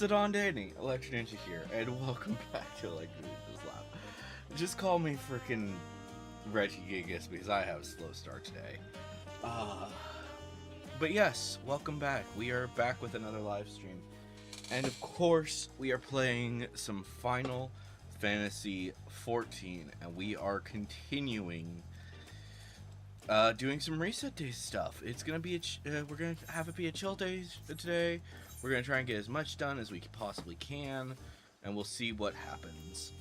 Sidon Danny, Electric Ninja here, and welcome back to Electric Ninja's Lab. Just call me freaking Reggie Gigas because I have a slow start today. But yes, welcome back. We are back with another live stream. And of course, we are playing some Final Fantasy XIV, and we are continuing doing some reset day stuff. It's gonna be we're gonna have it be a chill day today. We're gonna try and get as much done as we possibly can, and we'll see what happens.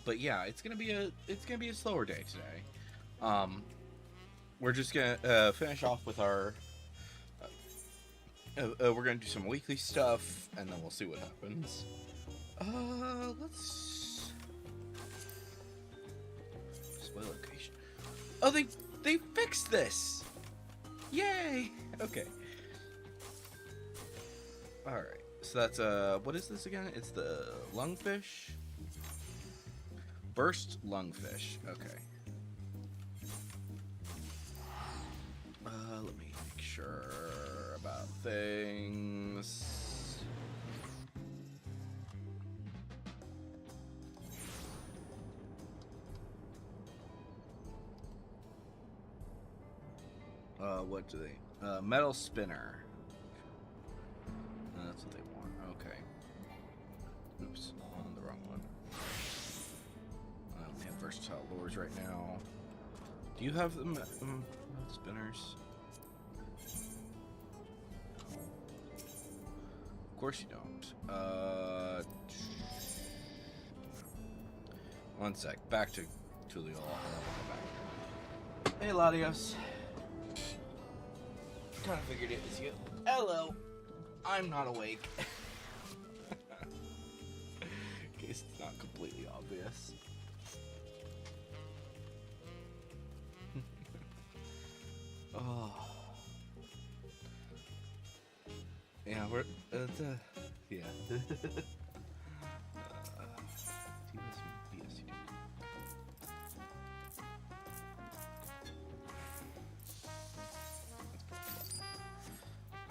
But yeah, it's gonna be a slower day today. We're just gonna finish off with our. We're gonna do some weekly stuff, and then we'll see what happens. Let's display location. Oh, they fixed this! Yay! Okay. Alright, so that's, what is this again? It's the lungfish? Burst lungfish, okay. Let me make sure about things. What do they? Metal spinner. That's what they want. Okay. Oops, on the wrong one. I only have versatile lures right now. Do you have the metal spinners? Of course you don't. One sec. Back to Tulio. Hey, Latios. Kind of figured it was you. Hello. I'm not awake. In case it's not completely obvious. Oh. Yeah, we're yeah.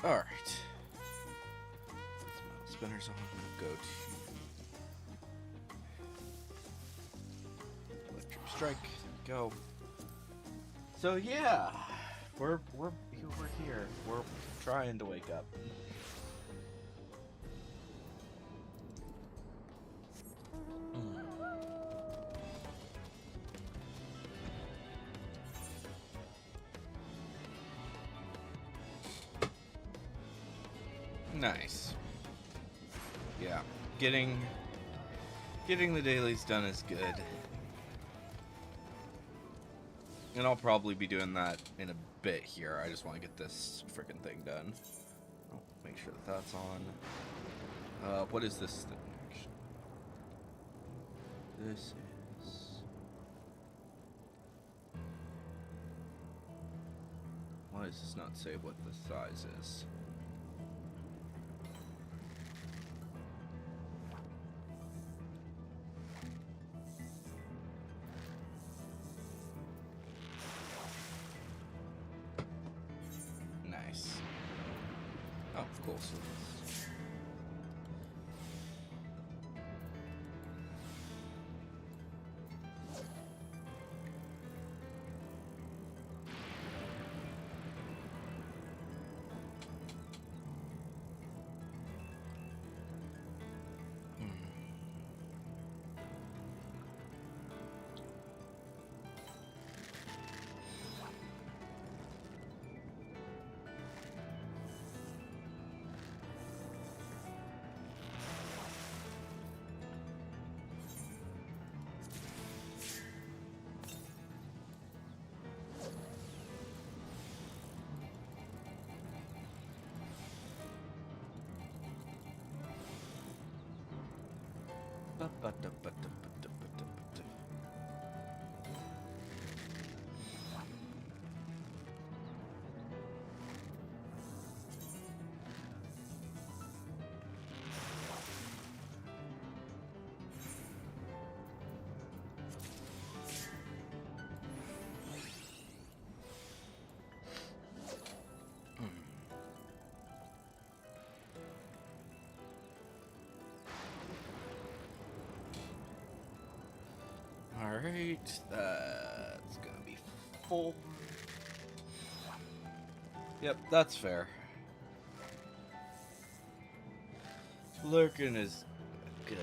Alright. Spinners on. I'm gonna go to Electric Strike. Go. So yeah, we're here. We're trying to wake up. Nice. Yeah, getting the dailies done is good. And I'll probably be doing that in a bit here. I just want to get this freaking thing done. I'll make sure that that's on. What is this thing, actually? This is... Why does this not say what the size is? Nice. Oh, cool. So Alright, that's gonna be full. Yep, that's fair. Lurkin is good.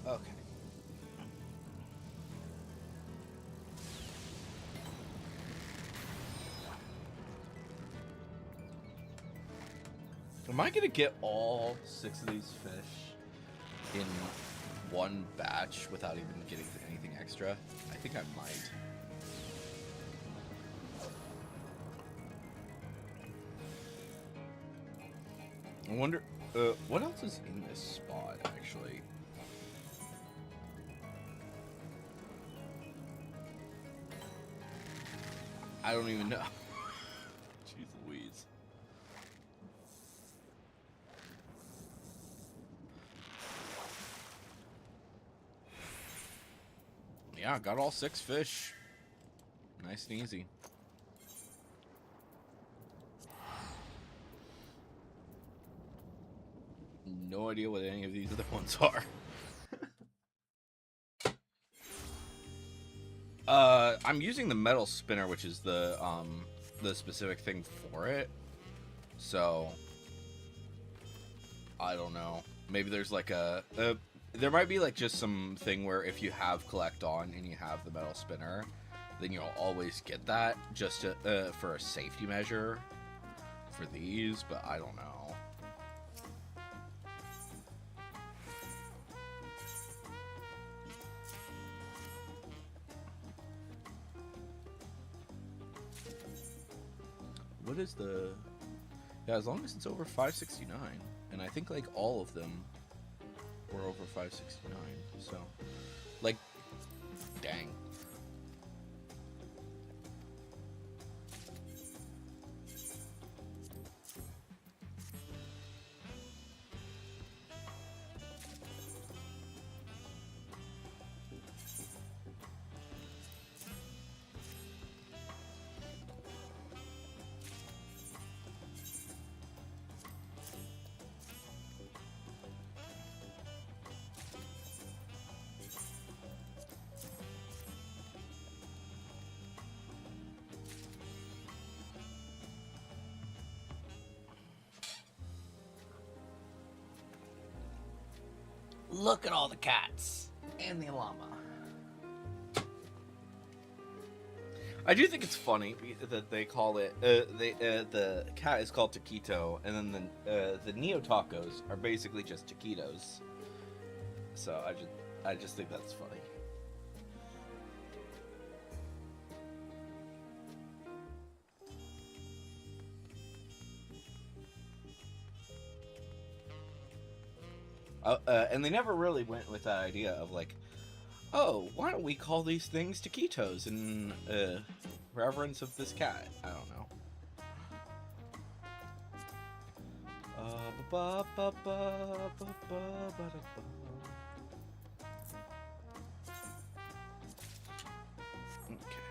Okay. Am I gonna get all 6 of these fish in one batch without even getting anything extra? I think I might. I wonder, what else is in this spot, actually? I don't even know. Jeez Louise. Yeah, got all 6 fish. Nice and easy. No idea what any of these other ones are. I'm using the metal spinner, which is the specific thing for it. So I don't know. Maybe there's like there might be like just some thing where if you have collect on and you have the metal spinner, then you'll always get that just to, for a safety measure for these, but I don't know. What is the... Yeah, as long as it's over 569. And I think, like, all of them were over 569. So, like, dang. Look at all the cats and the llama. I do think it's funny that they call it the cat is called Taquito, and then the Neo Tacos are basically just taquitos. So I just think that's funny. And they never really went with that idea of like, oh, why don't we call these things taquitos in reverence of this cat? I don't know. Okay.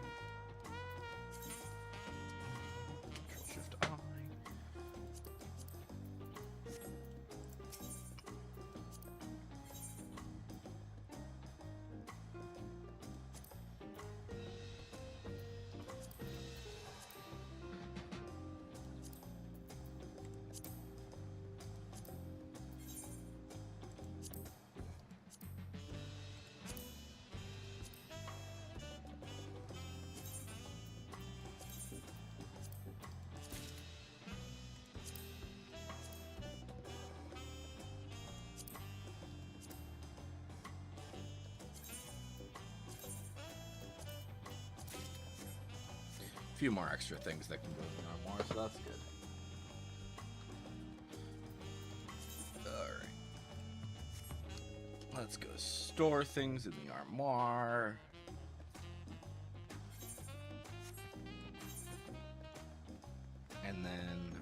Control Shift I. A few more extra things that can go in the armoire, so that's good. Alright. Let's go store things in the armoire. And then,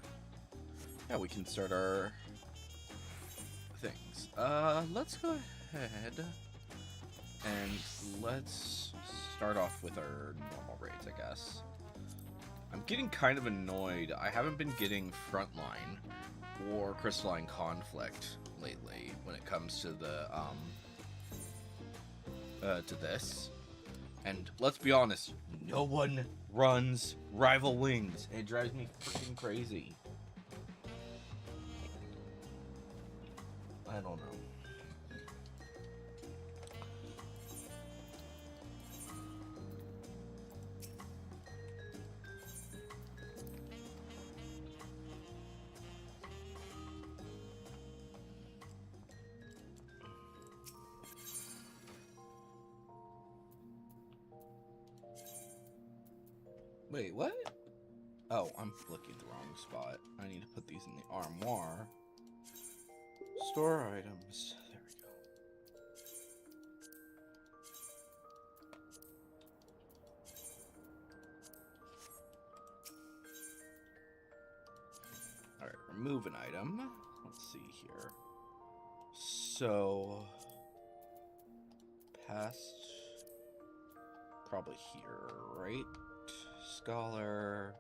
yeah, we can start our things. Let's go ahead And let's start off with our normal raids, I guess. I'm getting kind of annoyed. I haven't been getting Frontline or Crystalline Conflict lately when it comes to the to this. And let's be honest, no one runs Rival Wings. It drives me freaking crazy. I don't know. Wait, what? Oh, I'm looking at the wrong spot. I need to put these in the armoire. Store items. There we go. Alright, remove an item. Let's see here. So, past, probably here, right? Scholar,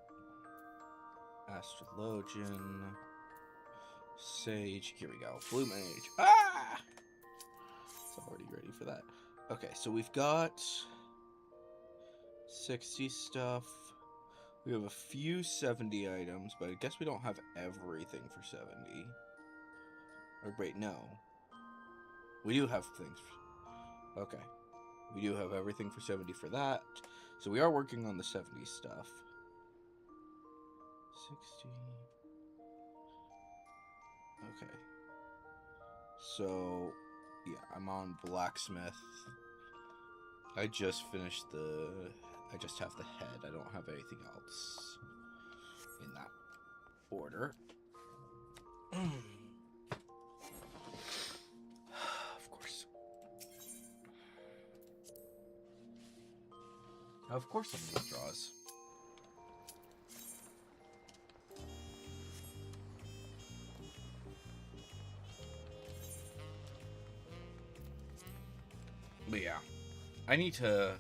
Astrologian, Sage, here we go, Blue Mage. Ah! It's already ready for that. Okay, so we've got 60 stuff. We have a few 70 items, but I guess we don't have everything for 70. Or wait, no. We do have things. Okay. We do have everything for 70 for that. So we are working on the 70 stuff. 60. Okay. So, yeah, I'm on Blacksmith. I just finished I just have the head. I don't have anything else in that order. Of course. Of course some of these draws. But yeah, I need to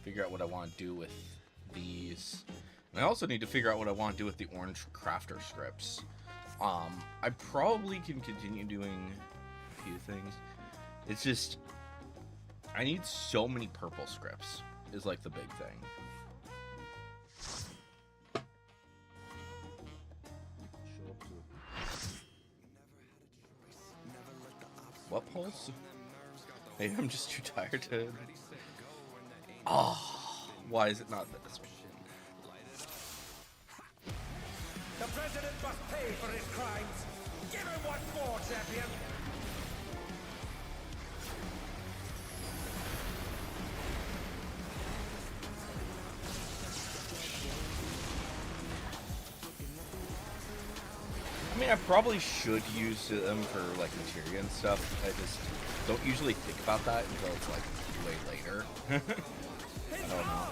figure out what I want to do with these. And I also need to figure out what I want to do with the orange crafter scripts. I probably can continue doing a few things. It's just, I need so many purple scripts is like the big thing. What pulse? Maybe I'm just too tired to... Oh, why is it not this one? The president must pay for his crimes. Give him what for, champion. I mean, I probably should use them for, like, materia and stuff. I just don't usually think about that until it's, like, way later. I don't know.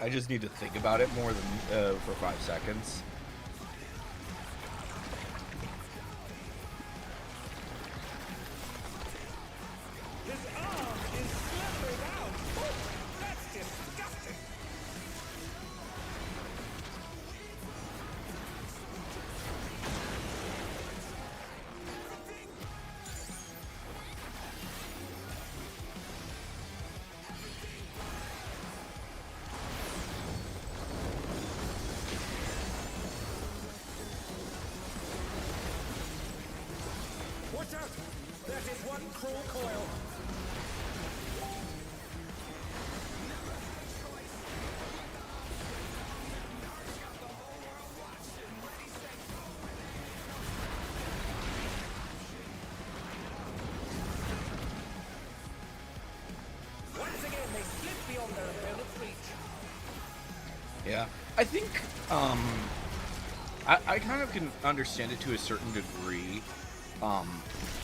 I just need to think about it more than for 5 seconds. His arm is slithering out. Oh, that's disgusting. Watch out! That is one cruel coil. Once again, they slip beyond their opponent's reach. Yeah, I think, I kind of can understand it to a certain degree,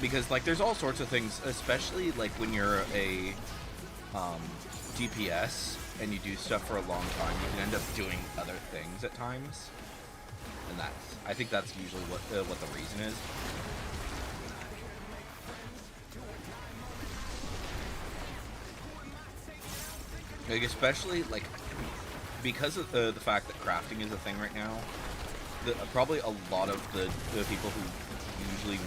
because, like, there's all sorts of things, especially, like, when you're a, DPS, and you do stuff for a long time, you can end up doing other things at times, and I think that's usually what the reason is. Like, especially, like, because of the fact that crafting is a thing right now, probably a lot of the people who usually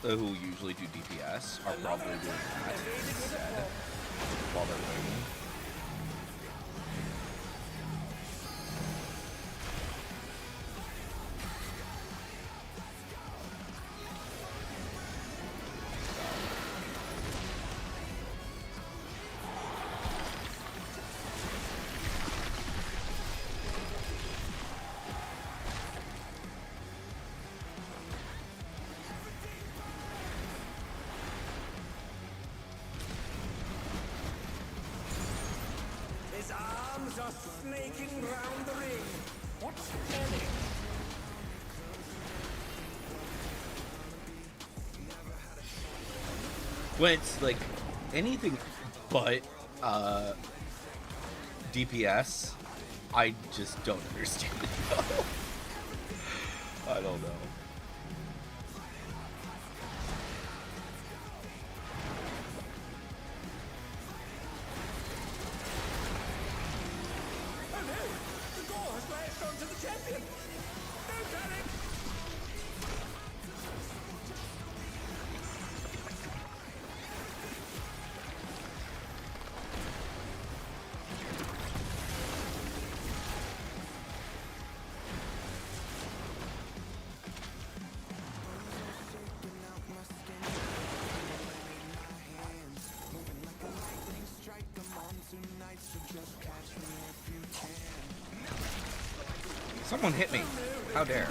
who usually do DPS are probably doing that instead while they're waiting. His arms are snaking round the ring. What's happening? When it's like anything but DPS, I just don't understand it. I don't know. Oh no! The gore has latched onto the champion! Don't panic! Someone hit me. How dare.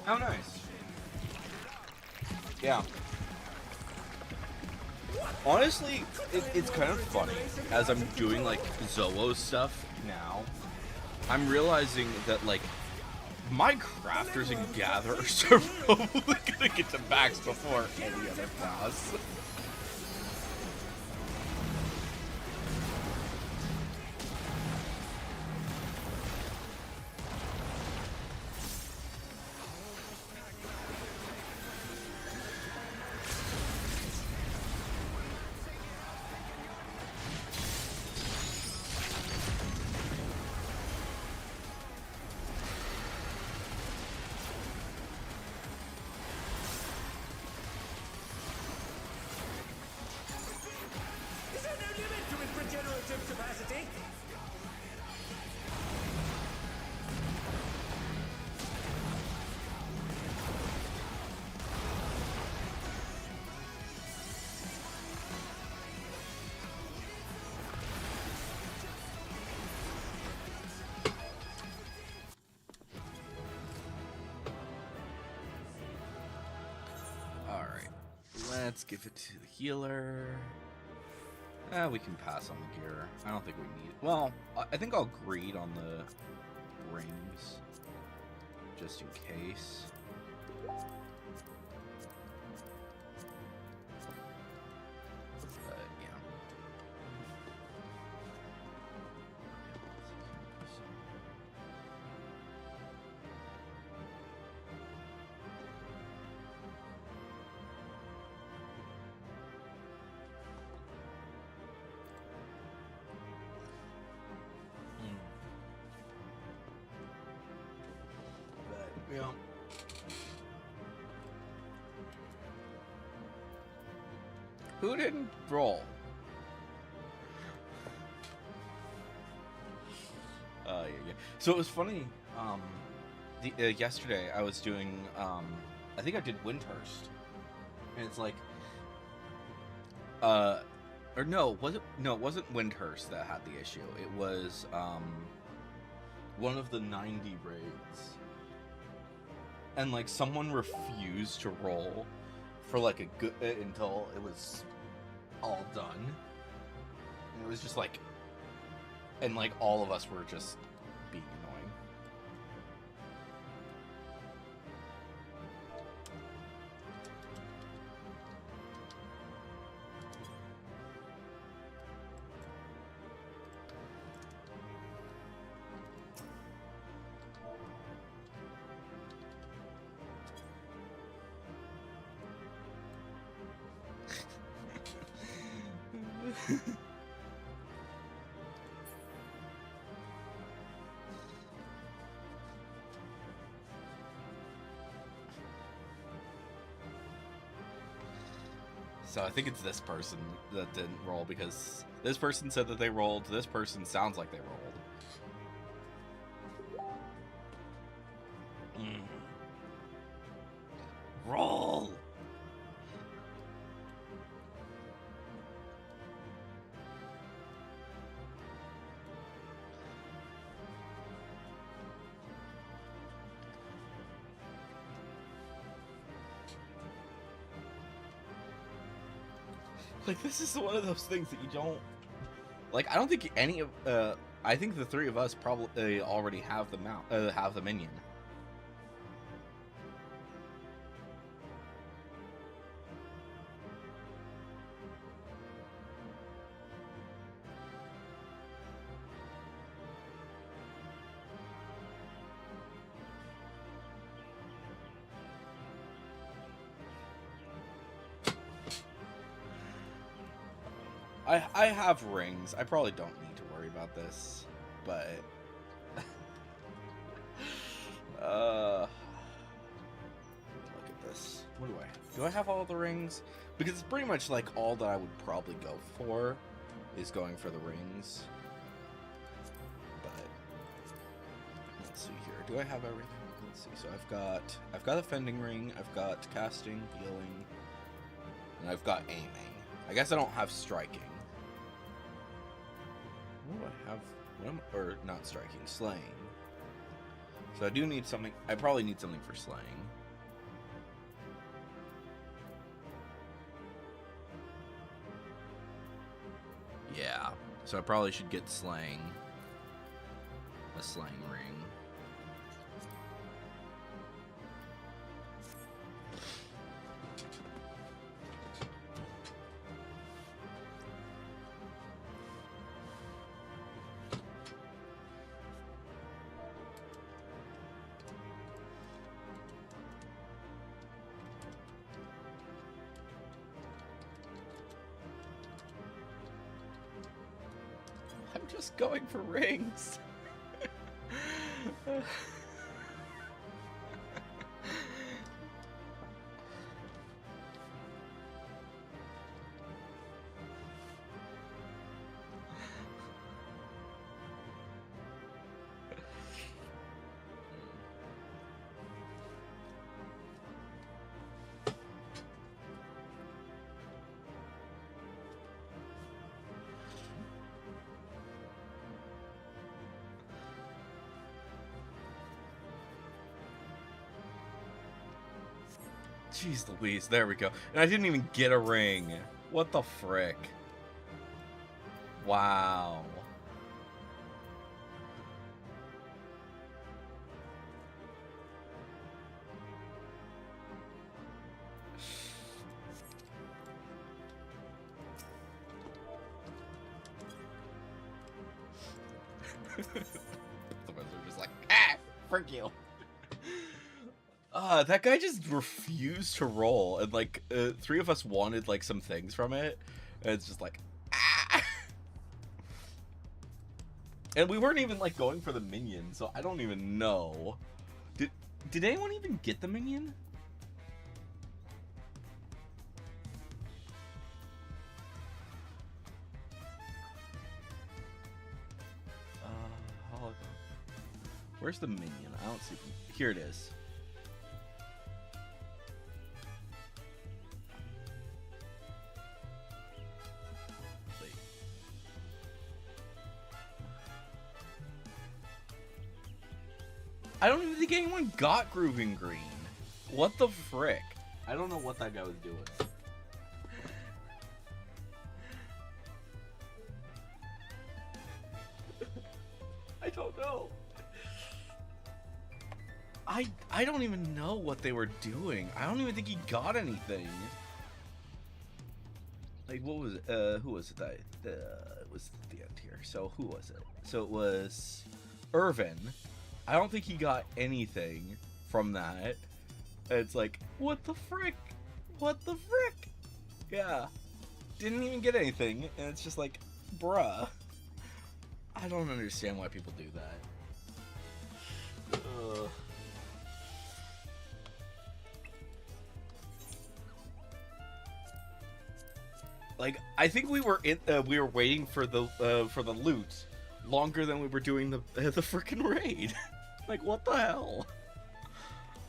How nice. Yeah. Honestly, it's kind of funny as I'm doing like Zoe stuff now. I'm realizing that like my crafters and gatherers are probably gonna get to max before any other class. Take it. Alright. Let's give it to the healer. We can pass on the gear. I don't think we need it. Well, I think I'll greed on the rings. Just in case. But, yeah. But, yeah. Who didn't roll? Yeah. So it was funny. Yesterday I was doing. I think I did Windhurst, and it's like. Or no, was it? No, it wasn't Windhurst that had the issue. It was one of the 90 raids, and like someone refused to roll for like a good until it was all done, and it was just like, and like all of us were just being annoying. So I think it's this person that didn't roll because this person said that they rolled. This person sounds like they rolled. Roll! Like, this is one of those things that you don't... Like, I don't think any of... I think the three of us probably already have the have the minion. I have rings. I probably don't need to worry about this, but look at this. What do I have? Do I have all the rings? Because it's pretty much like all that I would probably go for is going for the rings. But let's see here. Do I have everything? Let's see. So I've got a fending ring, I've got casting, healing, and I've got aiming. I guess I don't have striking. What do I have? Or not striking, slaying. So I do need something. I probably need something for slaying. Yeah. So I probably should get slaying. A slaying ring. I'm just going for rings. Jeez Louise, there we go. And I didn't even get a ring. What the frick? Wow. The ones are just like, ah, frick you. That guy just refused to roll, and like, 3 of us wanted like some things from it, and it's just like, ah. And we weren't even like going for the minion, so I don't even know. Did anyone even get the minion? Hold on. Where's the minion? I don't see. Here it is. Wait. I don't even think anyone got Grooving Green. What the frick? I don't know what that guy was doing. I don't know. I don't even know what they were doing. I don't even think he got anything. Like, what was it? Who was it that it was at the end here? So who was it? So it was Irvin. I don't think he got anything from that. It's like, what the frick? What the frick? Yeah. Didn't even get anything, and it's just like, bruh. I don't understand why people do that. Like, I think we were waiting for the loot longer than we were doing the freaking raid. Like, what the hell?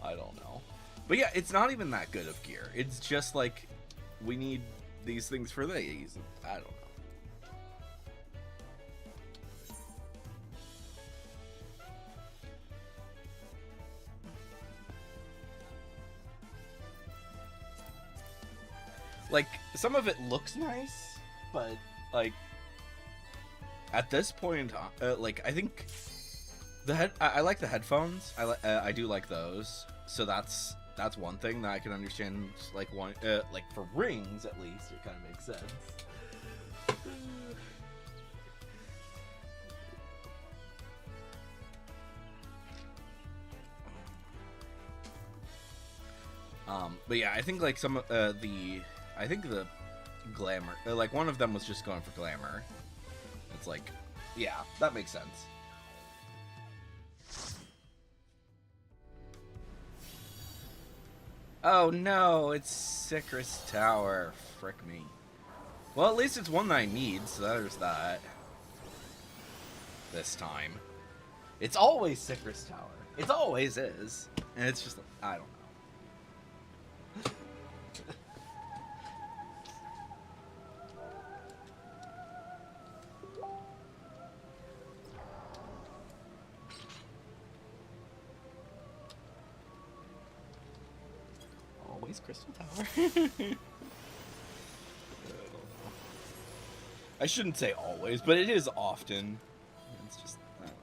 I don't know. But yeah, it's not even that good of gear. It's just like, we need these things for these. I don't know. Like, some of it looks nice, but, like, at this point, like, I think I like the headphones. I do like those. So that's one thing that I can understand. Like, like for rings at least, it kind of makes sense. But yeah, I think like some of I think the glamour, like one of them was just going for glamour. It's like, yeah, that makes sense. Oh no, it's Sicris Tower. Frick me. Well, at least it's one that I need, so there's that. This time. It's always Sicris Tower. It always is. And it's just, I don't know. Always Crystal Tower. I shouldn't say always, but it is often. It's just, I don't know.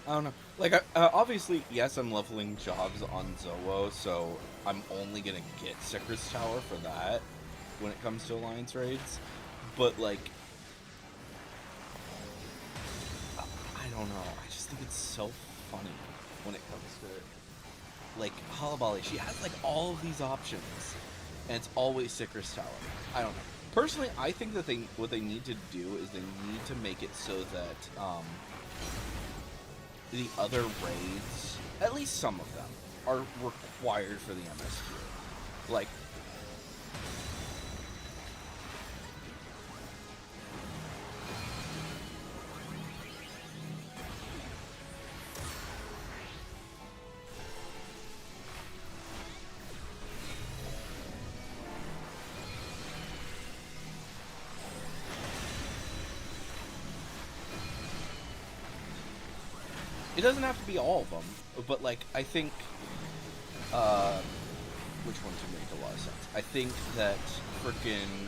I don't know. Like, obviously, yes, I'm leveling jobs on Zoa, so I'm only gonna get Sickers Tower for that when it comes to Alliance raids. But, like, I don't know. I just think it's so funny when it comes to it. Like, Halabali, she has, like, all of these options, and it's always Sickers Tower. I don't know. Personally, I think that what they need to do is they need to make it so that, the other raids, at least some of them, are required for the MSQ. Like, it doesn't have to be all of them, but, like, I think, which ones would make a lot of sense? I think that frickin',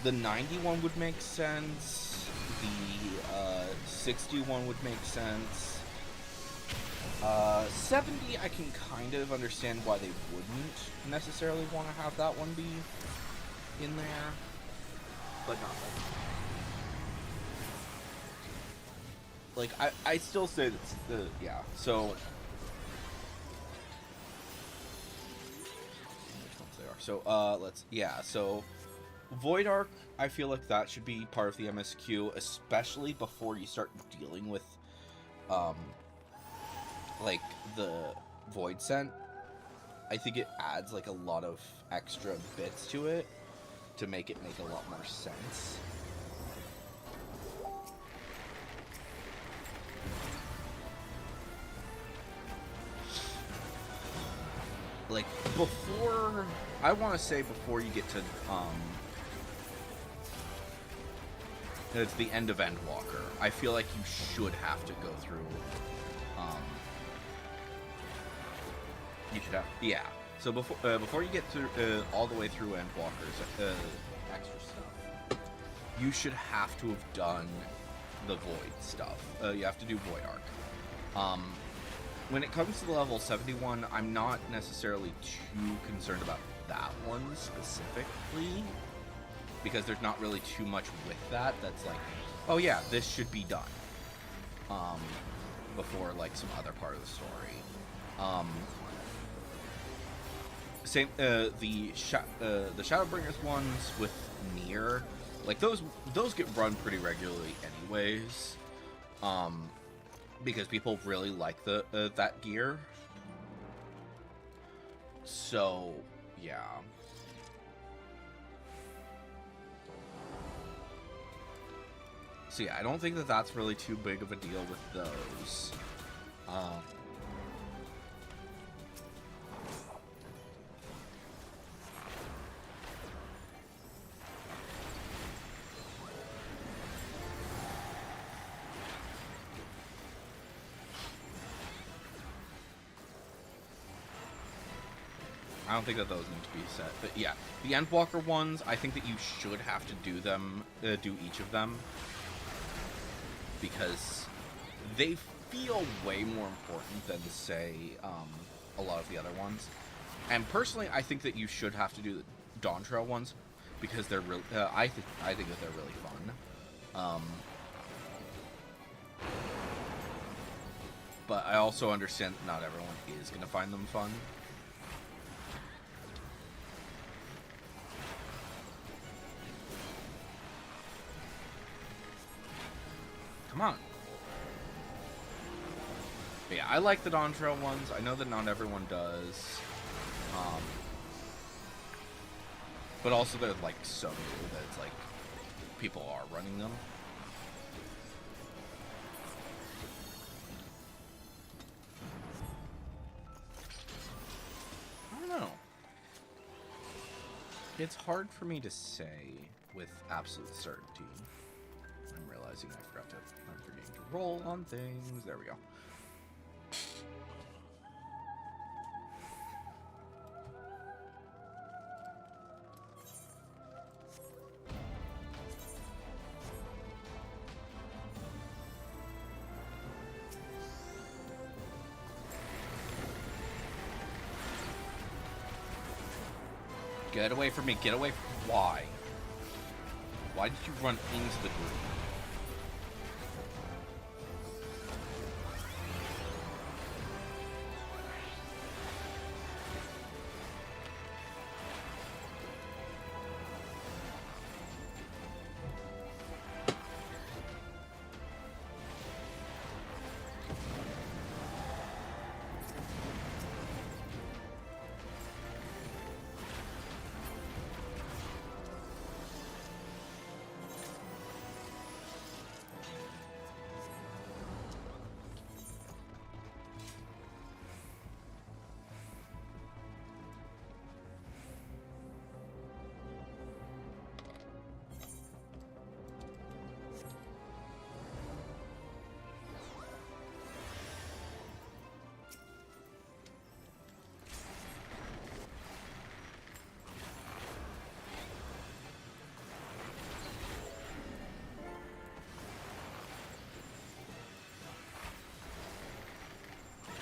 the 91 would make sense, the, 61 would make sense, 70 I can kind of understand why they wouldn't necessarily want to have that one be in there, but not like I still say that's the, yeah, so which ones they are. So, so Void Arc, I feel like that should be part of the MSQ, especially before you start dealing with, like, the Void Scent. I think it adds, like, a lot of extra bits to it to make it make a lot more sense. Like, before, I want to say before you get to, it's the end of Endwalker, I feel like you should have to go through, you should have, yeah. So before you get through, all the way through Endwalker's, extra stuff, you should have to have done the Void stuff. You have to do Void Arc. When it comes to the level 71, I'm not necessarily too concerned about that one specifically, because there's not really too much with that that's like, oh yeah, this should be done, before, like, some other part of the story. Same, the Shadowbringers ones with Nier, like, those get run pretty regularly anyways, because people really like that gear. So, yeah. So yeah, I don't think that that's really too big of a deal with those. I don't think that those need to be set, but yeah, the Endwalker ones, I think that you should have to do them, do each of them, because they feel way more important than, say, a lot of the other ones. And personally, I think that you should have to do the Dawn Trail ones, because they're really, I think that they're really fun. But I also understand that not everyone is going to find them fun. Come on. But yeah, I like the Dawn Trail ones. I know that not everyone does. But also they're, like, so new that it's like people are running them. I don't know. It's hard for me to say with absolute certainty. I'm realizing I'm forgetting to roll on things. There we go. Get away from me. Get away from... Why? Why did you run into the group?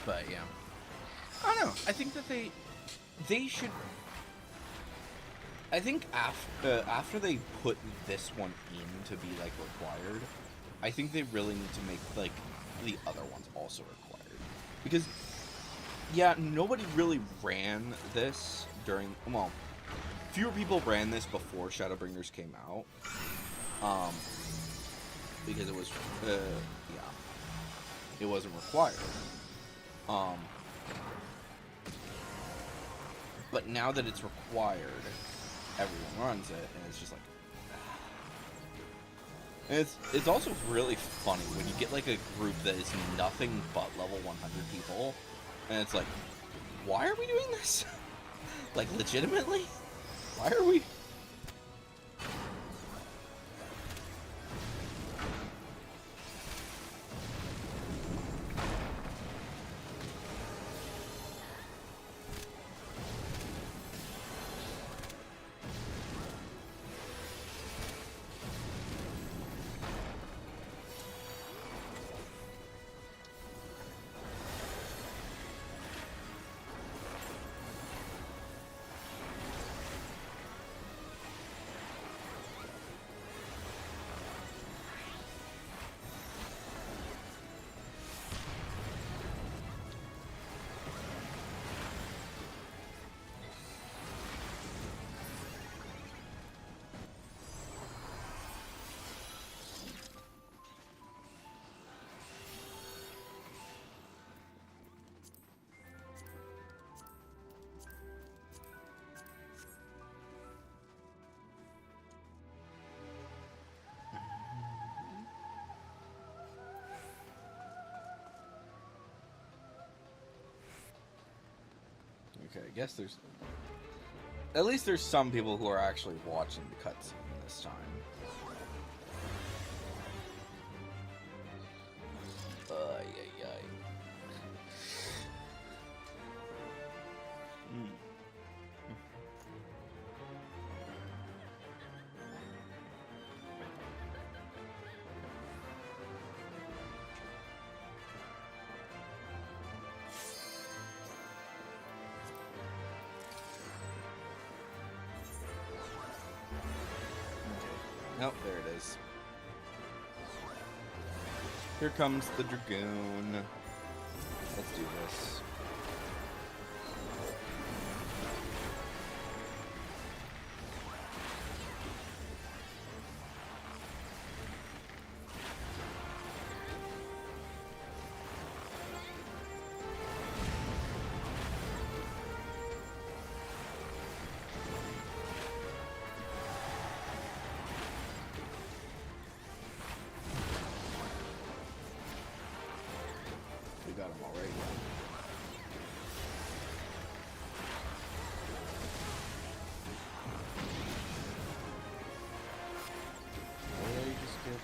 But yeah, I don't know. I think that they should. I think after they put this one in to be like required, I think they really need to make like the other ones also required, because yeah, nobody really ran this during. Well, fewer people ran this before Shadowbringers came out, because it was yeah, it wasn't required. But now that it's required, everyone runs it, and it's just like, and it's also really funny when you get like a group that is nothing but level 100 people, and it's like, why are we doing this? Like, legitimately? Why are we? Okay, I guess there's... At least there's some people who are actually watching the cutscene this time. Ay, ay, ay. Nope, there it is. Here comes the Dragoon. Let's do this. We got him already. Where you just get...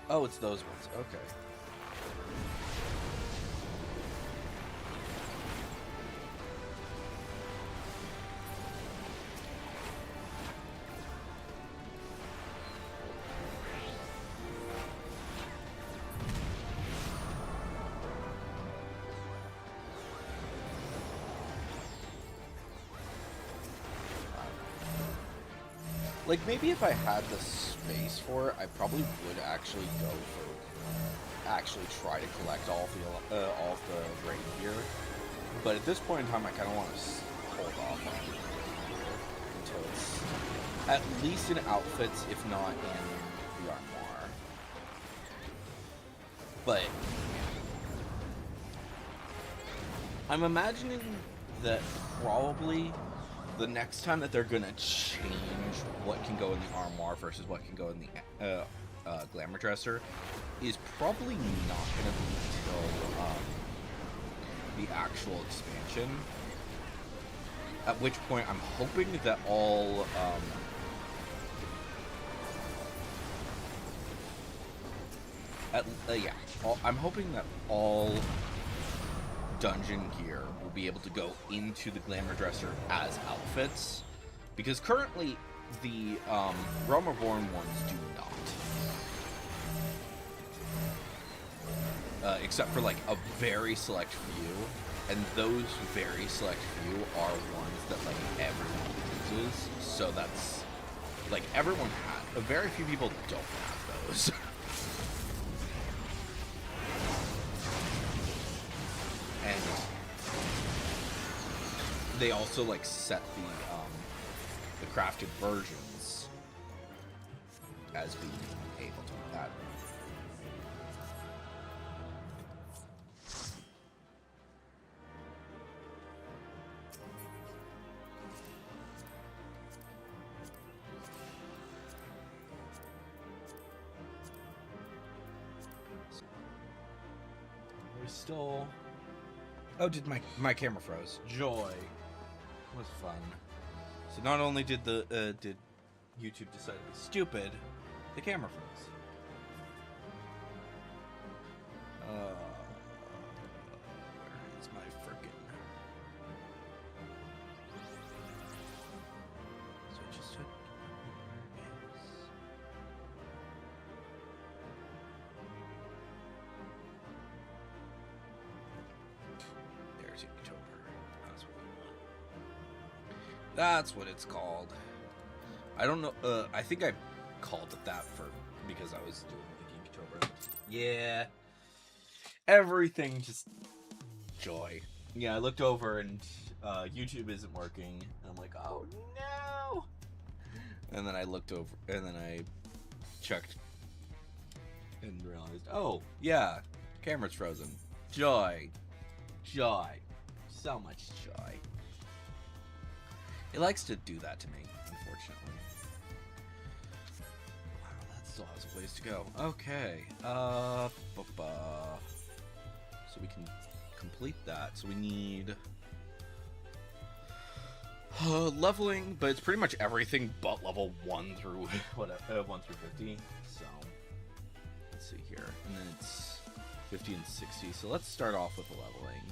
Oh, it's those ones. Okay. Like, maybe if I had the space for it, I probably would actually go for, actually try to collect all of the raid gear. But at this point in time, I kind of want to hold off on it until it's at least in outfits, if not in the armoire. But I'm imagining that probably the next time that they're gonna change what can go in the armoire versus what can go in the glamour dresser is probably not gonna be until the actual expansion. At which point I'm hoping that all I'm hoping that all dungeon gear will be able to go into the glamour dresser as outfits, because currently the Realm Reborn ones do not, except for like a very select few, and those very select few are ones that like everyone uses. So that's like everyone has. Very few people don't have those. And they also like set the crafted versions as being able to do that. We still. Oh, did my camera froze? Joy. It was fun. So not only did did YouTube decide to be stupid, the camera froze. Where is my frickin'? So I just said, where is? There's Inktober. That's what it's called. I don't know. I think I called it that because I was doing like Inktober. Yeah. Everything just joy. Yeah, I looked over and YouTube isn't working. And I'm like, oh no. And then I looked over and then I checked and realized, oh yeah, camera's frozen. Joy. Joy. So much joy. It likes to do that to me, unfortunately. Wow, that still has a ways to go. Okay. So we can complete that. So we need leveling, but it's pretty much everything but level 1 through 1 through 50. So let's see here. And then it's 50 and 60. So let's start off with the leveling.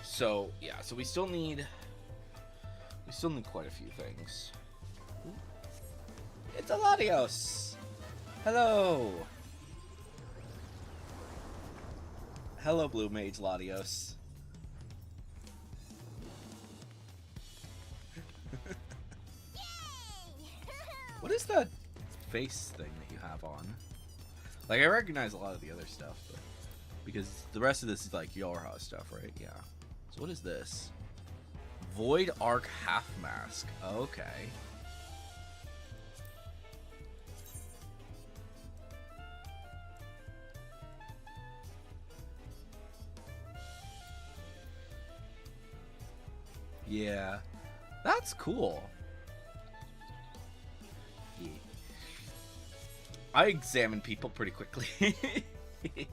So yeah, so we still need quite a few things. Ooh. It's Latios. Hello. Hello, Blue Mage Latios. What is that face thing that you have on? Like, I recognize a lot of the other stuff, but because the rest of this is like Yorha stuff, right? Yeah. So what is this? Void Arc Half Mask. Okay. Yeah. That's cool. Yeah. I examine people pretty quickly. Yeah.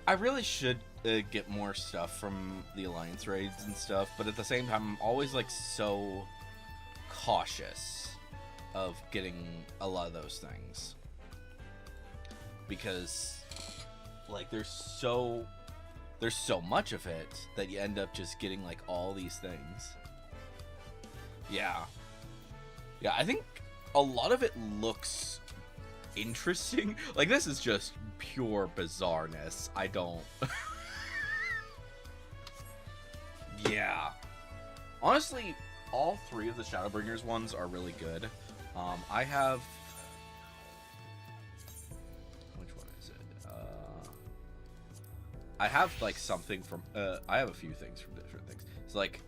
I really should get more stuff from the Alliance raids and stuff, but at the same time, I'm always like so cautious of getting a lot of those things because like there's so much of it that you end up just getting like all these things. Yeah, I think a lot of it looks interesting. Like, this is just pure bizarreness. I don't... Yeah. Honestly, all three of the Shadowbringers ones are really good. I have... Which one is it? I have, like, something from... I have a few things from different things. So, like...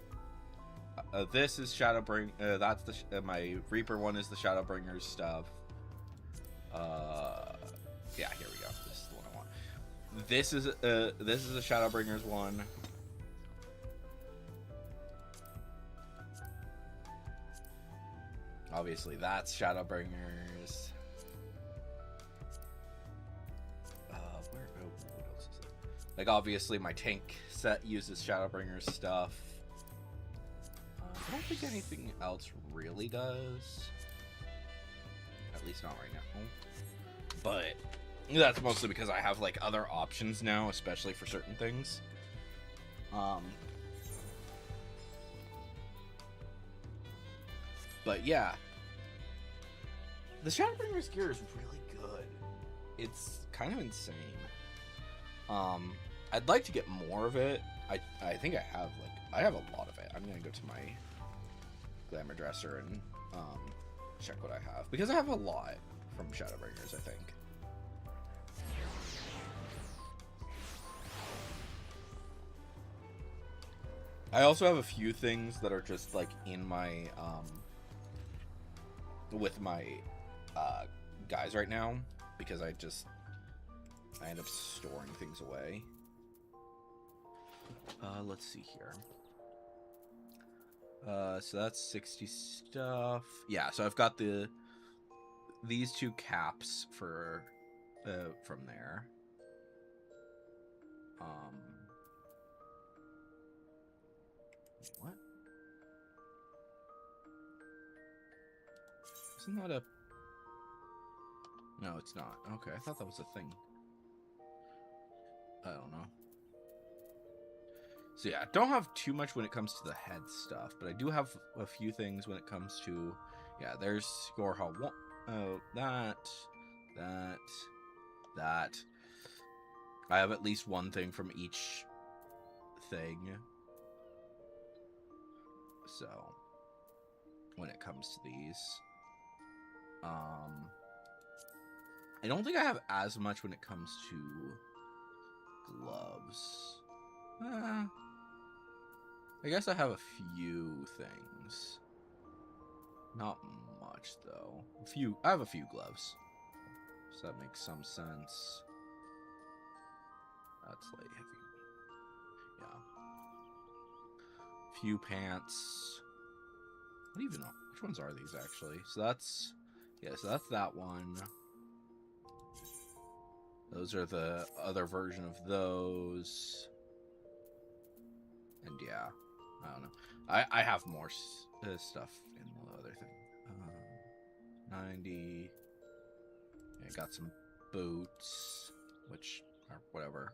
this is Shadowbringer. That's the my Reaper one is the Shadowbringers stuff. Yeah, here we go. This is the one I want. This is a Shadowbringers one. Obviously, that's Shadowbringers. What else is it? Like, obviously, my tank set uses Shadowbringers stuff. I don't think anything else really does. At least not right now. But that's mostly because I have, like, other options now, especially for certain things. But yeah. The Shadowbringers gear is really good. It's kind of insane. I'd like to get more of it. I think I have a lot of it. I'm gonna go to my glamour dresser and check what I have, because I have a lot from Shadowbringers, I think. I also have a few things that are just like in my with my guys right now, because I end up storing things away. Let's see here. So that's 60 stuff. Yeah, so I've got these two caps for from there. What? Isn't that a... No, it's not. Okay, I thought that was a thing. I don't know. So yeah, don't have too much when it comes to the head stuff, but I do have a few things when it comes to... Yeah, there's Gorhal. Oh, that. I have at least one thing from each thing. So, when it comes to these... I don't think I have as much when it comes to gloves. I guess I have a few things. Not much, though. I have a few gloves. So that makes some sense. That's light heavy. Yeah. Few pants. I don't even know. Which ones are these, actually? So that's... Yeah, so that's that one. Those are the other version of those. And yeah, I don't know. I have more stuff in the other thing. 90. Yeah, got some boots, which are whatever.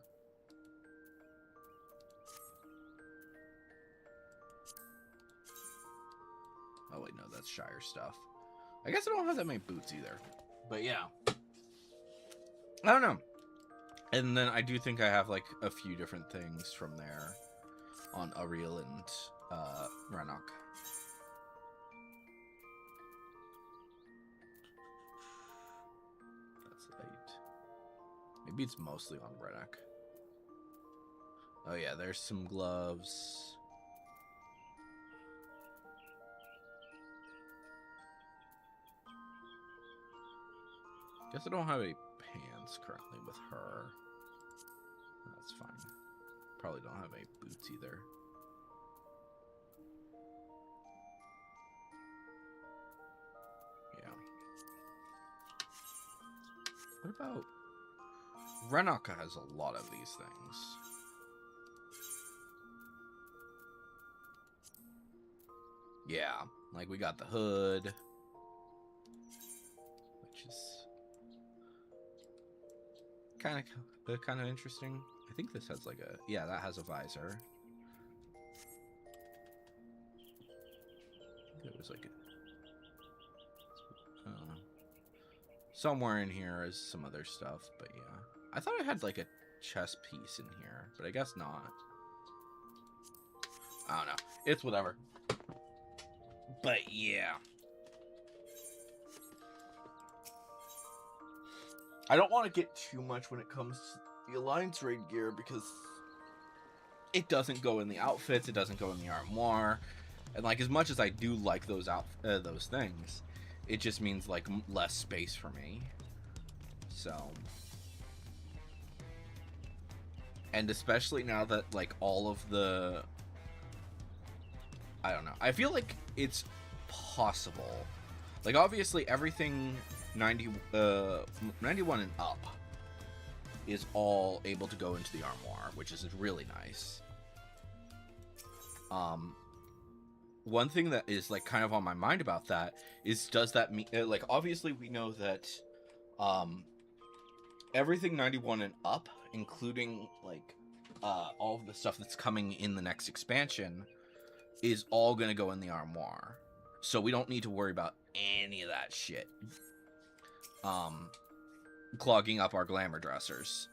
Oh wait, no, that's Shire stuff. I guess I don't have that many boots either. But yeah. I don't know. And then I do think I have like a few different things from there on Ariel and Renok. That's light. Maybe it's mostly on Renok. Oh yeah, there's some gloves. Guess I don't have any pants currently with her. That's fine. Probably don't have any boots either. Yeah. What about... Renaka has a lot of these things. Yeah, like we got the hood, which is kind of interesting. I think this has like a... Yeah, that has a visor. I think it was like a... Somewhere in here is some other stuff, but yeah. I thought I had like a chess piece in here, but I guess not. I don't know. It's whatever. But yeah. I don't want to get too much when it comes to the Alliance raid gear because it doesn't go in the outfits, it doesn't go in the armoire, and like as much as I do like those those things, it just means like less space for me. So, and especially now that like all of the, I don't know, I feel like it's possible. Like obviously everything 91 and up is all able to go into the armoire, which is really nice. One thing that is like kind of on my mind about that is, does that mean like obviously we know that everything 91 and up, including like all of the stuff that's coming in the next expansion, is all gonna go in the armoire, so we don't need to worry about any of that shit clogging up our glamour dressers,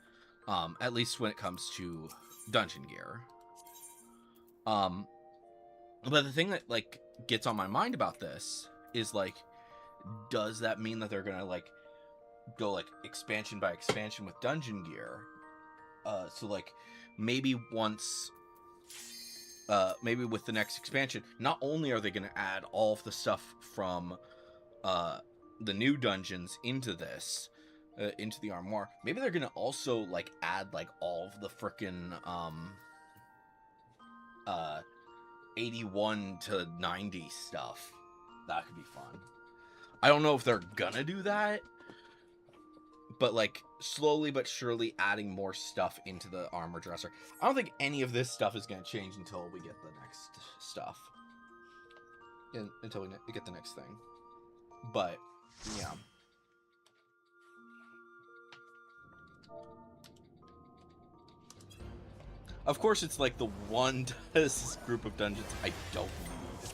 at least when it comes to dungeon gear. But the thing that like gets on my mind about this is like, does that mean that they're gonna like go like expansion by expansion with dungeon gear? So like maybe once maybe with the next expansion, not only are they gonna add all of the stuff from the new dungeons into this into the armoire, maybe they're gonna also like add like all of the frickin' 81 to 90 stuff. That could be fun. I don't know if they're gonna do that, but like slowly but surely adding more stuff into the armor dresser. I don't think any of this stuff is gonna change until we get the next stuff, until we get the next thing. But yeah. Of course, it's like the one group of dungeons I don't need.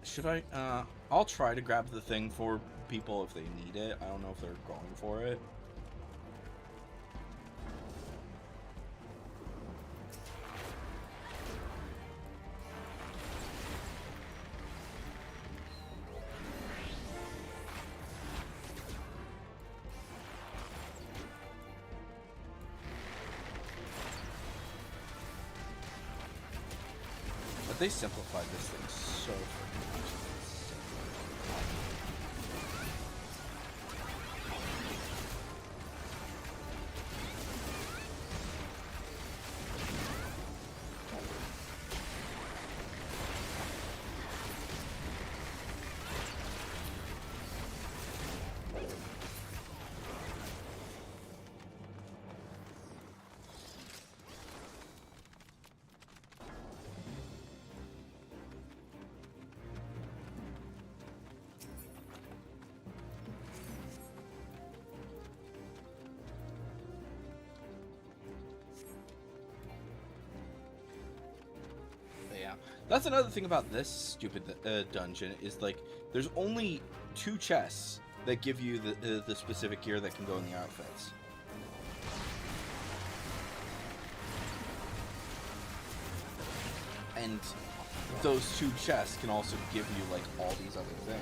Should I? I'll try to grab the thing for people if they need it. I don't know if they're going for it. But they simplified this thing so freaking much. That's another thing about this stupid dungeon, is like there's only 2 chests that give you the specific gear that can go in the outfits. And those 2 chests can also give you like all these other things.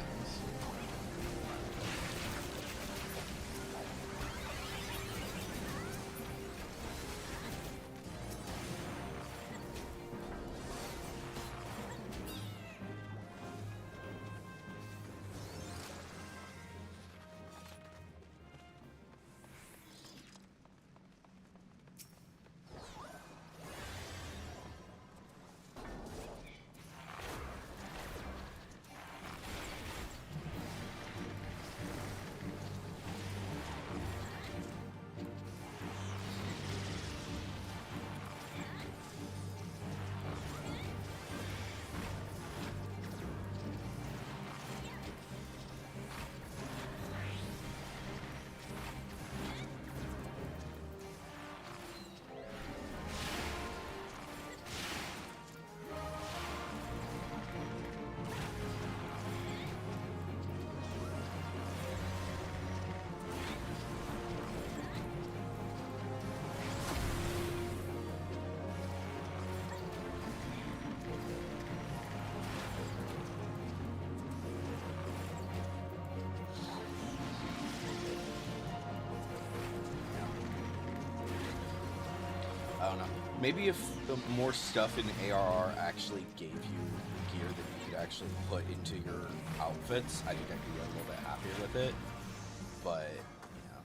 Maybe if the more stuff in ARR actually gave you gear that you could actually put into your outfits, I think I'd be a little bit happier with it. But, yeah.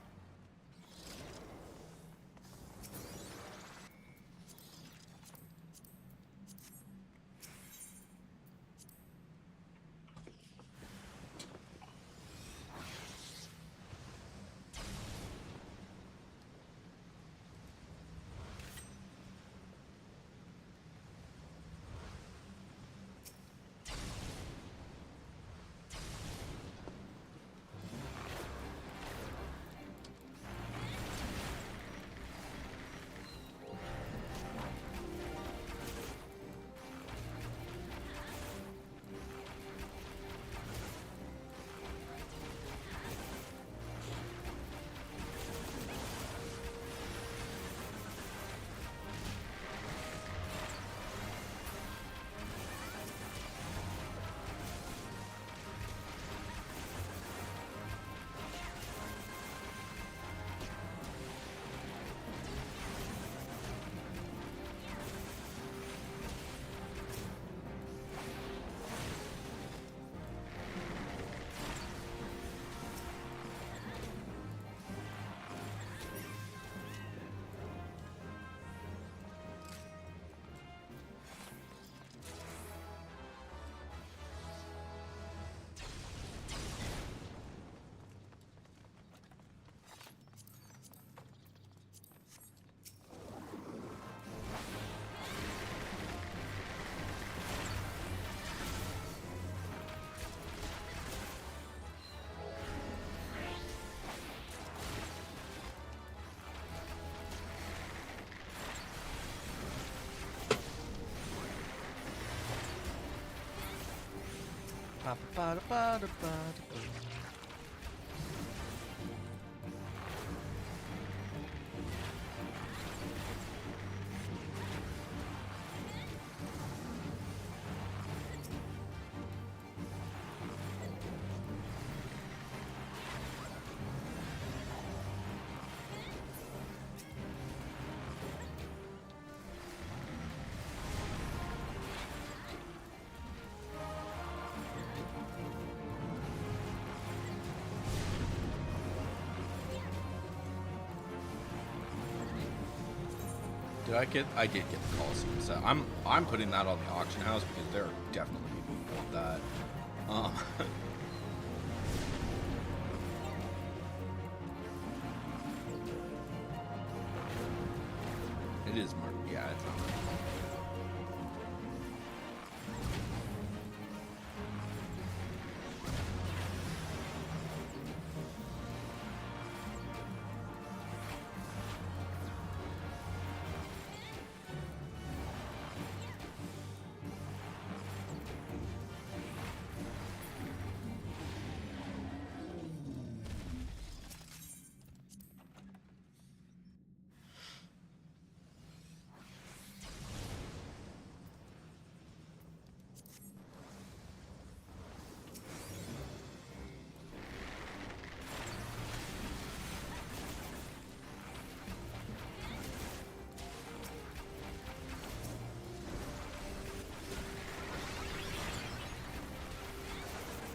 I did get the Coliseum set. I'm putting that on the auction house because there are definitely people who want that. It is more, yeah, it's not.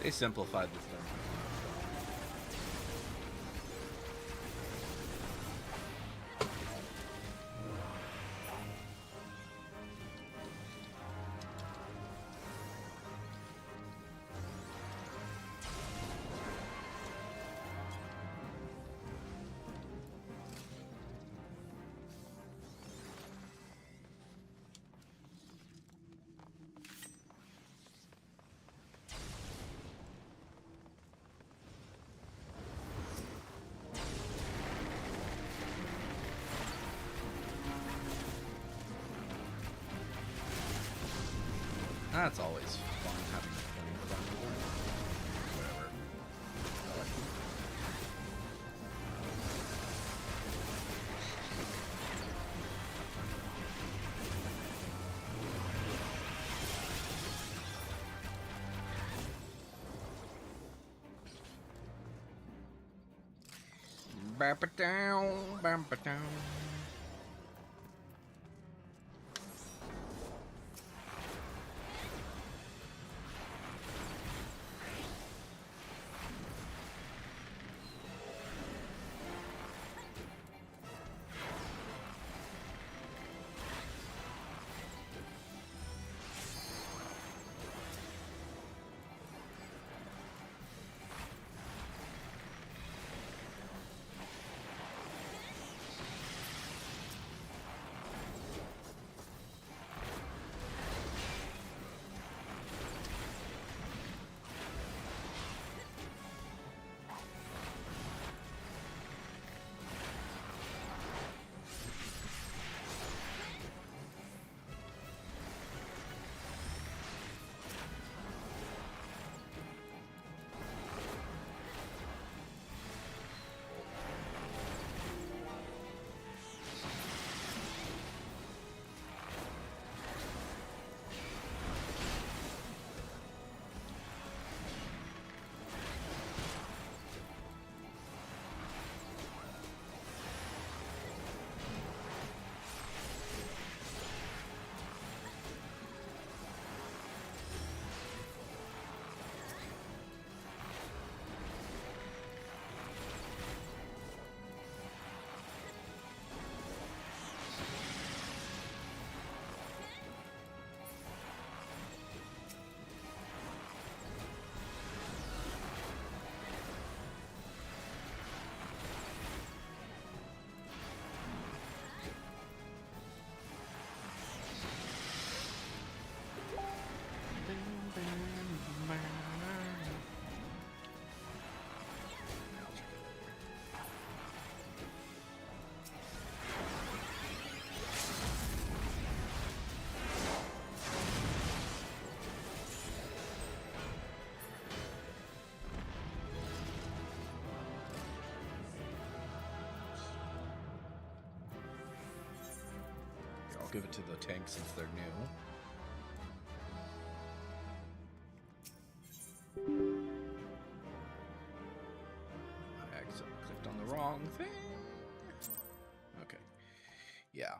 They simplified this thing. That's always fun having fun with them. Whatever. I like it. Bam-ba-down, bam-ba-down. give it to the tank since they're new. I accidentally clicked on the wrong thing. Okay. Yeah.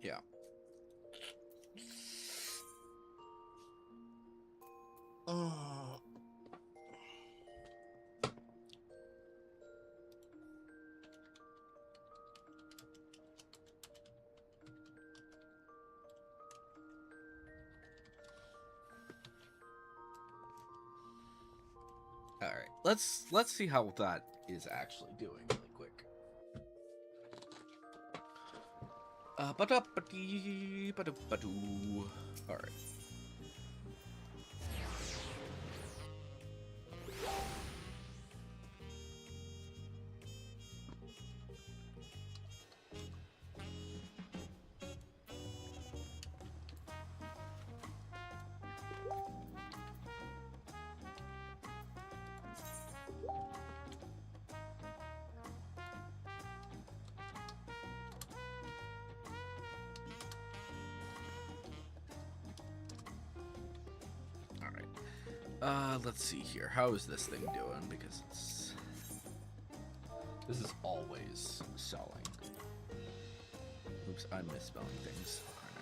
Yeah. All right, let's see how that is actually doing really quick. All right. Let's see here. How is this thing doing? Because this is always selling. Oops, I'm misspelling things, aren't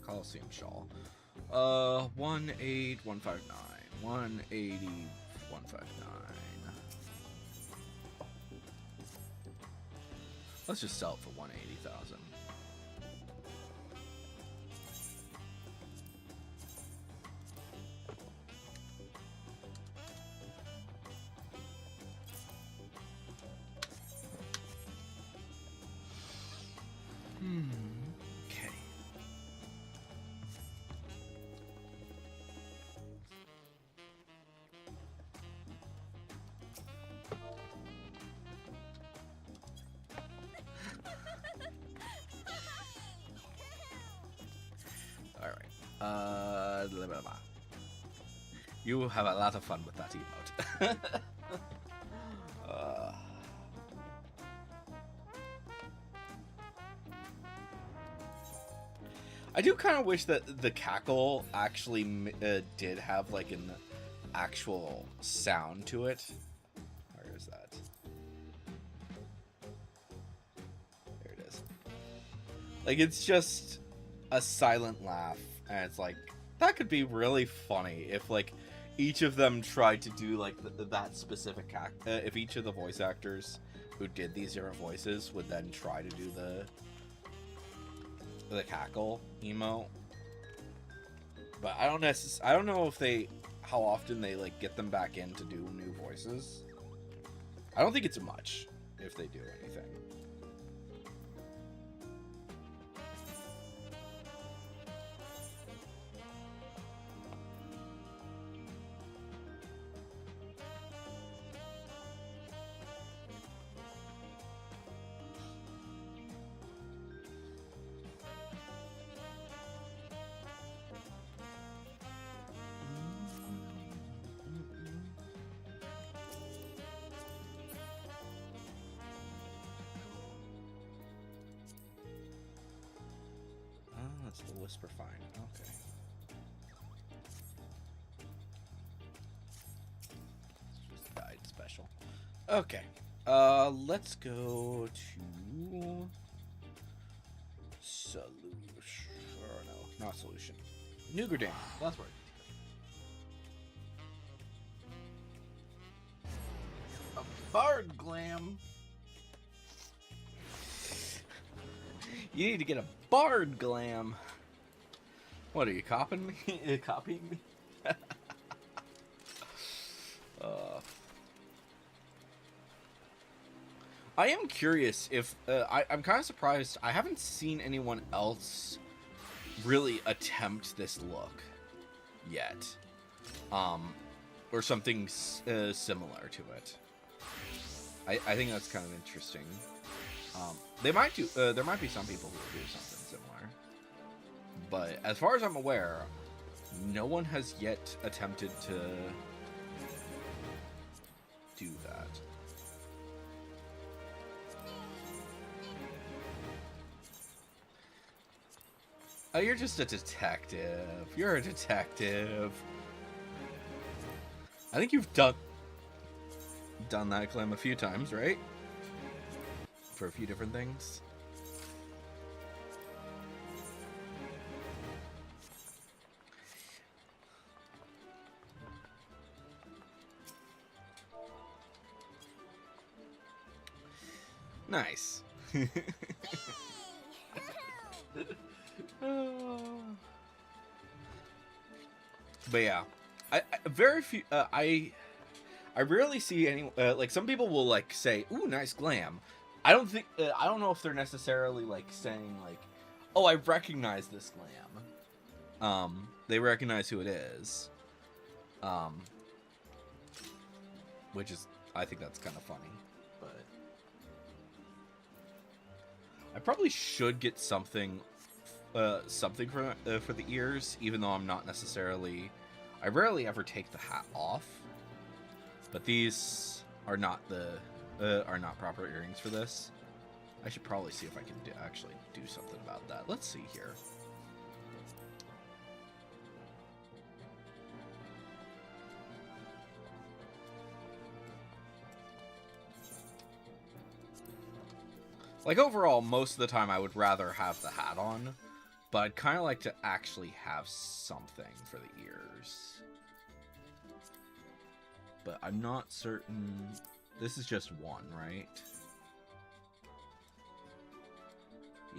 I? Coliseum Shawl. 18159. 180,159. Let's just sell it for 180,000. Okay. All right. Blah, blah, blah. You have a lot of fun with that emote. I do kind of wish that the cackle actually did have like an actual sound to it. Where is that? There it is. Like, it's just a silent laugh, and it's like, that could be really funny if like each of them tried to do like that specific if each of the voice actors who did these different voices would then try to do the cackle emo. But I don't know if how often they like get them back in to do new voices. I don't think it's much if they do anything. That's the Whisper Fine. Okay. It's just a guide special. Okay. Let's go to solution. Or no, not solution. Nugerdam. That's where. A Bard Glam. You need to get a Bard Glam. What are you copying me? Copying me? I am curious if I'm kind of surprised. I haven't seen anyone else really attempt this look yet, or something similar to it. I think that's kind of interesting. They might do. There might be some people who will do something similar, But as far as I'm aware, no one has yet attempted to do that. Oh, you're just a detective. You're a detective. I think you've done that glam a few times, right? For a few different things. Nice. But yeah, I very few. I rarely see any. Like some people will like say, "Ooh, nice glam." I don't think. I don't know if they're necessarily like saying like, "Oh, I recognize this glam." They recognize who it is. Which is, I think that's kind of funny, but I probably should get something for the ears, even though I'm not necessarily. I rarely ever take the hat off, but these are not proper earrings for this. I should probably see if I can actually do something about that. Let's see here. Like overall, most of the time I would rather have the hat on. But I'd kind of like to actually have something for the ears. But I'm not certain. This is just one, right?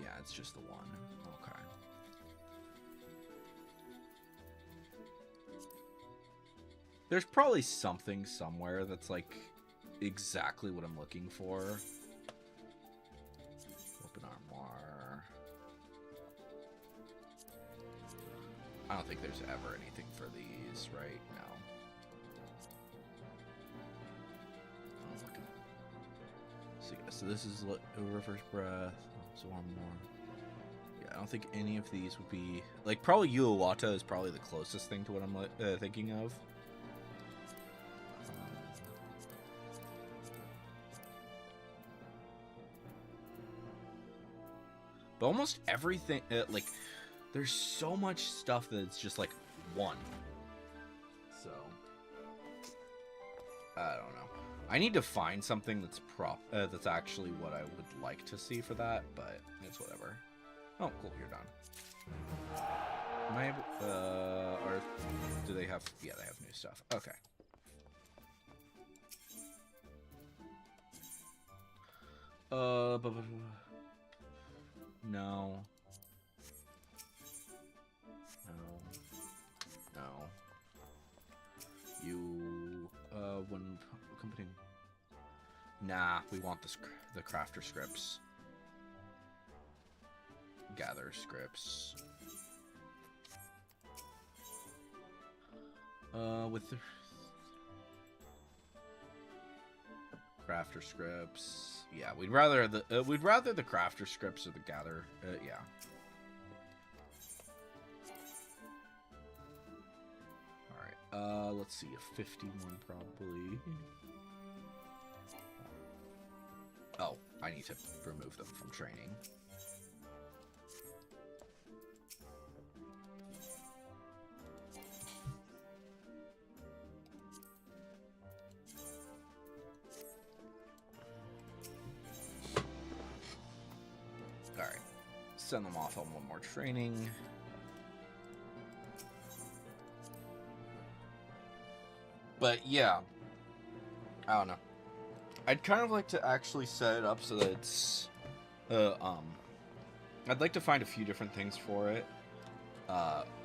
Yeah, it's just the one. Okay. There's probably something somewhere that's like exactly what I'm looking for. Open armoire. I don't think there's ever anything for these, right? No. I'm looking. So this is reverse breath. So one more. Yeah, I don't think any of these would be like probably Uawata is probably the closest thing to what I'm thinking of. But almost everything, like. There's so much stuff that's just like one. So I don't know. I need to find something that's that's actually what I would like to see for that, but it's whatever. Oh, cool, you're done. Am I able, or do they have? Yeah, they have new stuff. Okay. No. No. You, when company. Nah, we want the crafter scripts. Gather scripts. With the crafter scripts. Yeah, we'd rather the crafter scripts or the gather. Yeah. Let's see, a 51 probably. Oh, I need to remove them from training. Alright, send them off on one more training. But yeah, I don't know. I'd kind of like to actually set it up so that it's, I'd like to find a few different things for it,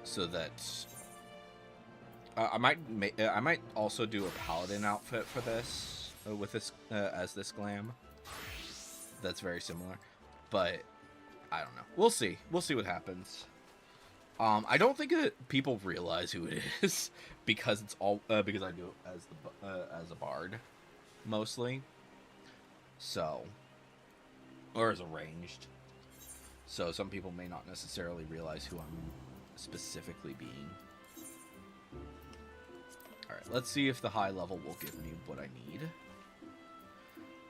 so that I might also do a paladin outfit for this with this as this glam. That's very similar, but I don't know. We'll see. We'll see what happens. I don't think that people realize who it is because it's all because I do it as a bard, mostly. So, or as a ranged. So some people may not necessarily realize who I'm specifically being. Alright, let's see if the high level will give me what I need.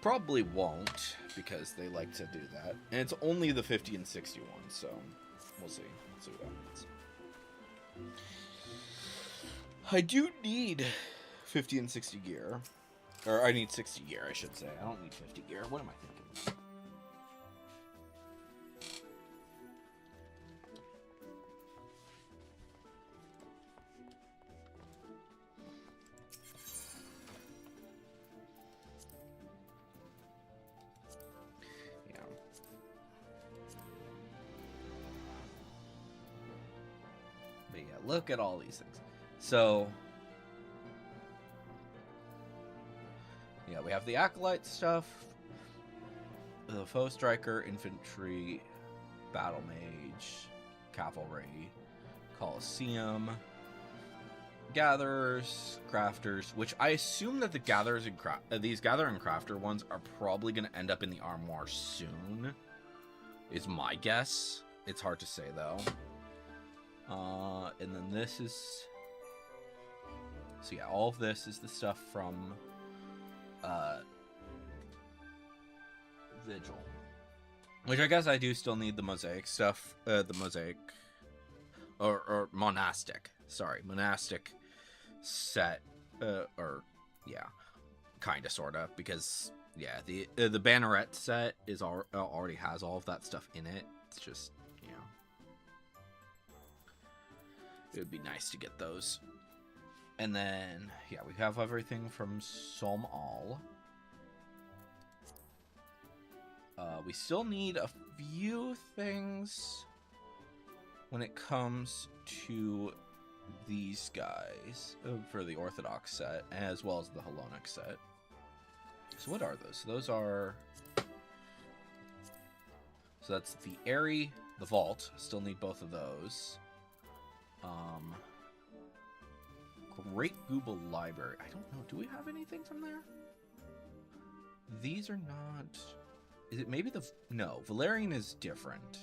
Probably won't, because they like to do that. And it's only the 50 and 61, so we'll see. Let's see what happens. I do need 50 and 60 gear. Or I need 60 gear, I should say. I don't need 50 gear. What am I thinking? Yeah. But yeah, look at all these things. So... yeah, we have the Acolyte stuff, the Foe Striker, Infantry, Battle Mage, Cavalry, Colosseum, Gatherers, Crafters, which I assume that the Gatherers and these Gatherer and Crafter ones are probably going to end up in the Armoire soon, is my guess. It's hard to say, though. And then this is... so yeah, all of this is the stuff from... Vigil. Which I guess I do still need the Mosaic stuff, the Mosaic, or Monastic, sorry, Monastic set, or, yeah, kinda, sorta, because, yeah, the Banneret set is already has all of that stuff in it. It's just, you know, it would be nice to get those. And then, yeah, we have everything from Som Al. We still need a few things when it comes to these guys for the Orthodox set, as well as the Hellenic set. So what are those? Those are... so that's the Aerie, the Vault. Still need both of those. Great Google Library. I don't know. Do we have anything from there? These are not... is it maybe the... no, Valerian is different.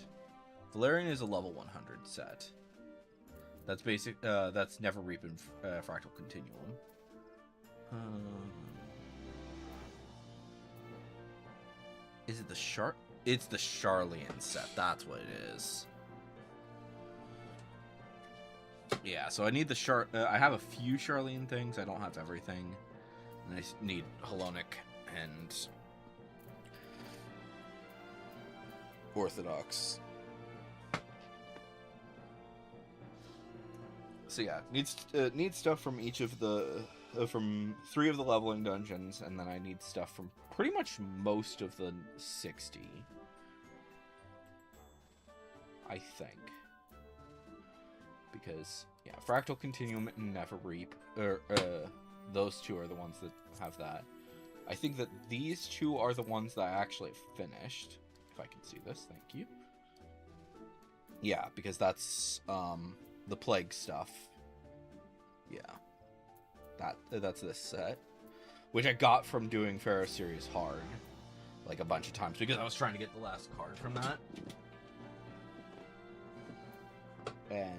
Valerian is a level 100 set. That's basic... that's Neverreap and Fractal Continuum. Is it the Char... it's the Charlian set. That's what it is. Yeah, so I need the I have a few Charlene things. I don't have everything. And I need Hellenic and Orthodox. So yeah, needs stuff from each of the from 3 of the leveling dungeons, and then I need stuff from pretty much most of the 60. I think. Because, yeah, Fractal Continuum and Neverreap, those 2 are the ones that have that. I think that these 2 are the ones that I actually finished. If I can see this, thank you. Yeah, because that's, the Plague stuff. Yeah. That's this set. Which I got from doing Pharaoh Series hard. Like, a bunch of times, because I was trying to get the last card from that. And...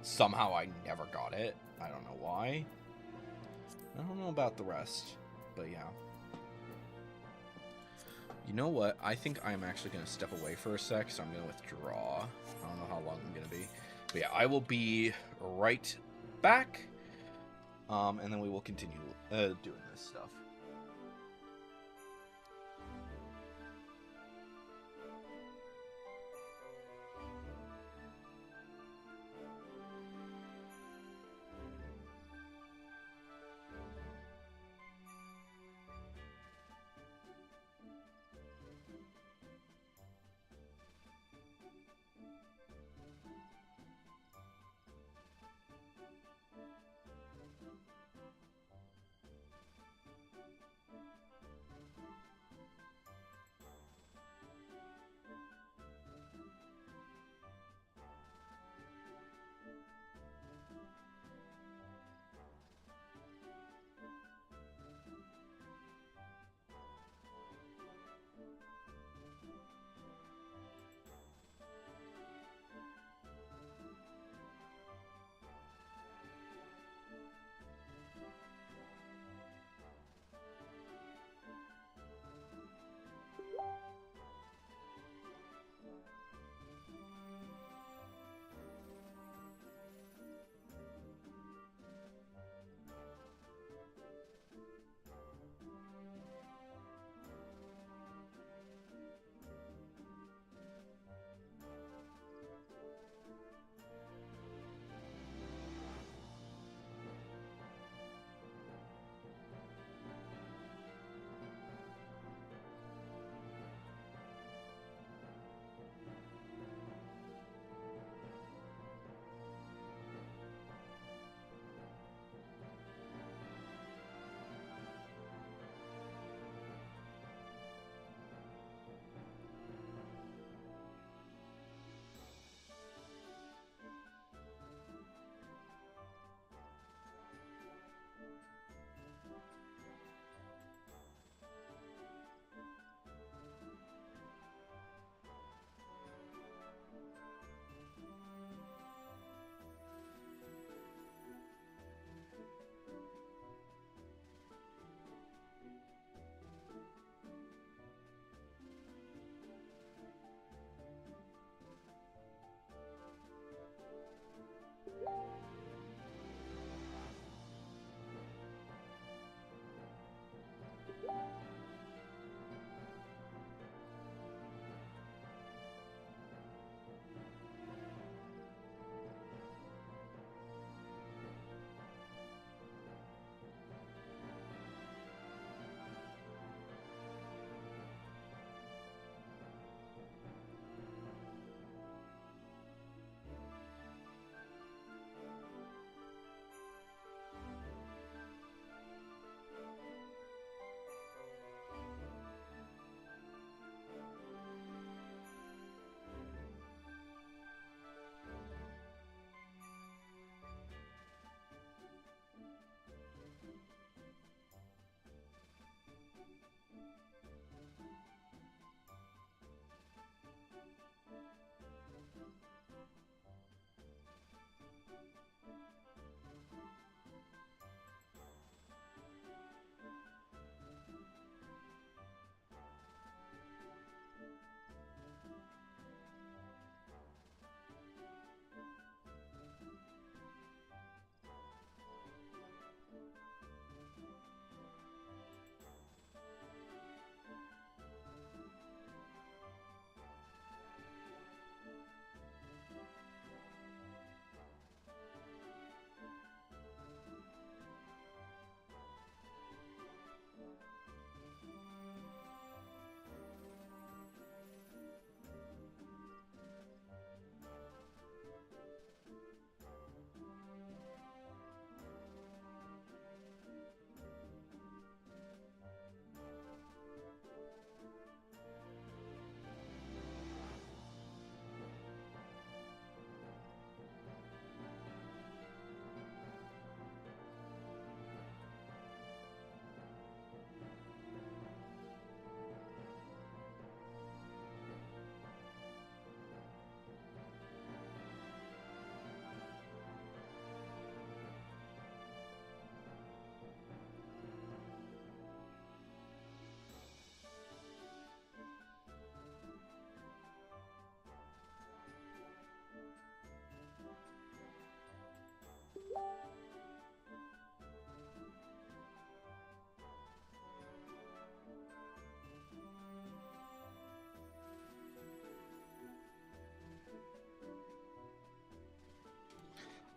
somehow I never got it. I don't know why. I don't know about the rest, but yeah. You know what? I think I'm actually going to step away for a sec, so I'm going to withdraw. I don't know how long I'm going to be. But yeah, I will be right back. And then we will continue doing this stuff.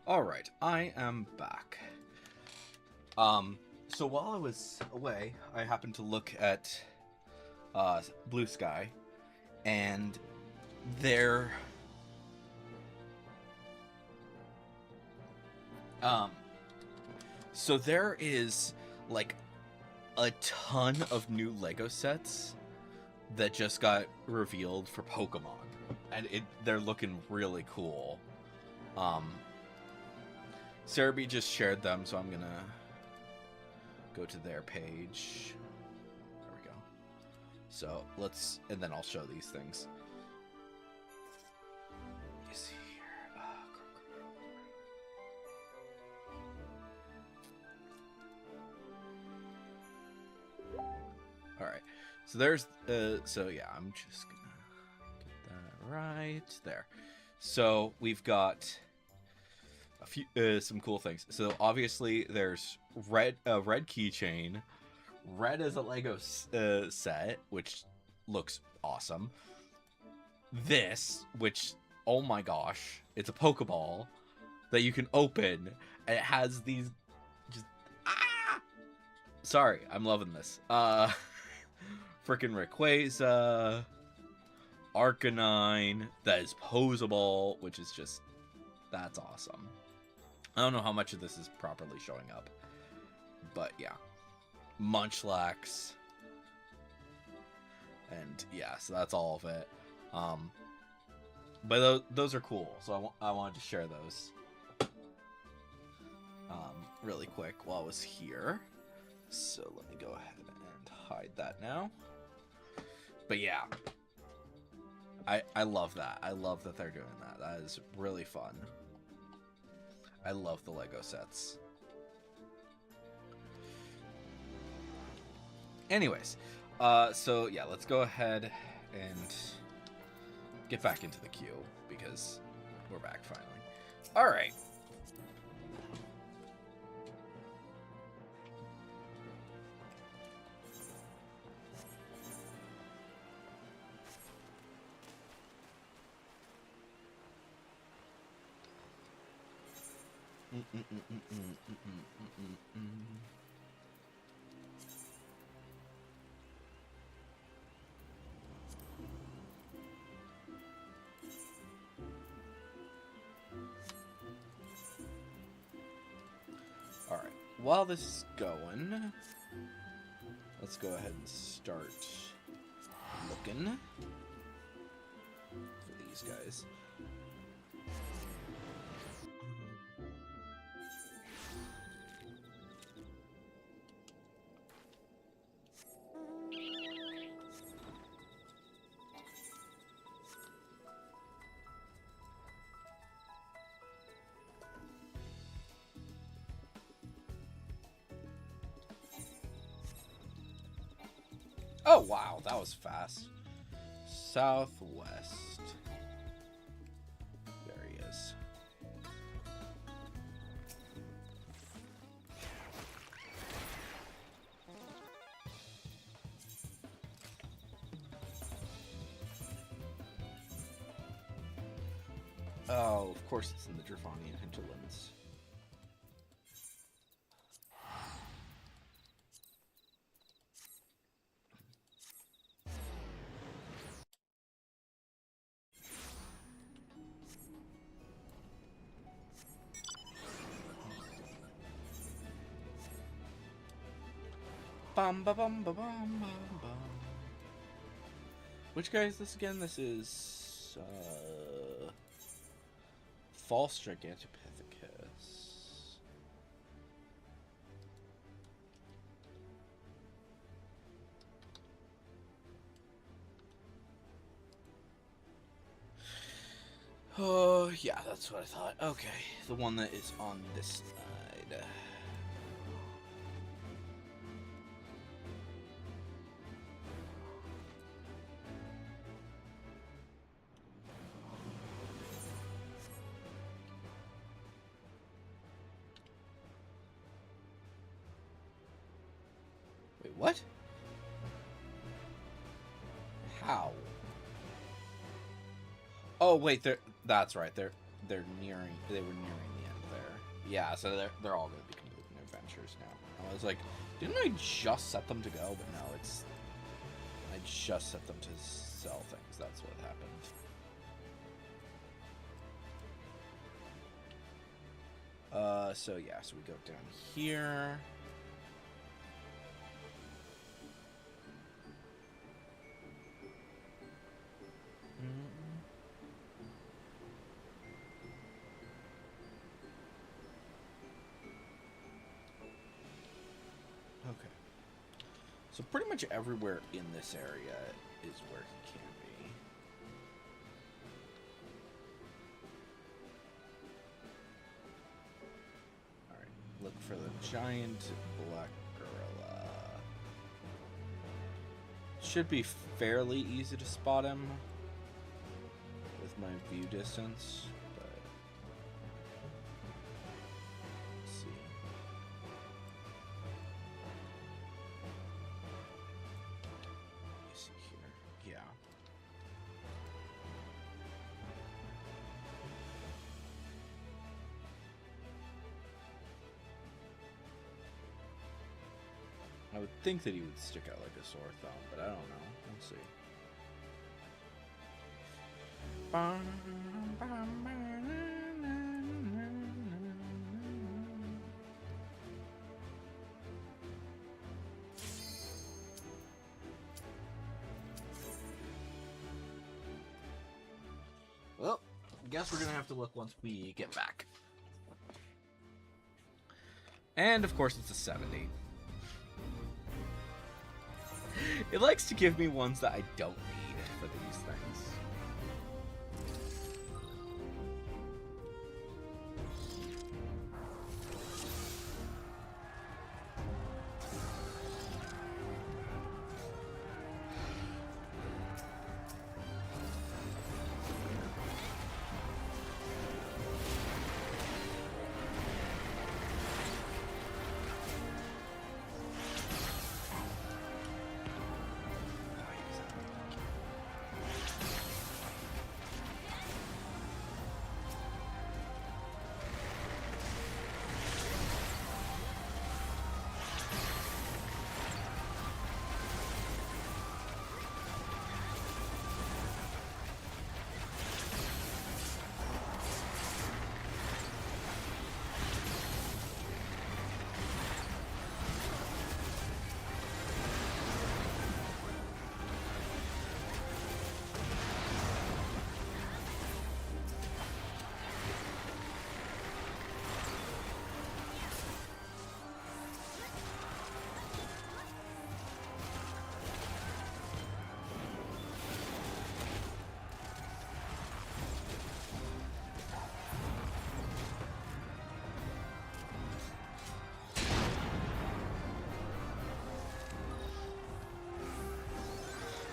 Alright, I am back. So while I was away, I happened to look at Blue Sky, and there so there is like a ton of new Lego sets that just got revealed for Pokemon, and they're looking really cool. Cerebi just shared them, so I'm gonna go to their page. There we go. So and then I'll show these things. Let me see here. All right. So there's so yeah, I'm just gonna get that right there. So we've got a few some cool things. So obviously there's red keychain. Red is a Lego set, which looks awesome. This, which, oh my gosh, it's a Pokeball that you can open, and it has these just sorry, I'm loving this. Freaking Rayquaza, Arcanine, that is posable, which is just, that's awesome. I don't know how much of this is properly showing up, but yeah. Munchlax, and yeah, so that's all of it. But those are cool, so I wanted to share those really quick while I was here. So let me go ahead and hide that now. But yeah, I love that. I love that they're doing that. That is really fun. I love the Lego sets. Anyways, so yeah, let's go ahead and get back into the queue because we're back finally. All right. All right. While this is going, let's go ahead and start looking for these guys. Oh, wow, that was fast. Southwest. There he is. Oh, of course it's in the Dravanian hinterlands. Bum ba bum ba bum bum bum. Which guy is this again? This is False Gigantopithecus. Oh yeah, that's what I thought. Okay, the one that is on this side. Wait, what? How? Oh wait, that's right. They were nearing the end there. Yeah, so they're all going to be completing adventures now. I was like, didn't I just set them to go? But no, I just set them to sell things. That's what happened. So yeah, so we go down here. Okay. So pretty much everywhere in this area is where he can be. Alright, look for the giant black gorilla. Should be fairly easy to spot him with my view distance, but let's see. Let me see here. Yeah. I would think that he would stick out like a sore thumb, but I don't know. We'll see. Well, I guess we're gonna have to look once we get back. And of course it's a 70. It likes to give me ones that I don't need for these things.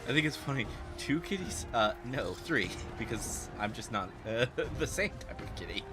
I think it's funny. 2 kitties? No, 3. Because I'm just not the same type of kitty.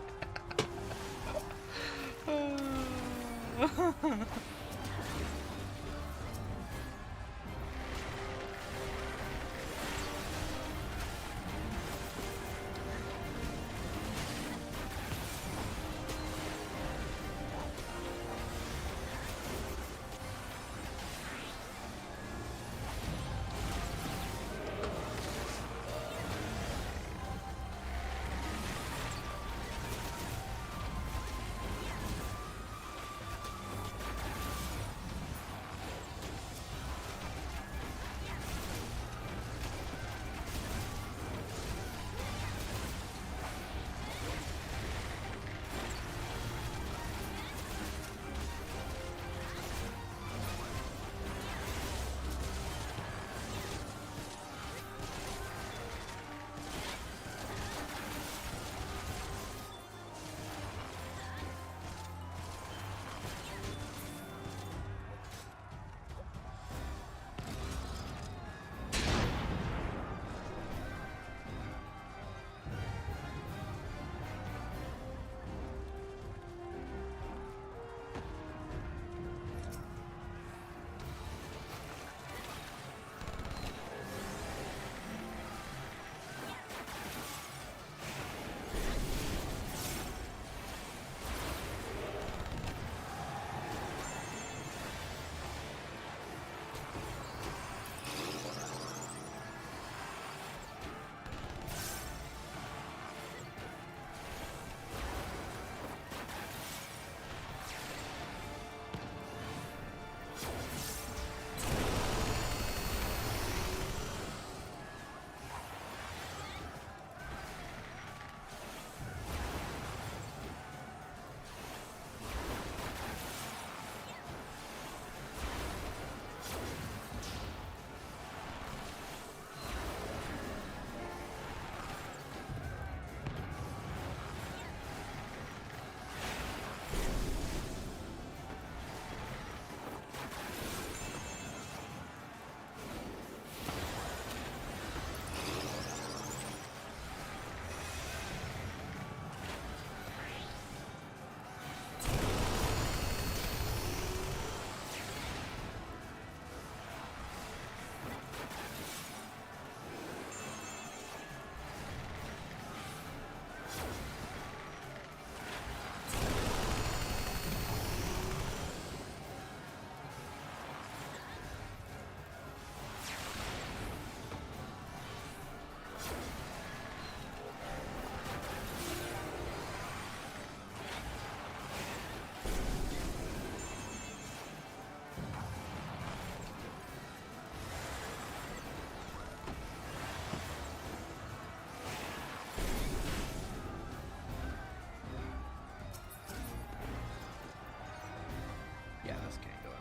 this can't go in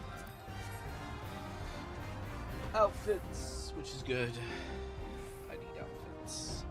there. Outfits, which is good. I need outfits.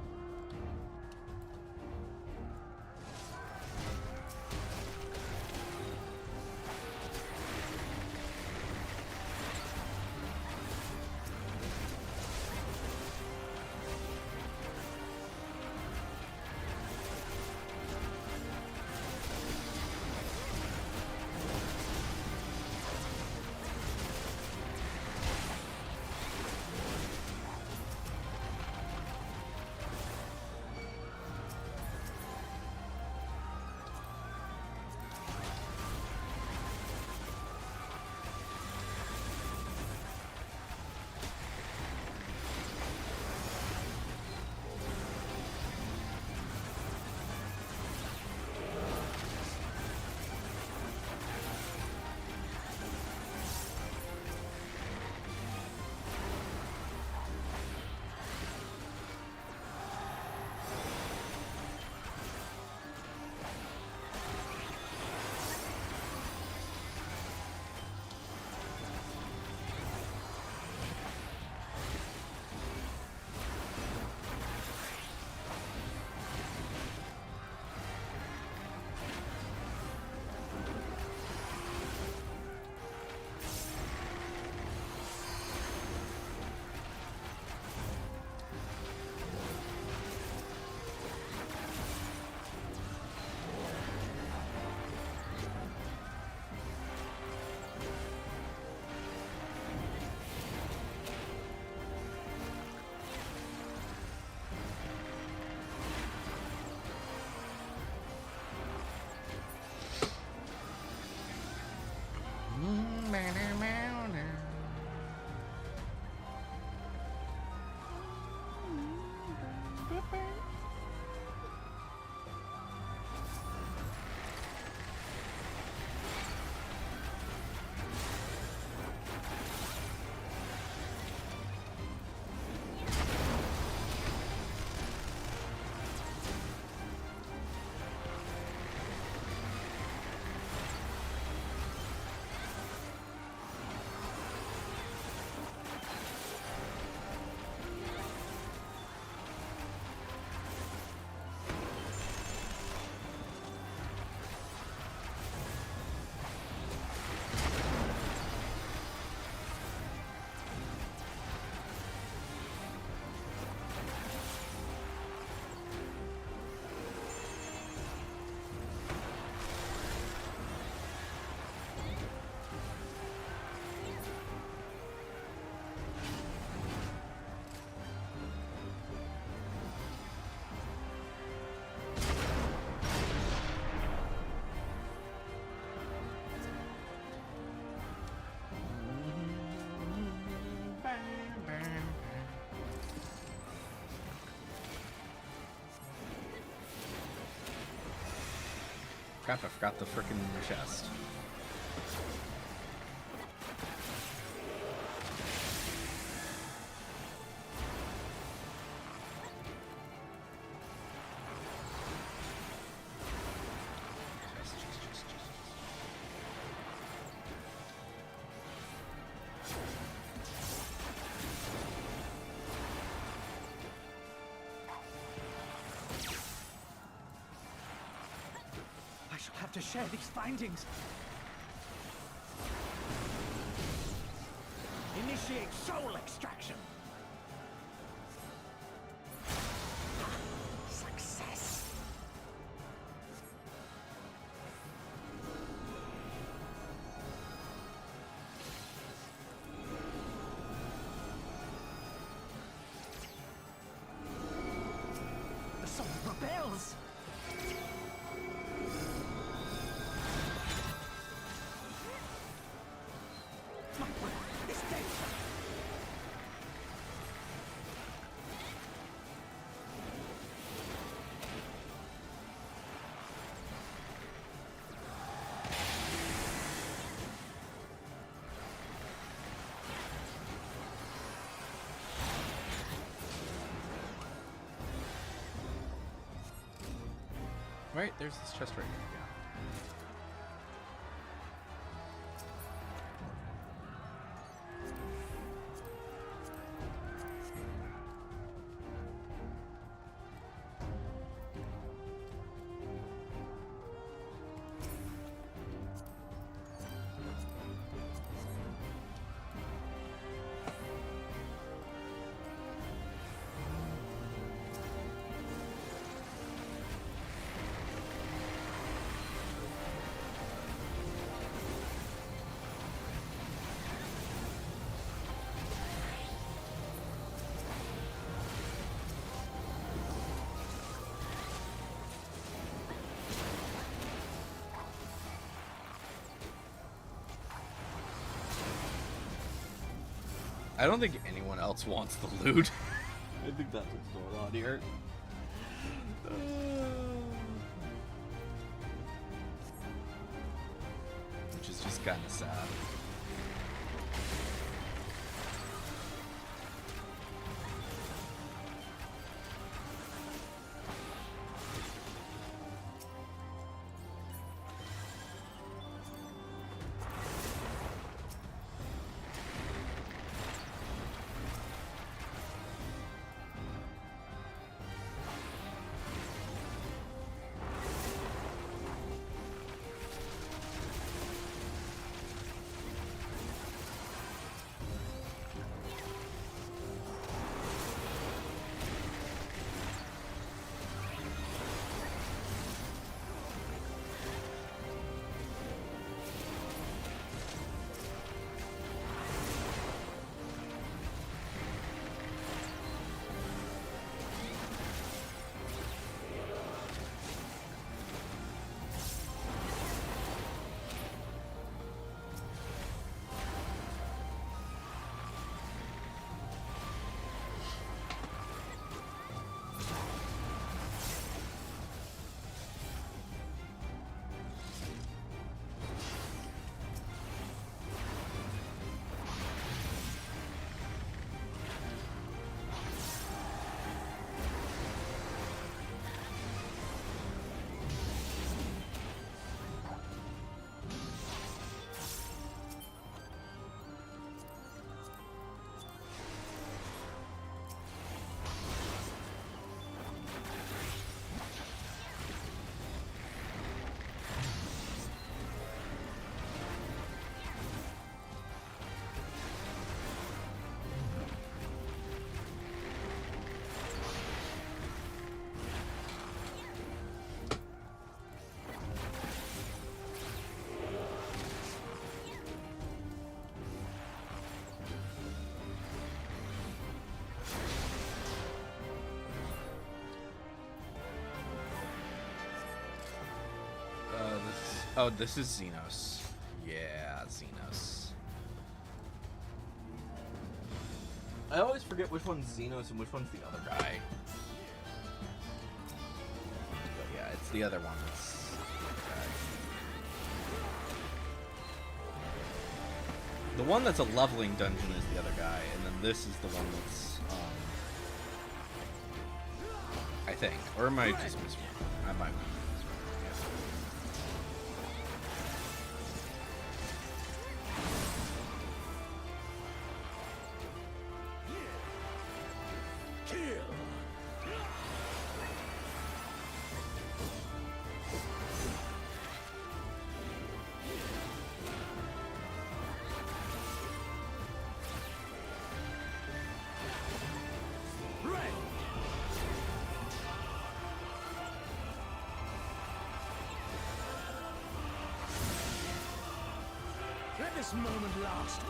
Crap, I forgot the frickin' chest. I shall have to share these findings. Initiate soul extraction. Success. The soul rebels. My will is danger. Right, there's this chest right here. I don't think anyone else wants the loot. I think that's what's going on here. Which is just kind of sad. Oh, this is Xenos. Yeah, Xenos. I always forget which one's Xenos and which one's the other guy. But yeah, it's the other one that's the other guy. The one that's a leveling dungeon is the other guy, and then this is the one that's, I think. Or am I just misremembering? I might be. Let this moment last.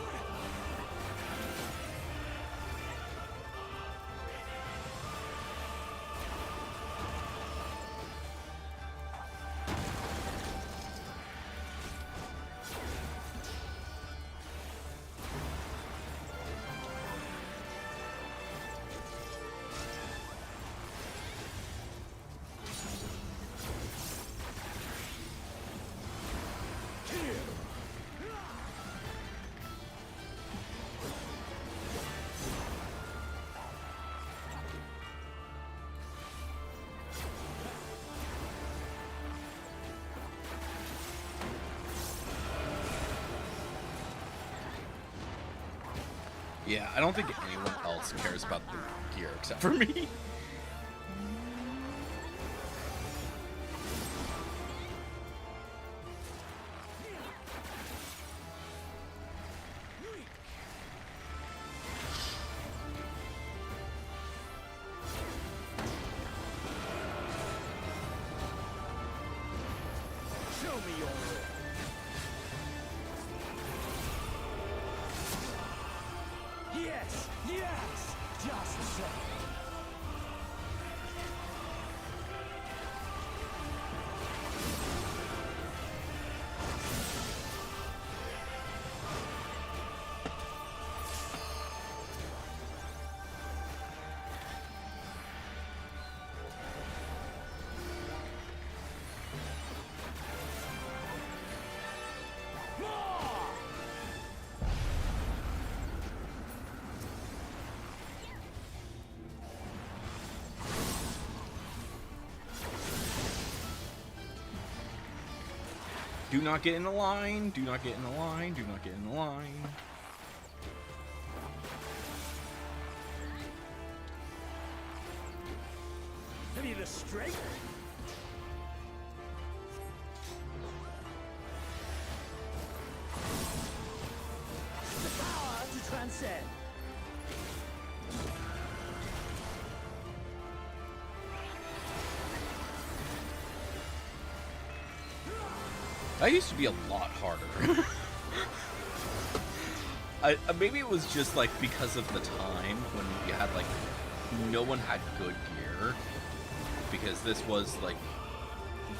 Yeah, I don't think anyone else cares about the gear except for me. Show me your will. Yes, yes, just so. Do not get in the line. Do not get in the line. Do not get in the line. Have you the strength? The power to transcend. That used to be a lot harder. Maybe it was just like because of the time when you had like no one had good gear, because this was like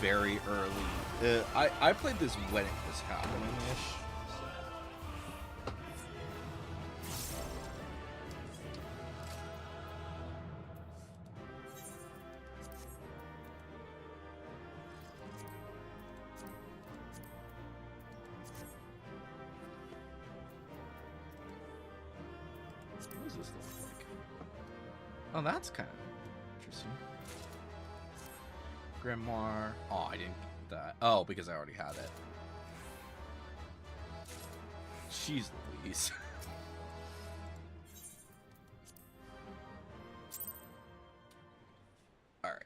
very early. I played this when it was happening-ish. What does this look like? Oh, that's kind of interesting. Grimoire. Oh, I didn't get that. Oh, because I already had it. Jeez Louise. Alright.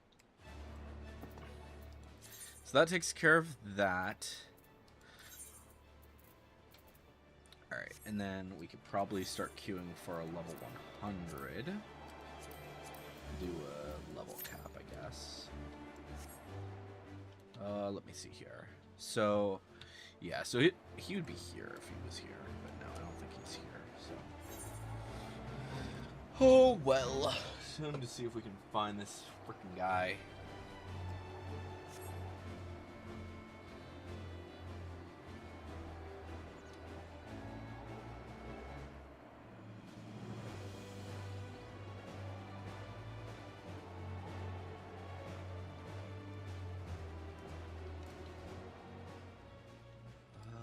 So that takes care of that. Alright, and then we could probably start queuing for a level 100. Do a level cap, I guess. Let me see here. So, yeah, so he would be here if he was here, but no, I don't think he's here, so. Oh, well. Time to see if we can find this freaking guy.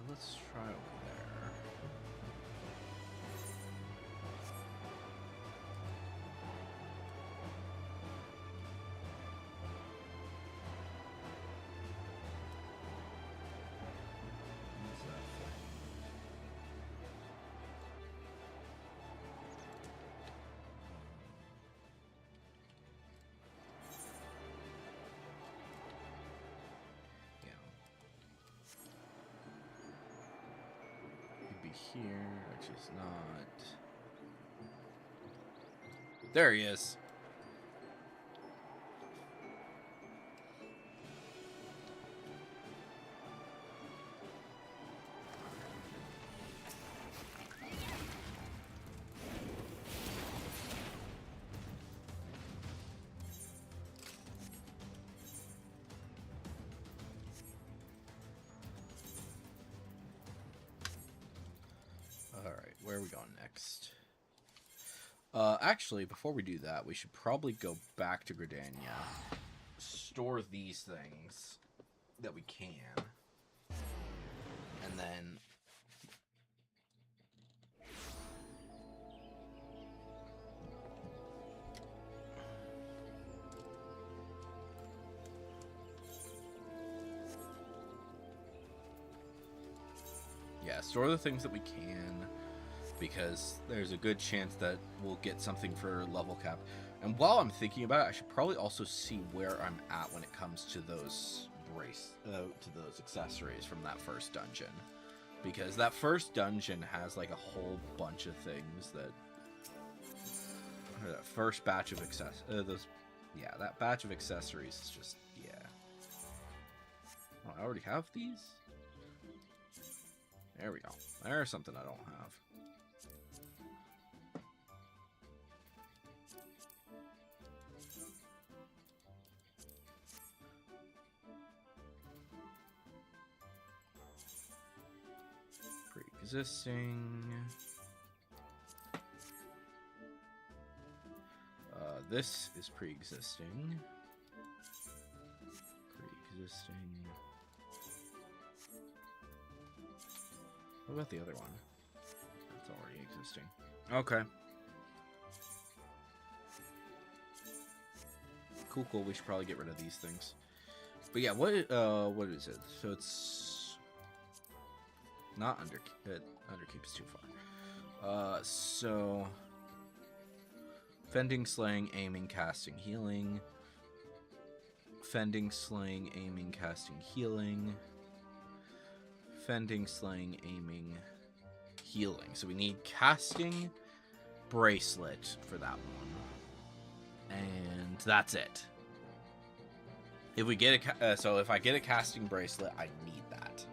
Let's try over there. What's that thing? Yeah. He'd be here, which is not. There he is. Alright, where are we going next? Actually, before we do that, we should probably go back to Gridania. Store these things that we can. And then... yeah, store the things that we can, because there's a good chance that we'll get something for level cap. And while I'm thinking about it, I should probably also see where I'm at when it comes to those to those accessories from that first dungeon, because that first dungeon has like a whole bunch of things that that first batch of that batch of accessories is just Oh, I already have these. There we go. There's something I don't have. Pre-existing. This is pre-existing. Pre-existing. What about the other one? That's already existing. Okay. Cool. We should probably get rid of these things. But yeah, what is it? So it's Not under. Underkeep's too far. So fending, slaying, aiming, casting, healing. Fending, slaying, aiming, casting, healing. Fending, slaying, aiming, healing. So we need casting, bracelet for that one, and that's it. If we get a so if I get a casting bracelet, I need that.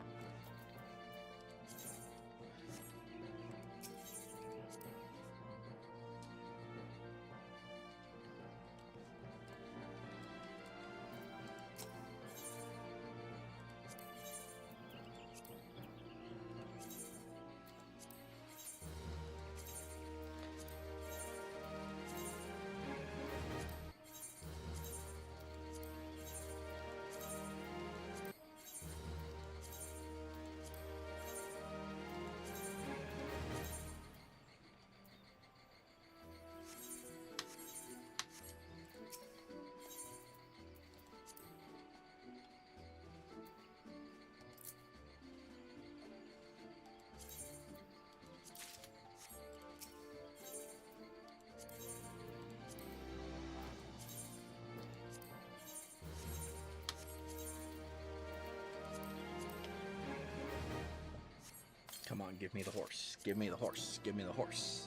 Come on, give me the horse. Give me the horse. Give me the horse.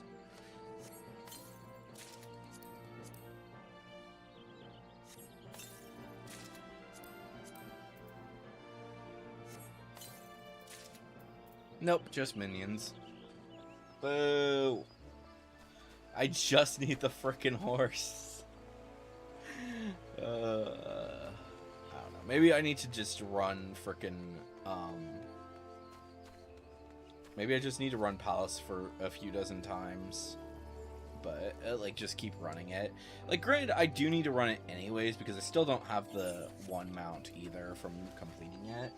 Nope, just minions. Boo! I just need the frickin' horse. I don't know. Maybe I need to just run frickin' maybe I just need to run Palace for a few dozen times. But, like, just keep running it. Like, granted, I do need to run it anyways, because I still don't have the one mount either from completing it.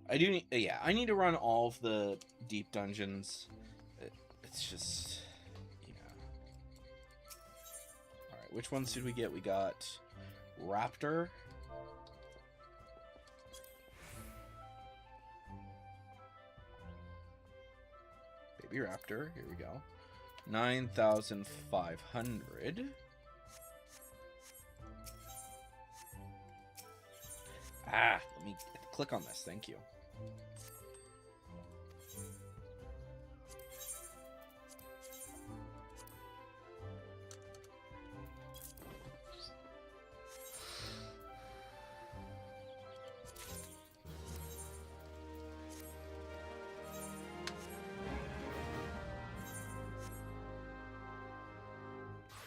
I do need, yeah, I need to run all of the deep dungeons. It's just, you know. Alright, which ones did we get? We got Raptor. Baby Raptor, here we go. 9,500. Ah, let me click on this, thank you.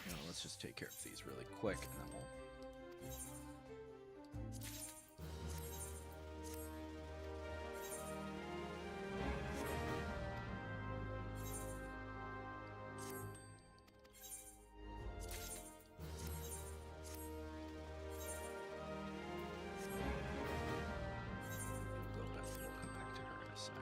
Now, let's just take care of these really quick, and then we'll... We'll come back to her in a sec.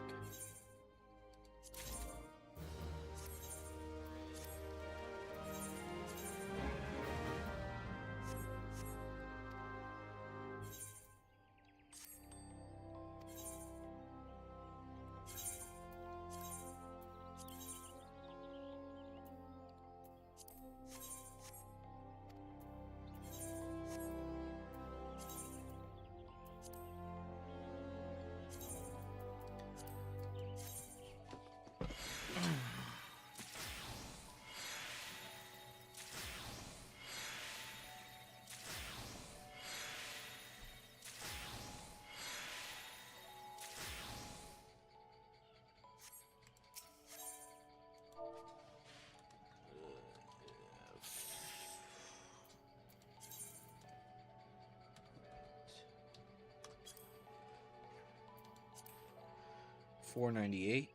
$498.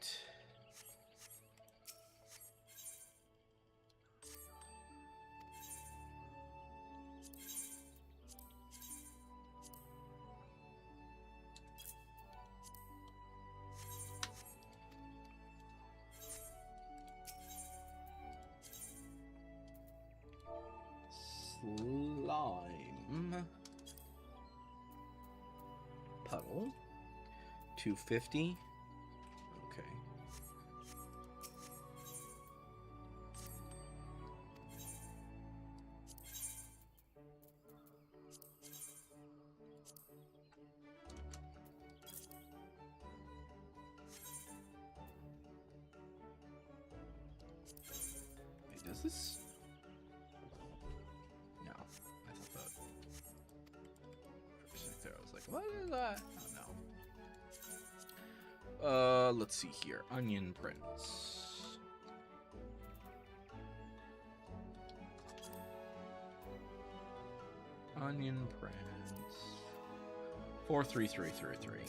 Slime. puddle. 250. Okay. Wait, does this? No, I thought that. For a sec there, I was like, what is that? Oh no. Let's see here. Onion prints. Onion prints. 43333.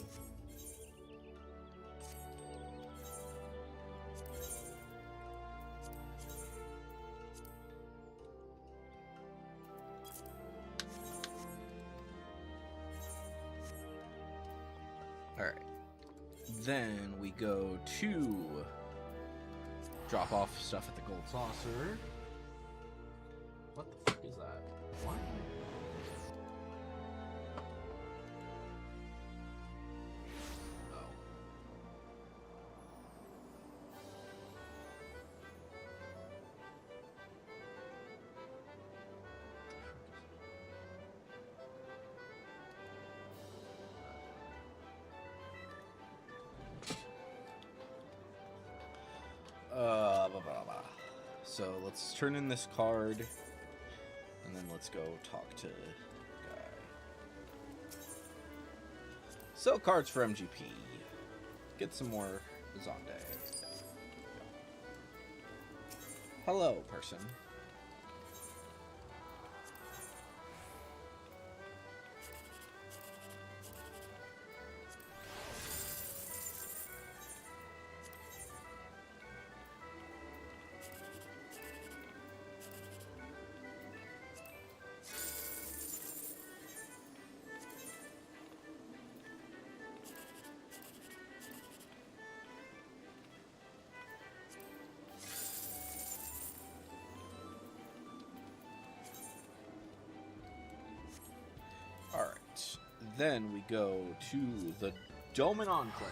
Alright. Then we go to drop off stuff at the Gold Saucer. What the fuck is that? Why? Oh. Blah, blah, blah. So let's turn in this card, and then let's go talk to the guy. Sell cards for MGP. Get some more Zonde. Hello, person. Alright, then we go to the Doman Enclave.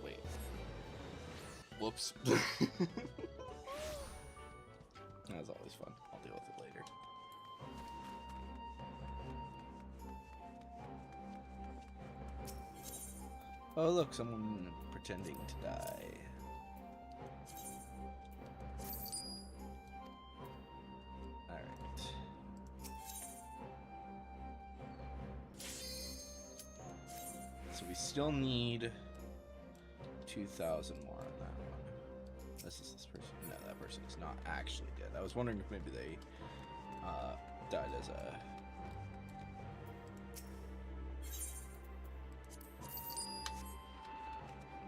Wait. Whoops. That was always fun. I'll deal with it later. Oh look, someone pretending to die. So we still need 2,000 more on that one. This is this person. No, that person is not actually dead. I was wondering if maybe they died as a...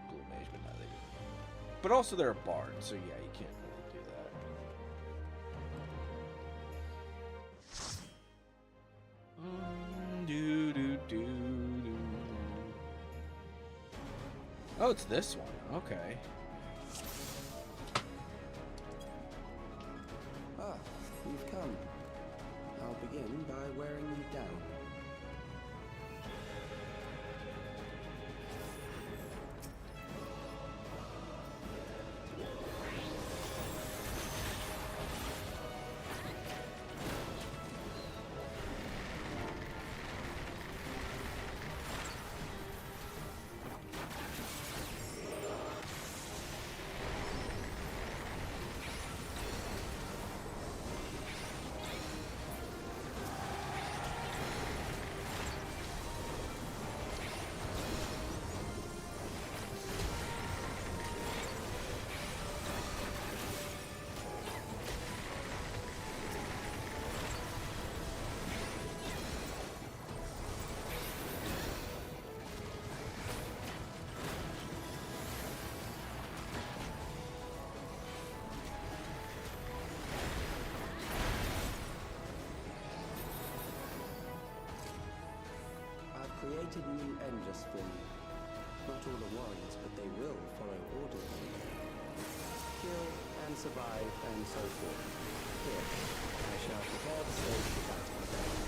Blue mage, but no, they didn't. But also they're a bard, so yeah, you can't really do that. Do do do do. Oh, it's this one. Okay. Ah, you've come. I'll begin by wearing you down. Created new endless for you. Not all are warriors, but they will follow orders. Kill and survive and so forth. Here, I shall prepare the stage for battle.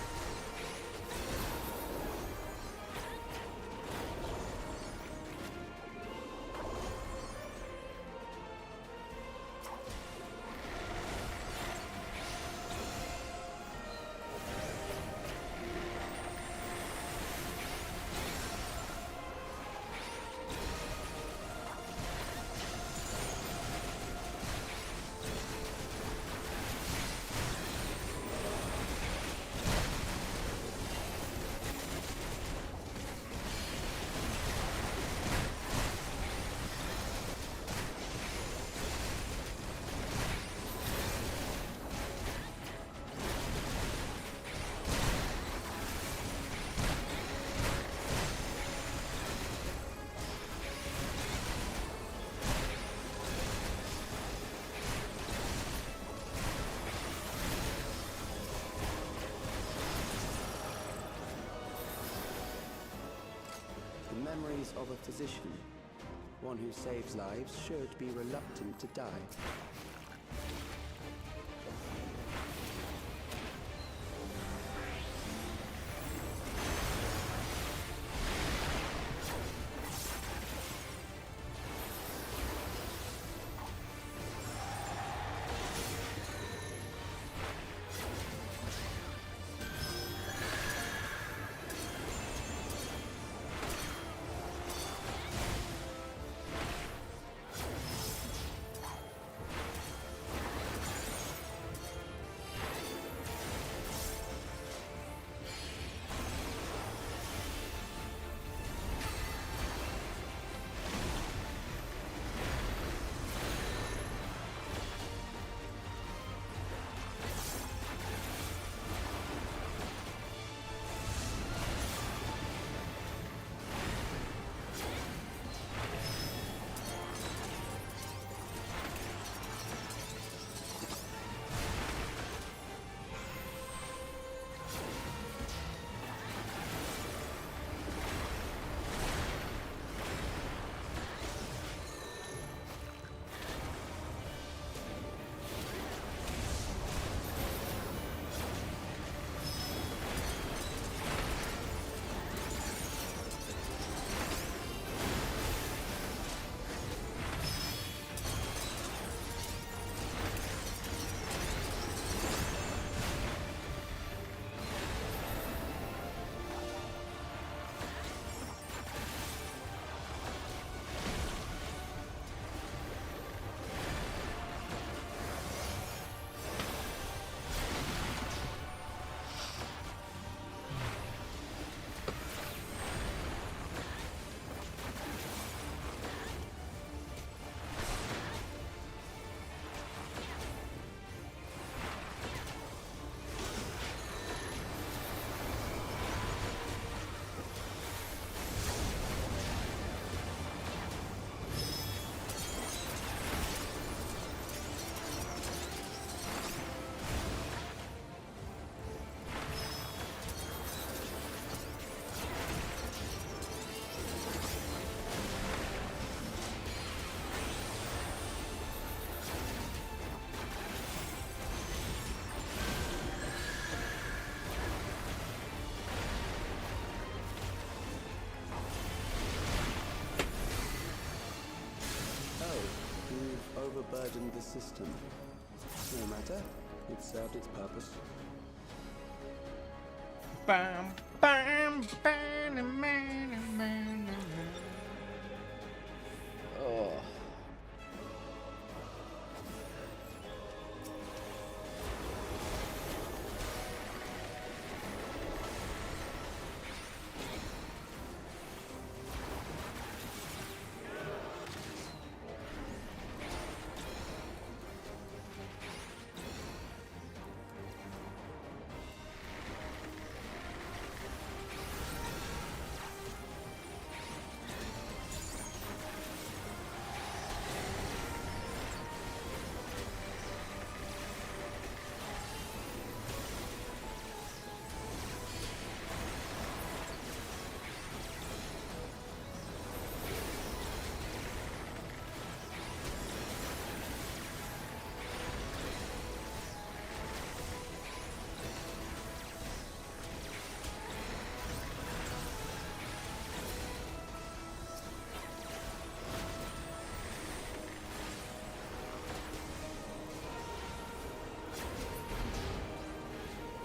memories of a physician. One who saves lives should be reluctant to die. Overburdened the system. No matter, it served its purpose. Bam, bam, bam, bam, bam. Oh.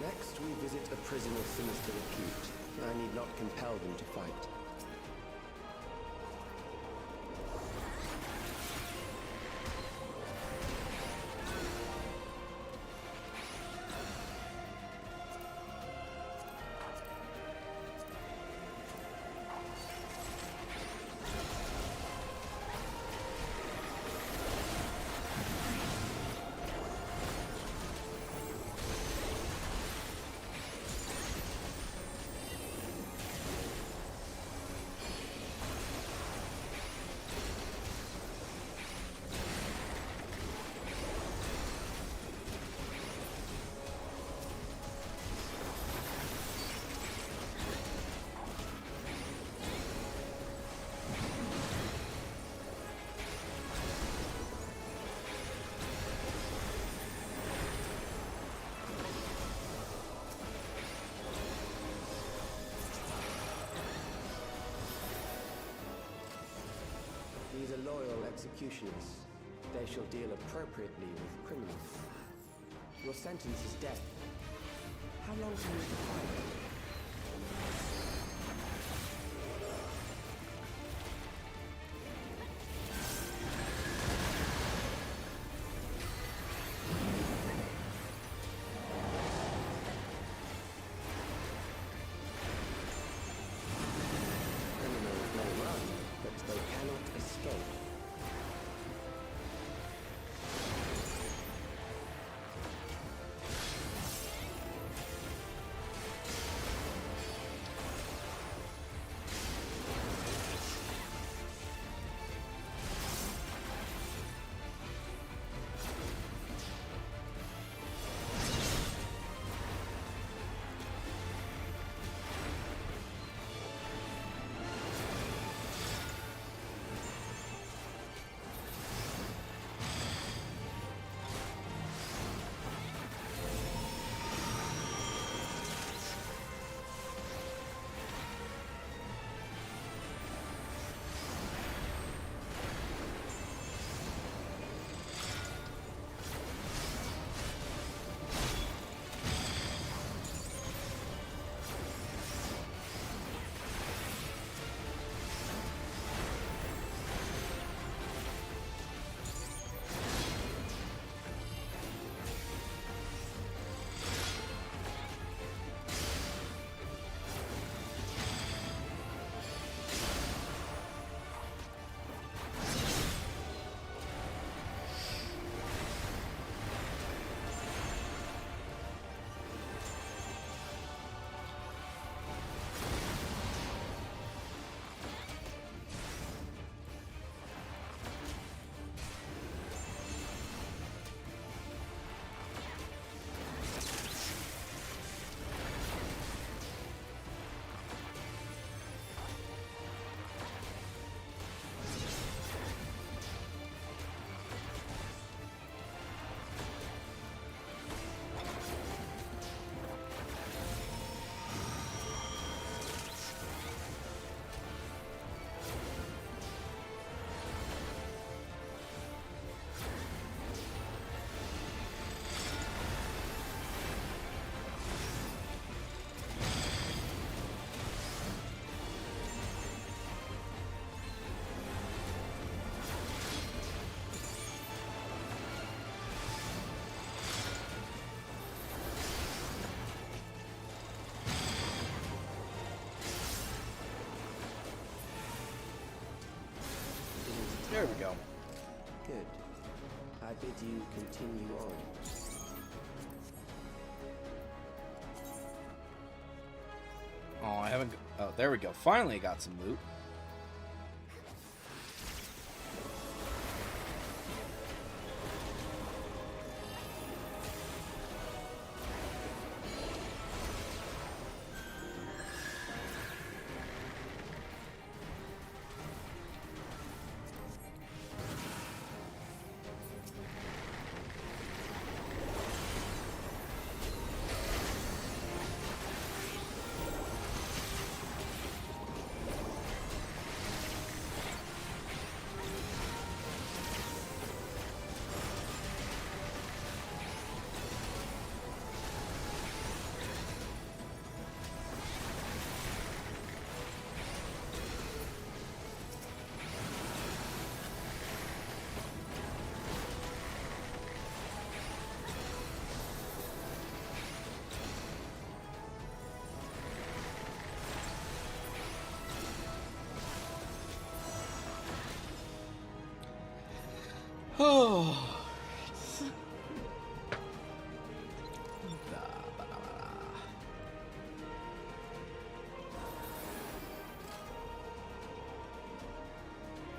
Next, we visit a prison of sinister repute. I need not compel them to fight. loyal executioners. They shall deal appropriately with criminals. Your sentence is death. How long can you fight? Criminals may run, but they cannot escape. There we go. Good. I bid you continue on. Oh, I haven't. Oh, there we go. Finally got some loot. Oh.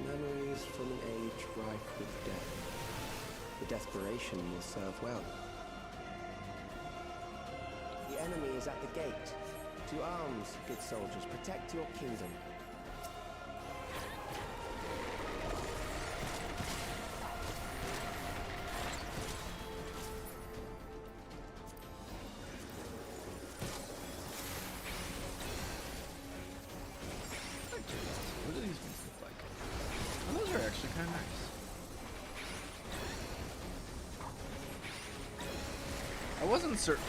Memories from an age rife with death. The desperation will serve well. The enemy is at the gate. To arms, good soldiers, protect your kingdom. What do these ones look like? Oh, those are actually kind wasn't certain.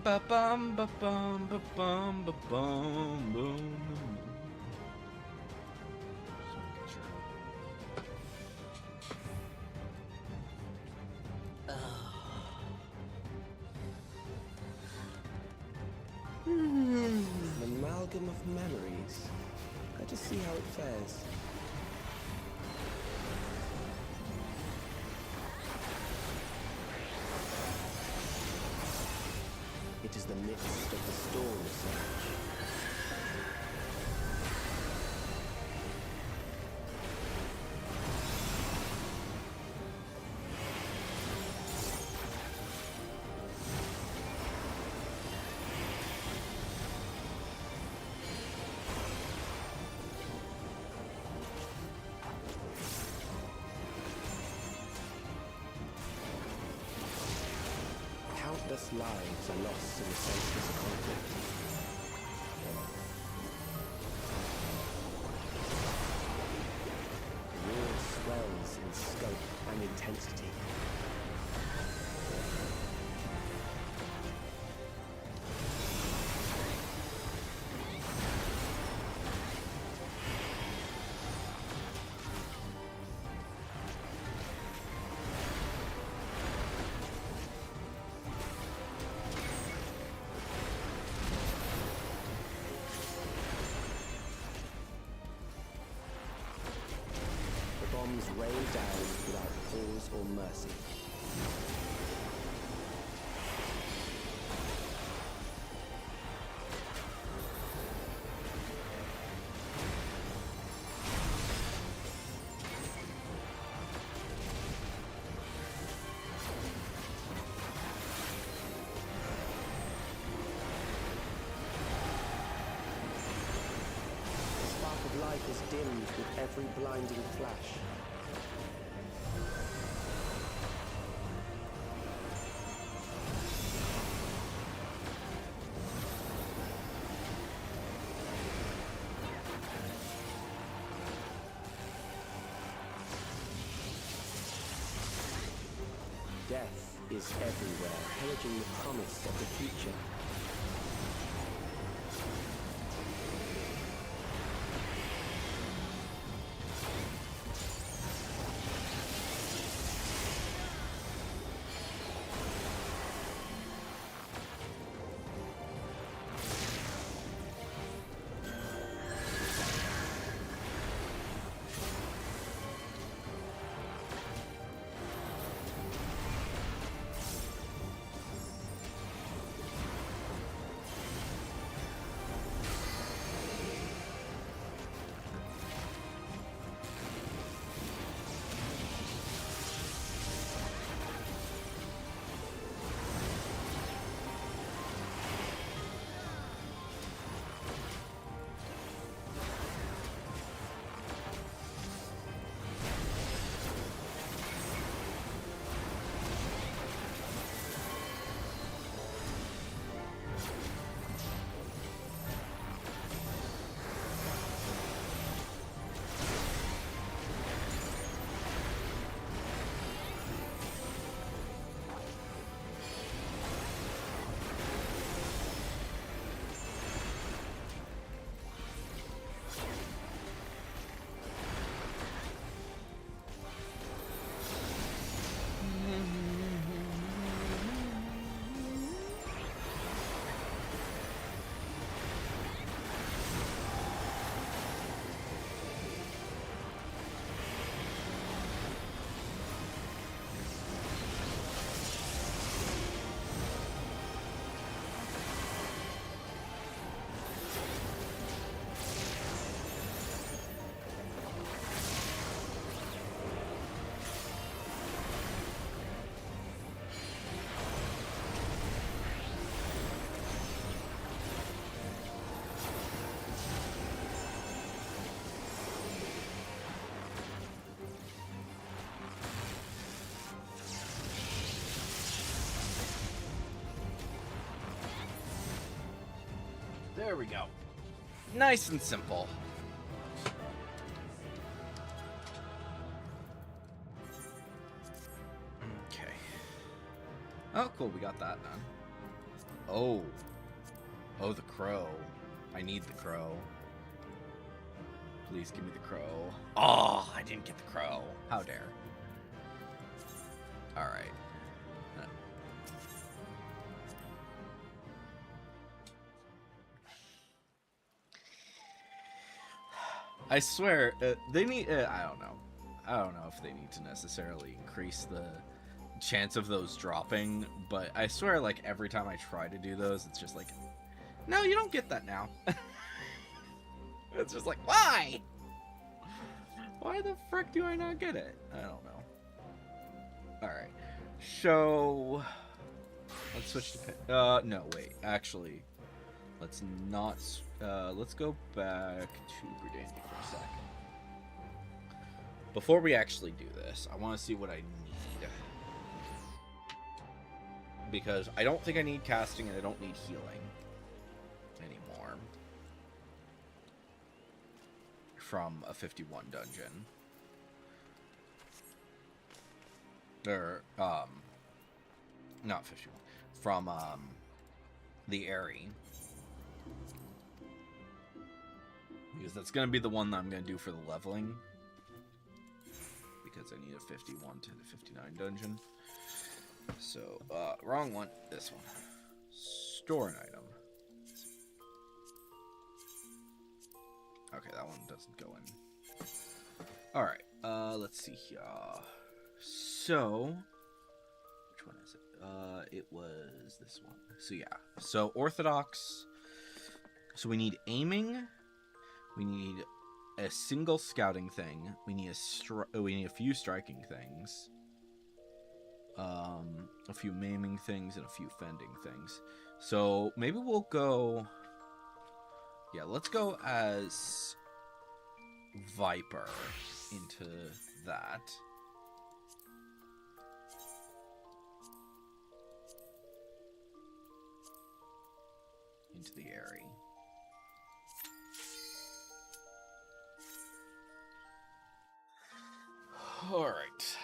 Ba bum ba bum ba bum ba bum boom. An amalgam of memories. Let us see how it fares. It is the midst of the storm, Sage. Countless lives are lost in the senseless conflict. The war swells in scope and intensity. Bombs rain down without pause or mercy. The spark of life is dimmed with every blinding flash. Death is everywhere, pillaging the promise of the future. There we go. Nice and simple. Okay. Oh, cool. We got that done. Oh. Oh, the crow. I need the crow. Please give me the crow. Oh, I didn't get the crow. How dare. Alright. I swear, they need... I don't know. I don't know if they need to necessarily increase the chance of those dropping, but I swear, like, every time I try to do those, it's just like, no, you don't get that now. It's just like, why? Why the frick do I not get it? I don't know. Alright. So... let's switch to... no, wait. Actually, let's not... let's go back to Gridania for a second. Before we actually do this, I want to see what I need. Because I don't think I need casting and I don't need healing anymore. From a 51 dungeon. Or, not 51. From, the Aerie. Because that's going to be the one that I'm going to do for the leveling. Because I need a 51 to the 59 dungeon. So, wrong one. This one. Store an item. Okay, that one doesn't go in. Alright, let's see here. So, which one is it? It was this one. So, yeah. So, Orthodox. So, we need aiming. We need a single scouting thing. We need a few striking things. A few maiming things and a few fending things. So maybe we'll go... yeah, let's go as Viper into that. Into the Aerie. All right.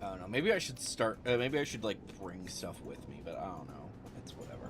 I don't know. Maybe I should start. Maybe I should like bring stuff with me, but I don't know. It's whatever.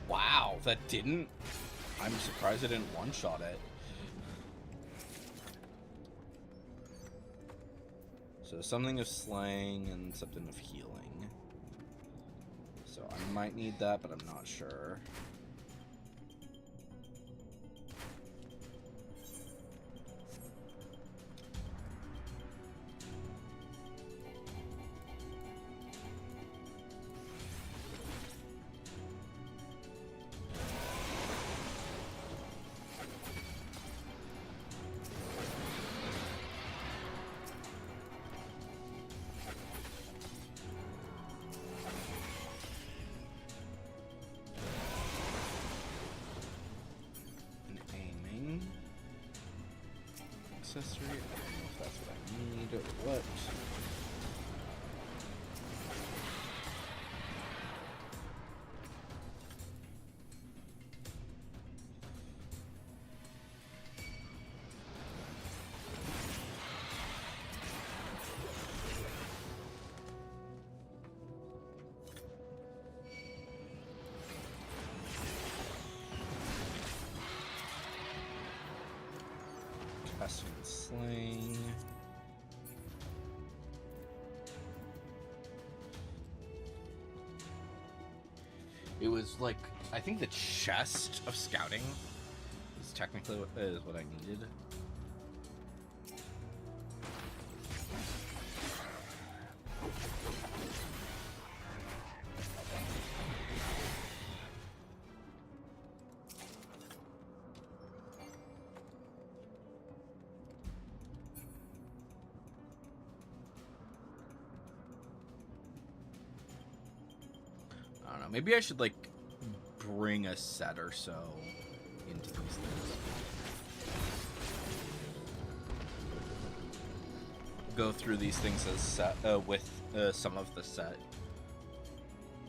Wow, that didn't... I'm surprised I didn't one-shot it. So something of slaying and something of healing. So I might need that, but I'm not sure. Accessory. I don't know if that's what I need or what. Casting and slaying. It was like, I think the chest of scouting is technically what I needed. I don't know. Maybe I should like bring a set or so into these things. Go through these things as set with some of the set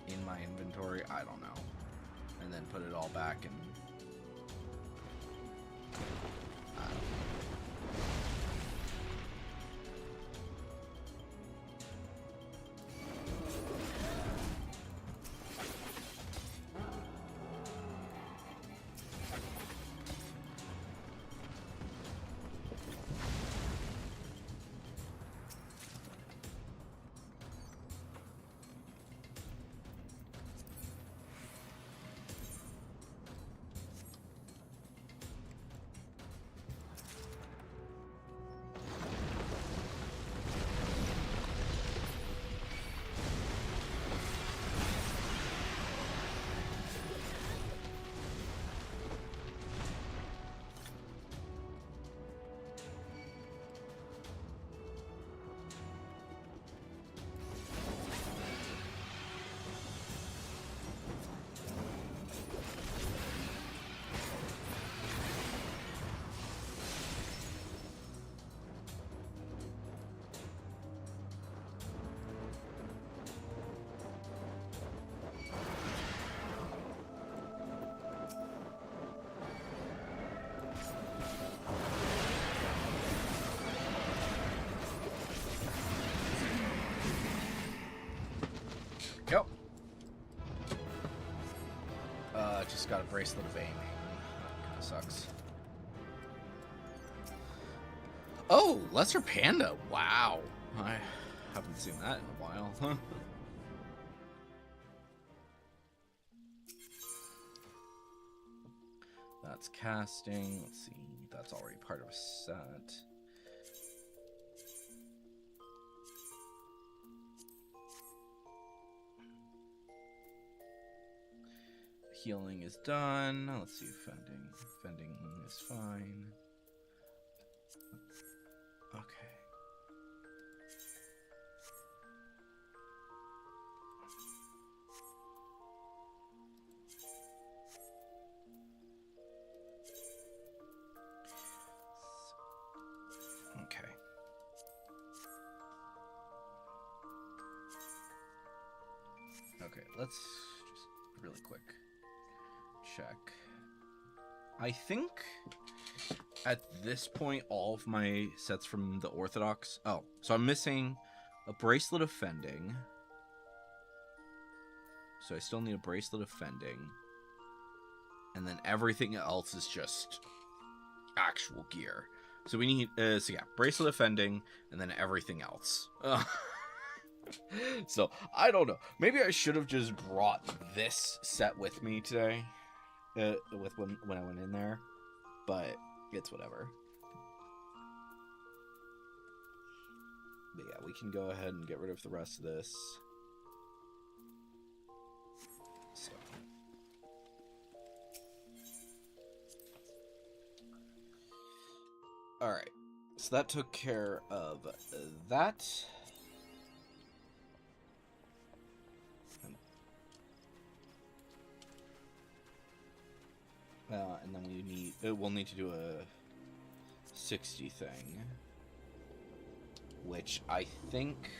in my inventory. I don't know, and then put it all back and. I don't know. Yep. Just got a bracelet of aim. Kind of sucks. Oh, Lesser Panda. Wow. I haven't seen that in a while. Huh? That's casting. Let's see. That's already part of a set. Healing is done. Let's see, fending. Fending is fine. Okay. Okay. Okay, let's just really quick check. I think at this point all of my sets from the Orthodox. Oh, so I'm missing a bracelet of fending. So I still need a bracelet of fending. And then everything else is just actual gear. So we need so yeah, bracelet of fending and then everything else. So I don't know. Maybe I should have just brought this set with me today. With when I went in there, but it's whatever. But yeah, we can go ahead and get rid of the rest of this. So. Alright, so that took care of that. And then we'll need to do a 60 thing, which I think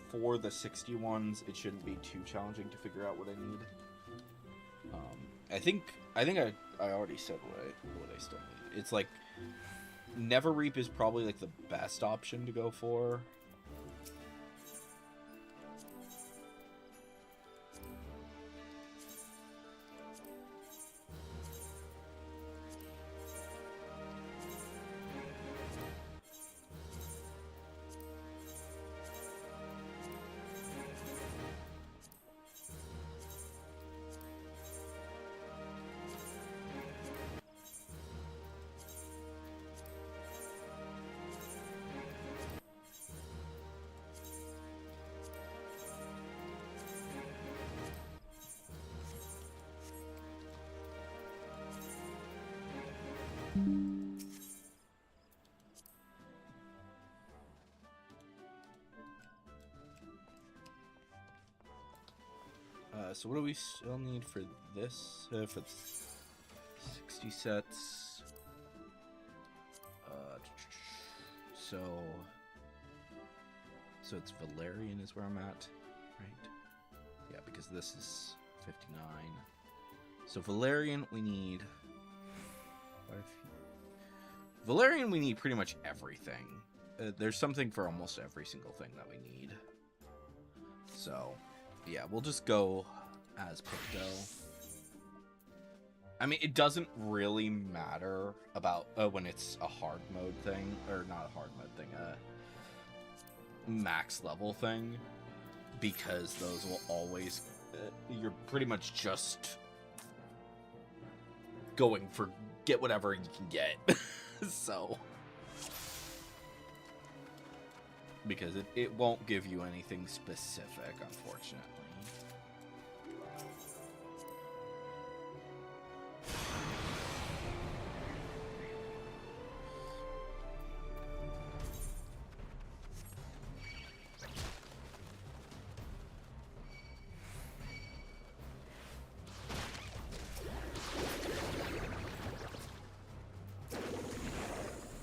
for the 60 ones it shouldn't be too challenging to figure out what I need. I think I already said what I still need. It's like Never Reap is probably like the best option to go for. So what do we still need for this? For 60 sets. So it's Valerian is where I'm at, right? Yeah, because this is 59. So Valerian we need. Valerian we need pretty much everything. There's something for almost every single thing that we need. So yeah, we'll just go as Picto. I mean, it doesn't really matter about when it's a hard mode thing, or not a hard mode thing, max level thing, because those will always, you're pretty much just going for get whatever you can get. So, because it won't give you anything specific, unfortunately.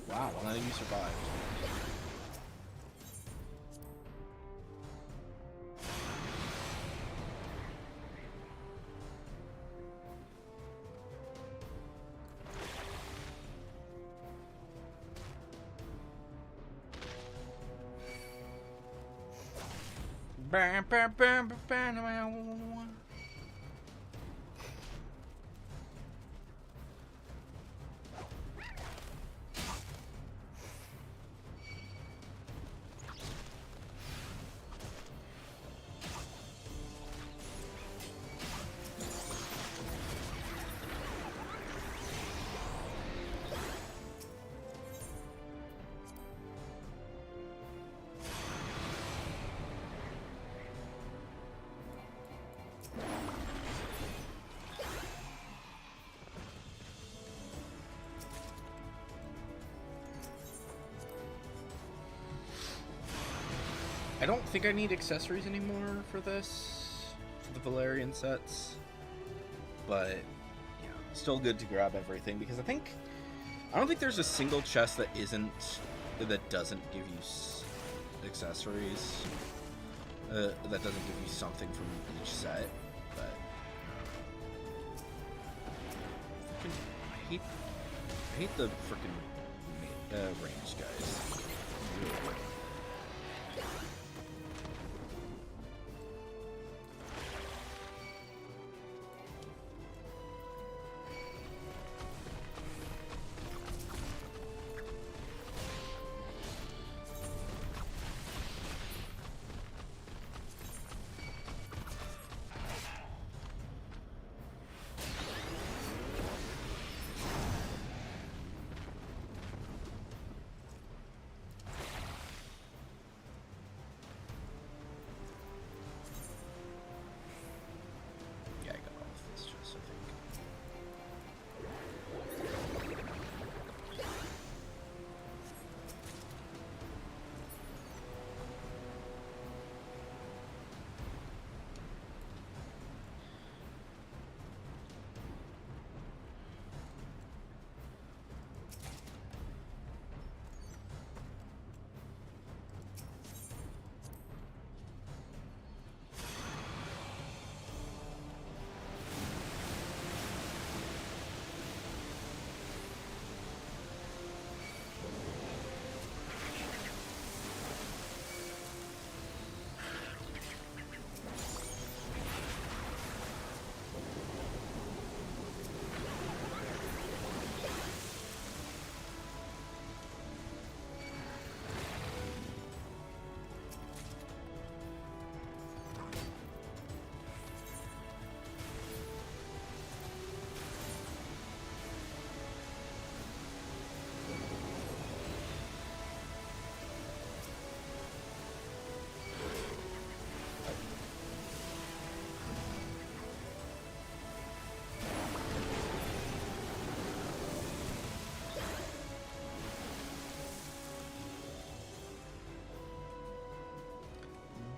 Wow, none of you survived. Bam, bam, bam, bam, bam, bam. I don't think I need accessories anymore for this, for the Valerian sets, but yeah, still good to grab everything, because I don't think there's a single chest that doesn't give you accessories, that doesn't give you something from each set, but I hate the freaking ranged guys. Really.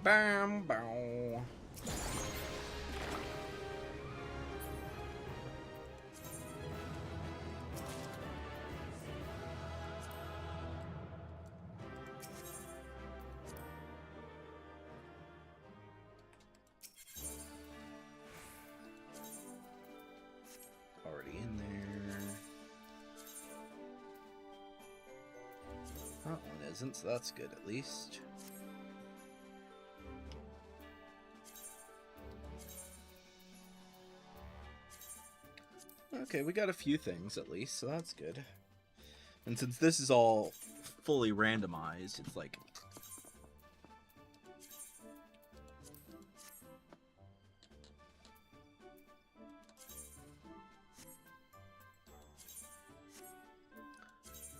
Bam, bow. isn't, so that's good at least. Okay, we got a few things at least, so that's good. And since this is all fully randomized, it's like...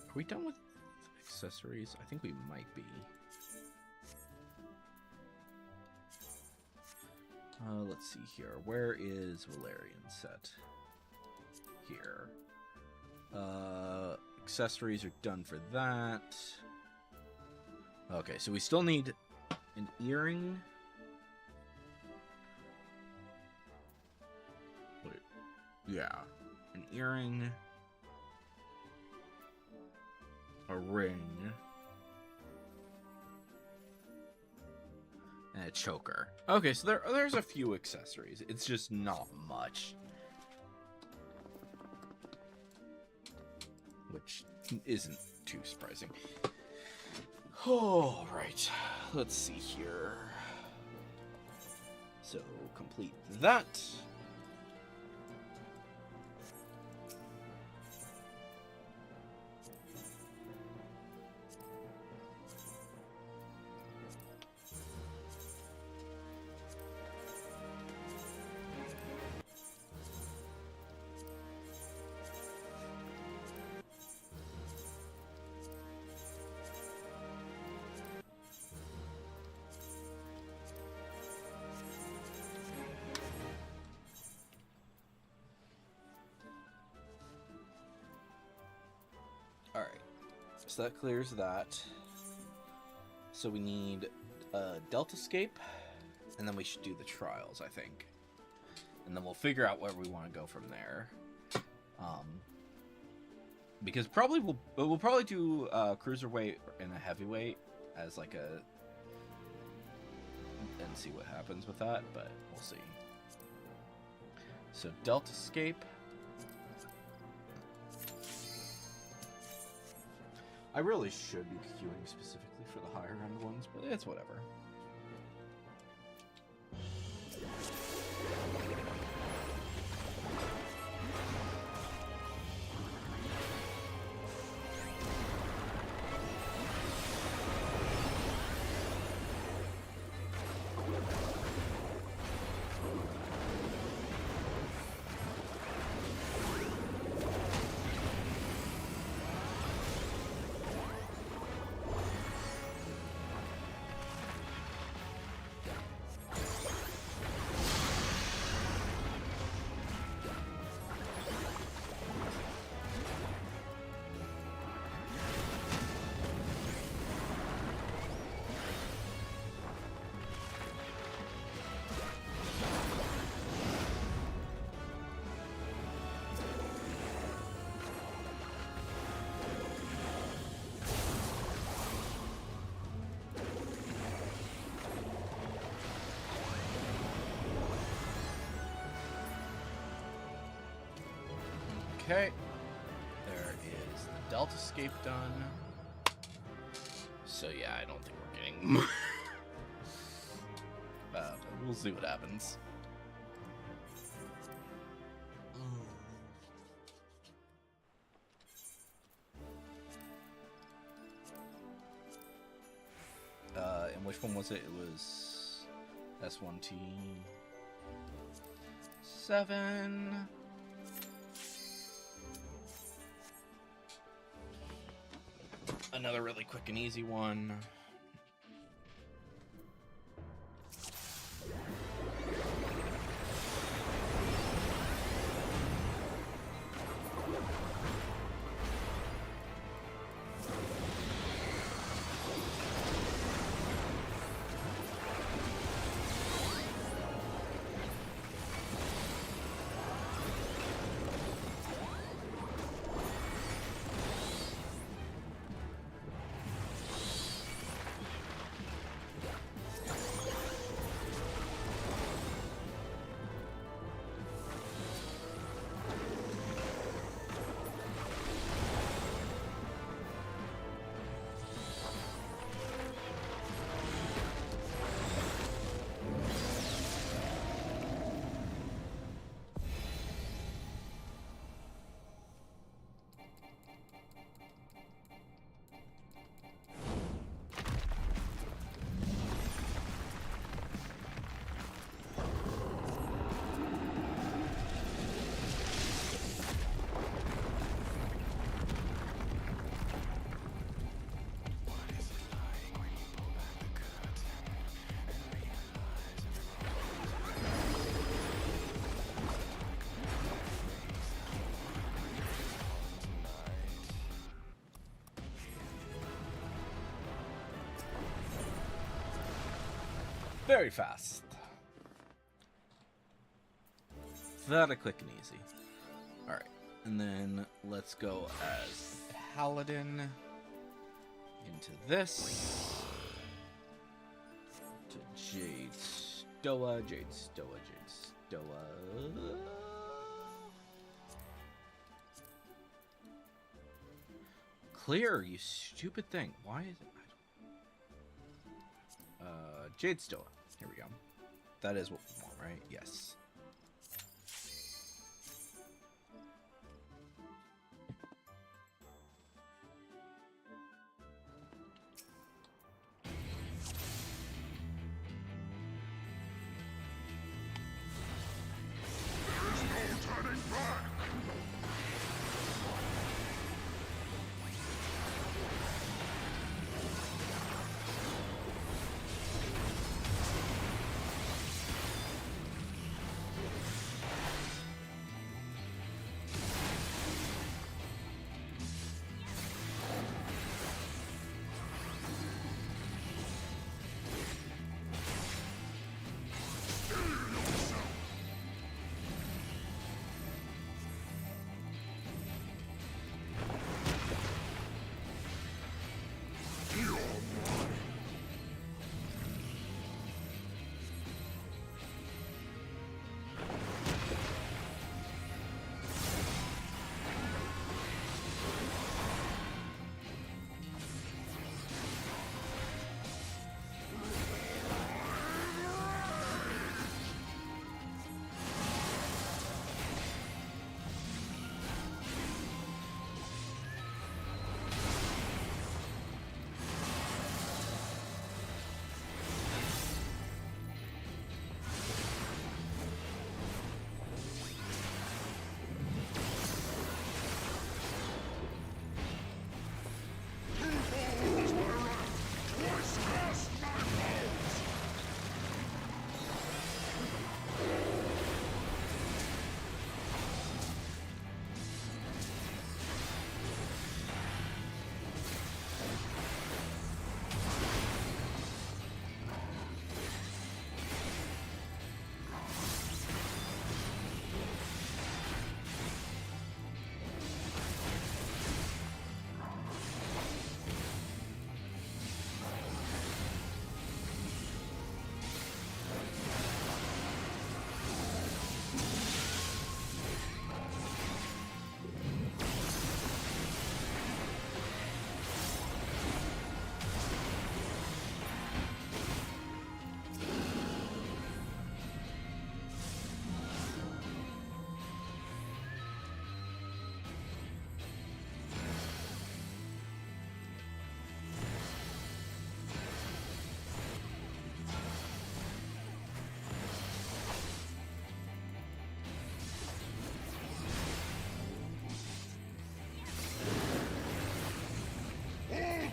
Are we done with accessories? I think we might be. Let's see here. Where is Valerian set? Here. Accessories are done for that. Okay, so we still need an earring. Wait. Yeah. An earring. A ring. And a choker. Okay, so there's a few accessories. It's just not much. Which isn't too surprising. All right, let's see here. So complete that. Alright, so that clears that. So we need Deltascape, and then we should do the trials, I think. And then we'll figure out where we want to go from there. Because probably we'll probably do Cruiserweight and a Heavyweight as like a... and see what happens with that, but we'll see. So Deltascape. I really should be queuing specifically for the higher end ones, but it's whatever. Okay, there is the Deltascape done. So yeah, I don't think we're getting... but we'll see what happens. And which one was it? It was S1T7. Another really quick and easy one. Very fast. Very quick and easy. Alright, and then let's go as Paladin into this. To Jade Stoa, Jade Stoa, Jade Stoa. Clear, you stupid thing. Why is it? Jade Stoa. Here we go. That is what we want, right? Yes.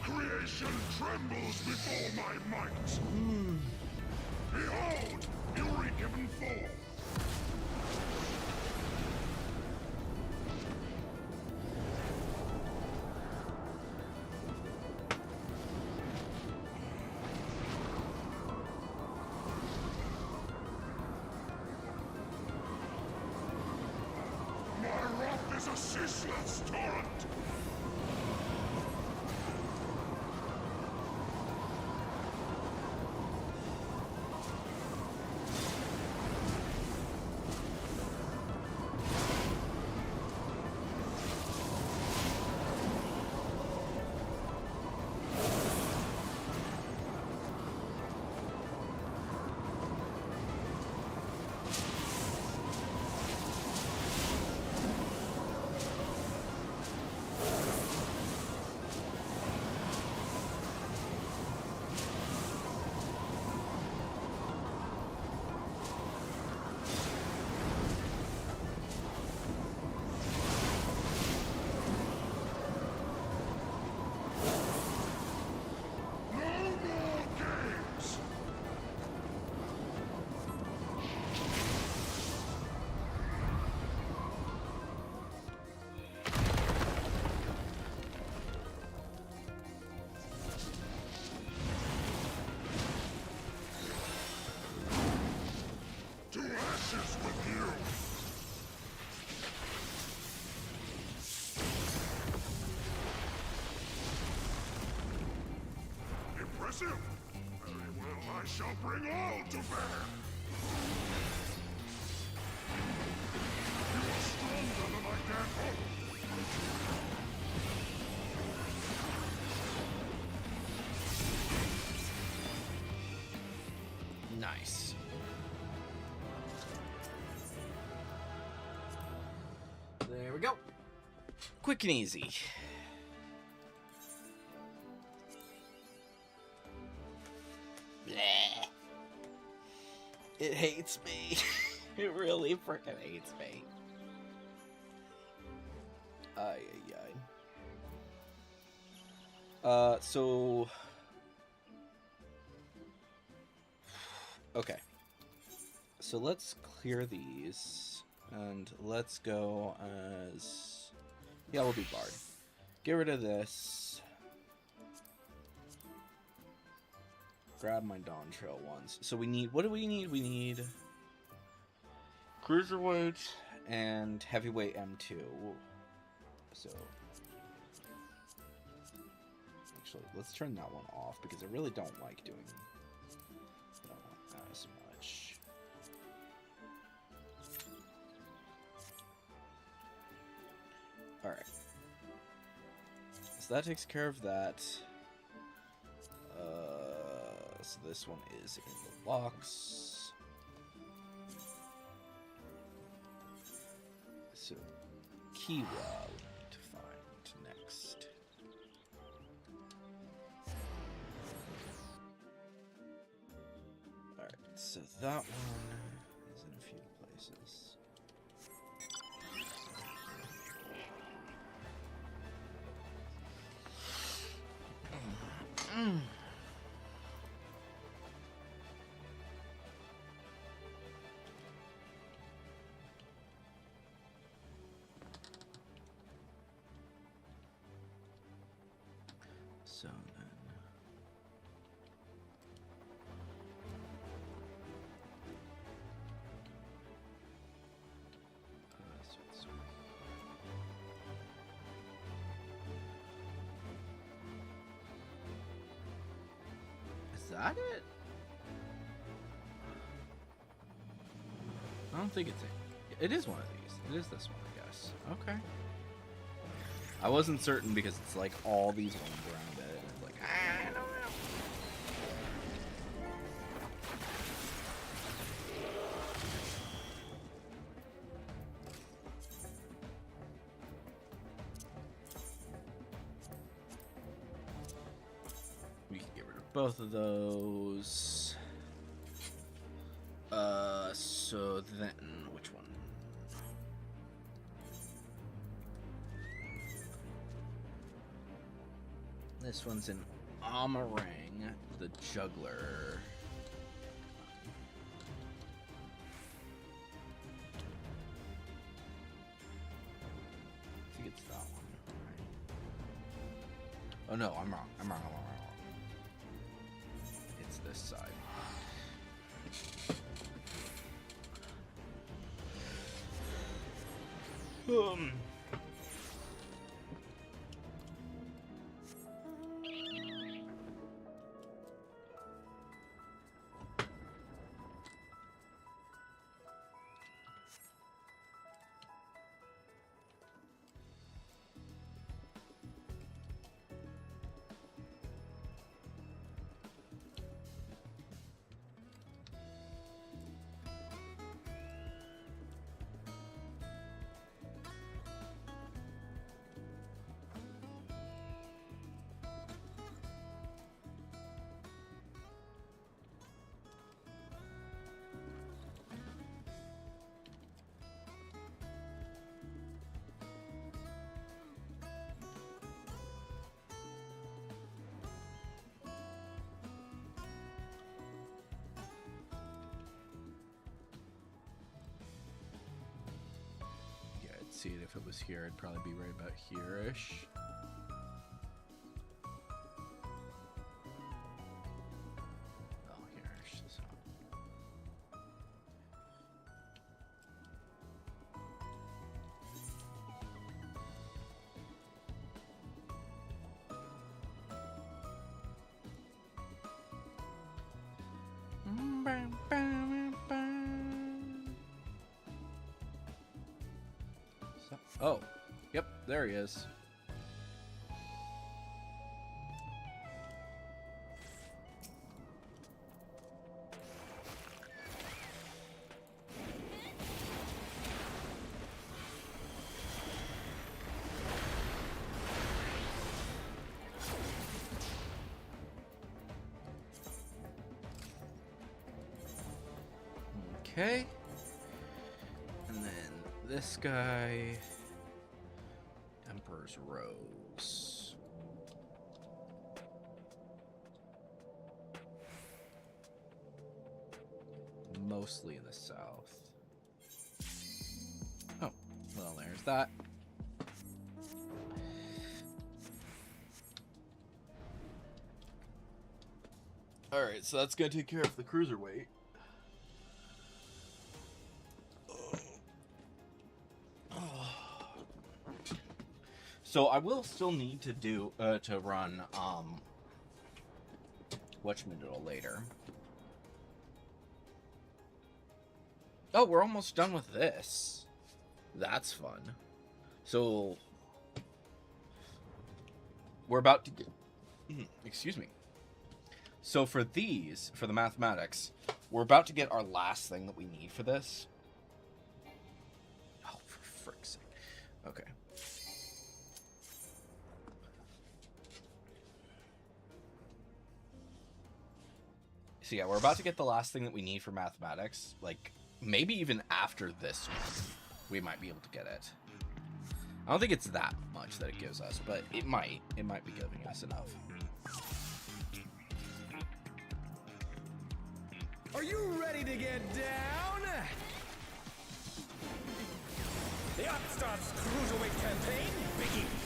Creation trembles before my might. Behold, Euregiven fall. My wrath is a ceaseless torrent. finishes with you. Impressive. Very well, I shall bring all to bear. You are stronger than I dared hope. Nice. There we go. Quick and easy. Bleh. It hates me. It really freaking hates me. Ay, ay, ay. So... Okay. So let's clear these. And let's go as... Yeah, we'll do Bard. Get rid of this. Grab my Dawn Trail ones. So we need... What do we need? We need... Cruiserweight and Heavyweight M2. So... Actually, let's turn that one off because I really don't like doing that as much. Alright. So that takes care of that. So this one is in the box. So Kiwa we need to find next. Alright, so that one is in a few places. So then... Is that it? I don't think it's it. It is one of these. It is this one, I guess. Okay. I wasn't certain because it's like all these ones around it. And it's like, I don't know. We can get rid of both of those. So then, which one? This one's in Amarang, the Juggler. I think it's that one. Right? Oh no, I'm wrong. I'm wrong. It's this side. See it if it was here. It'd probably be right about here-ish. Oh, here-ish. Oh, yep, there he is. Okay. And then this guy, Emperor's Rose. Mostly in the south. Oh, well, there's that. Alright, so that's gonna take care of the cruiserweight. So I will still need to do to run whatchamadoodle later. Oh, we're almost done with this. That's fun. So we're about to get excuse me. So for these, for the mathematics, we're about to get our last thing that we need for this. Oh, for frick's sake. Okay. So yeah, we're about to get the last thing that we need for mathematics. Like, maybe even after this one, we might be able to get it. I don't think it's that much that it gives us, but it might. It might be giving us enough. Are you ready to get down? The Upstarts Cruiserweight campaign begins.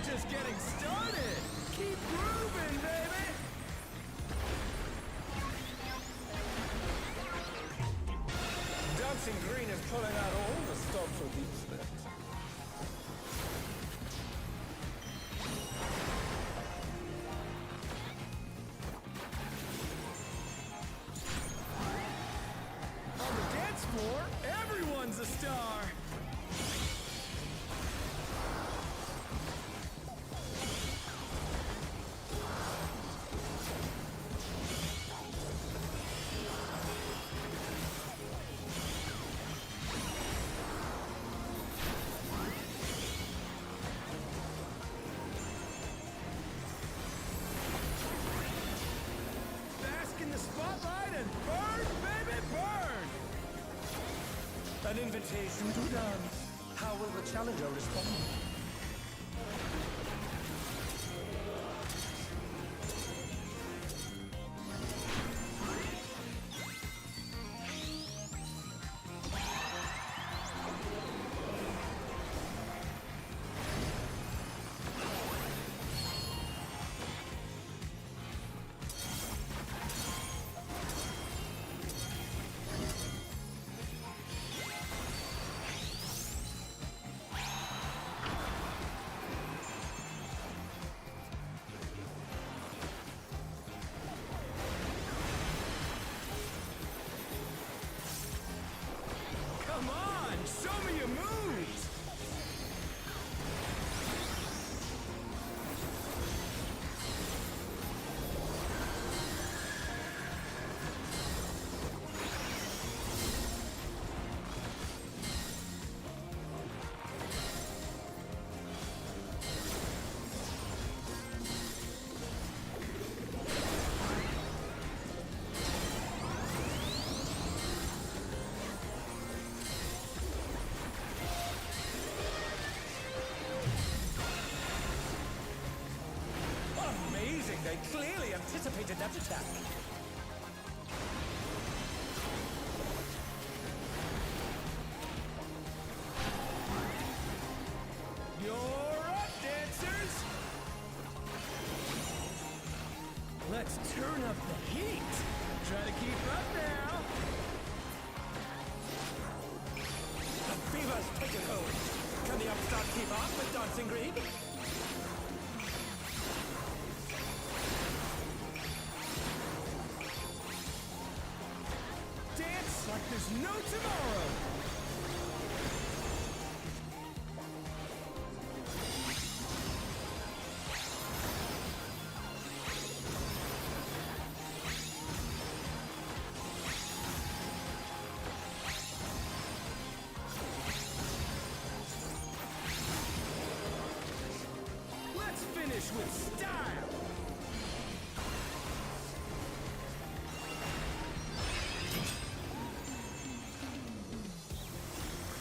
Just getting started. Keep grooving, baby. Dancing Green is pulling out all the stops for deep steps. On the dance floor, everyone's a star. Spotlight and burn, baby, burn! An invitation to dance. How will the challenger respond? Come on, show me your moves! Amazing! They clearly anticipated that attack. Turn up the heat. Try to keep up now. The fever's taken hold. Can the upstart keep up with Dancing Green? Dance like there's no tomorrow. Let's finish with style.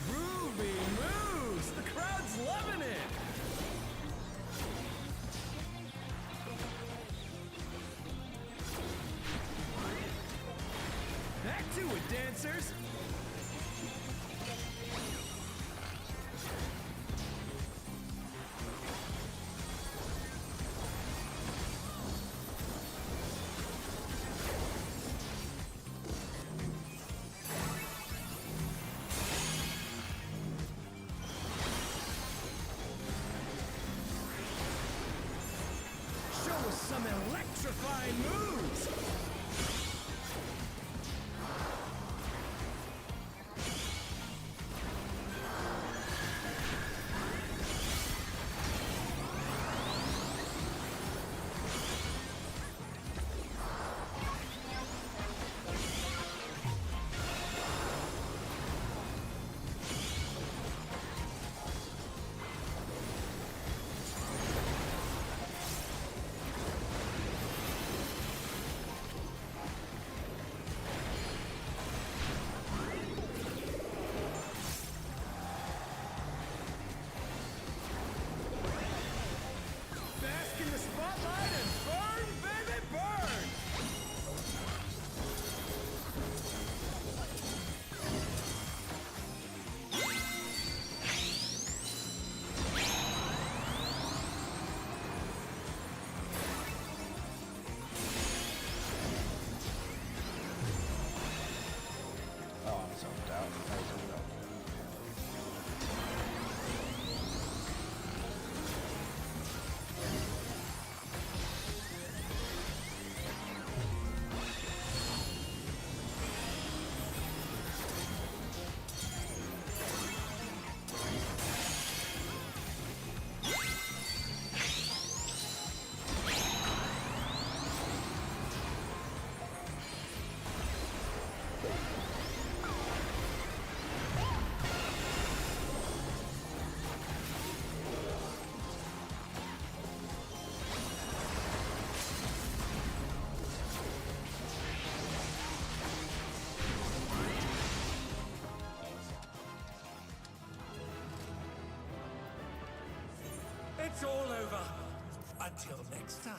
Groovy moves. The crowd's loving it. Back to it, dancers. Show us some electrifying moves. Bask in the spotlight and burn, baby, burn! Oh, I'm zoned out. I was zoned out. It's all over. Until next time.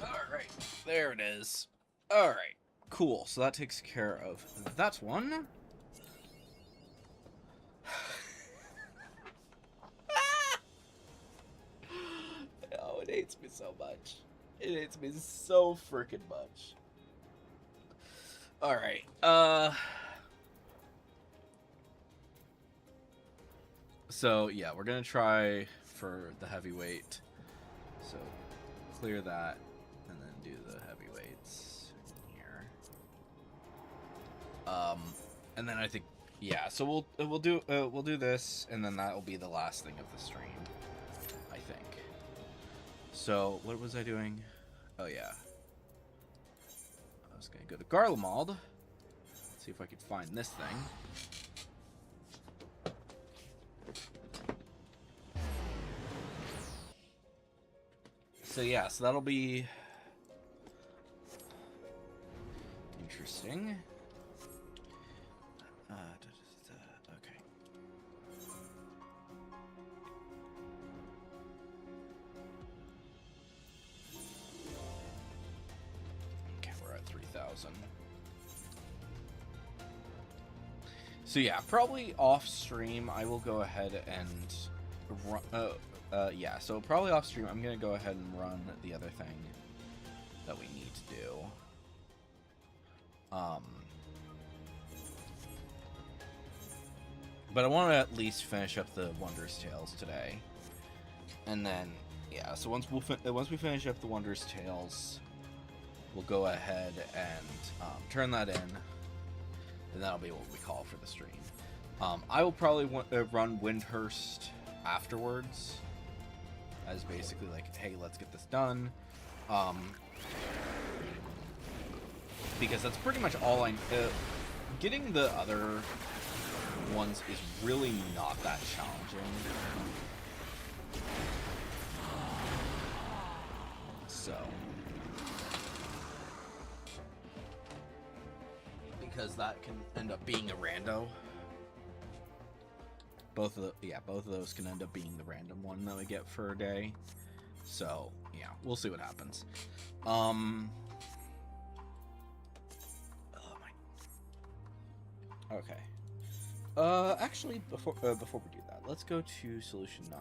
Alright, there it is. Alright, cool. So that takes care of that one. Oh, it hates me so much. It hates me so freaking much. Alright, so yeah, we're gonna try for the heavyweight. So clear that and then do the heavyweights here. And then I think yeah, so we'll do this, and then that will be the last thing of the stream, I think. So what was I doing? Oh yeah, I was gonna go to Garlemald, see if I could find this thing. So yeah, so that'll be interesting. Okay. 30,000. So yeah, probably off stream I will go ahead and run, yeah, so probably off stream I'm gonna go ahead and run the other thing that we need to do. But I want to at least finish up the Wondrous Tales today, and then yeah. So once we finish up the Wondrous Tales, we'll go ahead and turn that in, and that'll be what we call for the stream. I will probably run Windhurst afterwards, as basically like, hey, let's get this done, because that's pretty much all I. Getting the other ones is really not that challenging. So, because that can end up being a rando. Both of those can end up being the random one that we get for a day. So yeah, we'll see what happens. Oh my. Okay. Actually, before we do that, let's go to solution 9.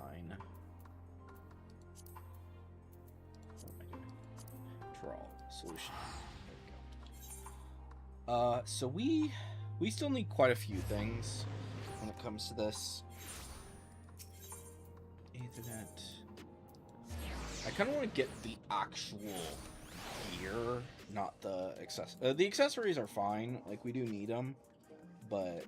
What am I doing? Draw solution. There we go. So we still need quite a few things when it comes to this. Ethernet. I kind of want to get the actual gear, not the the accessories are fine. Like, we do need them, but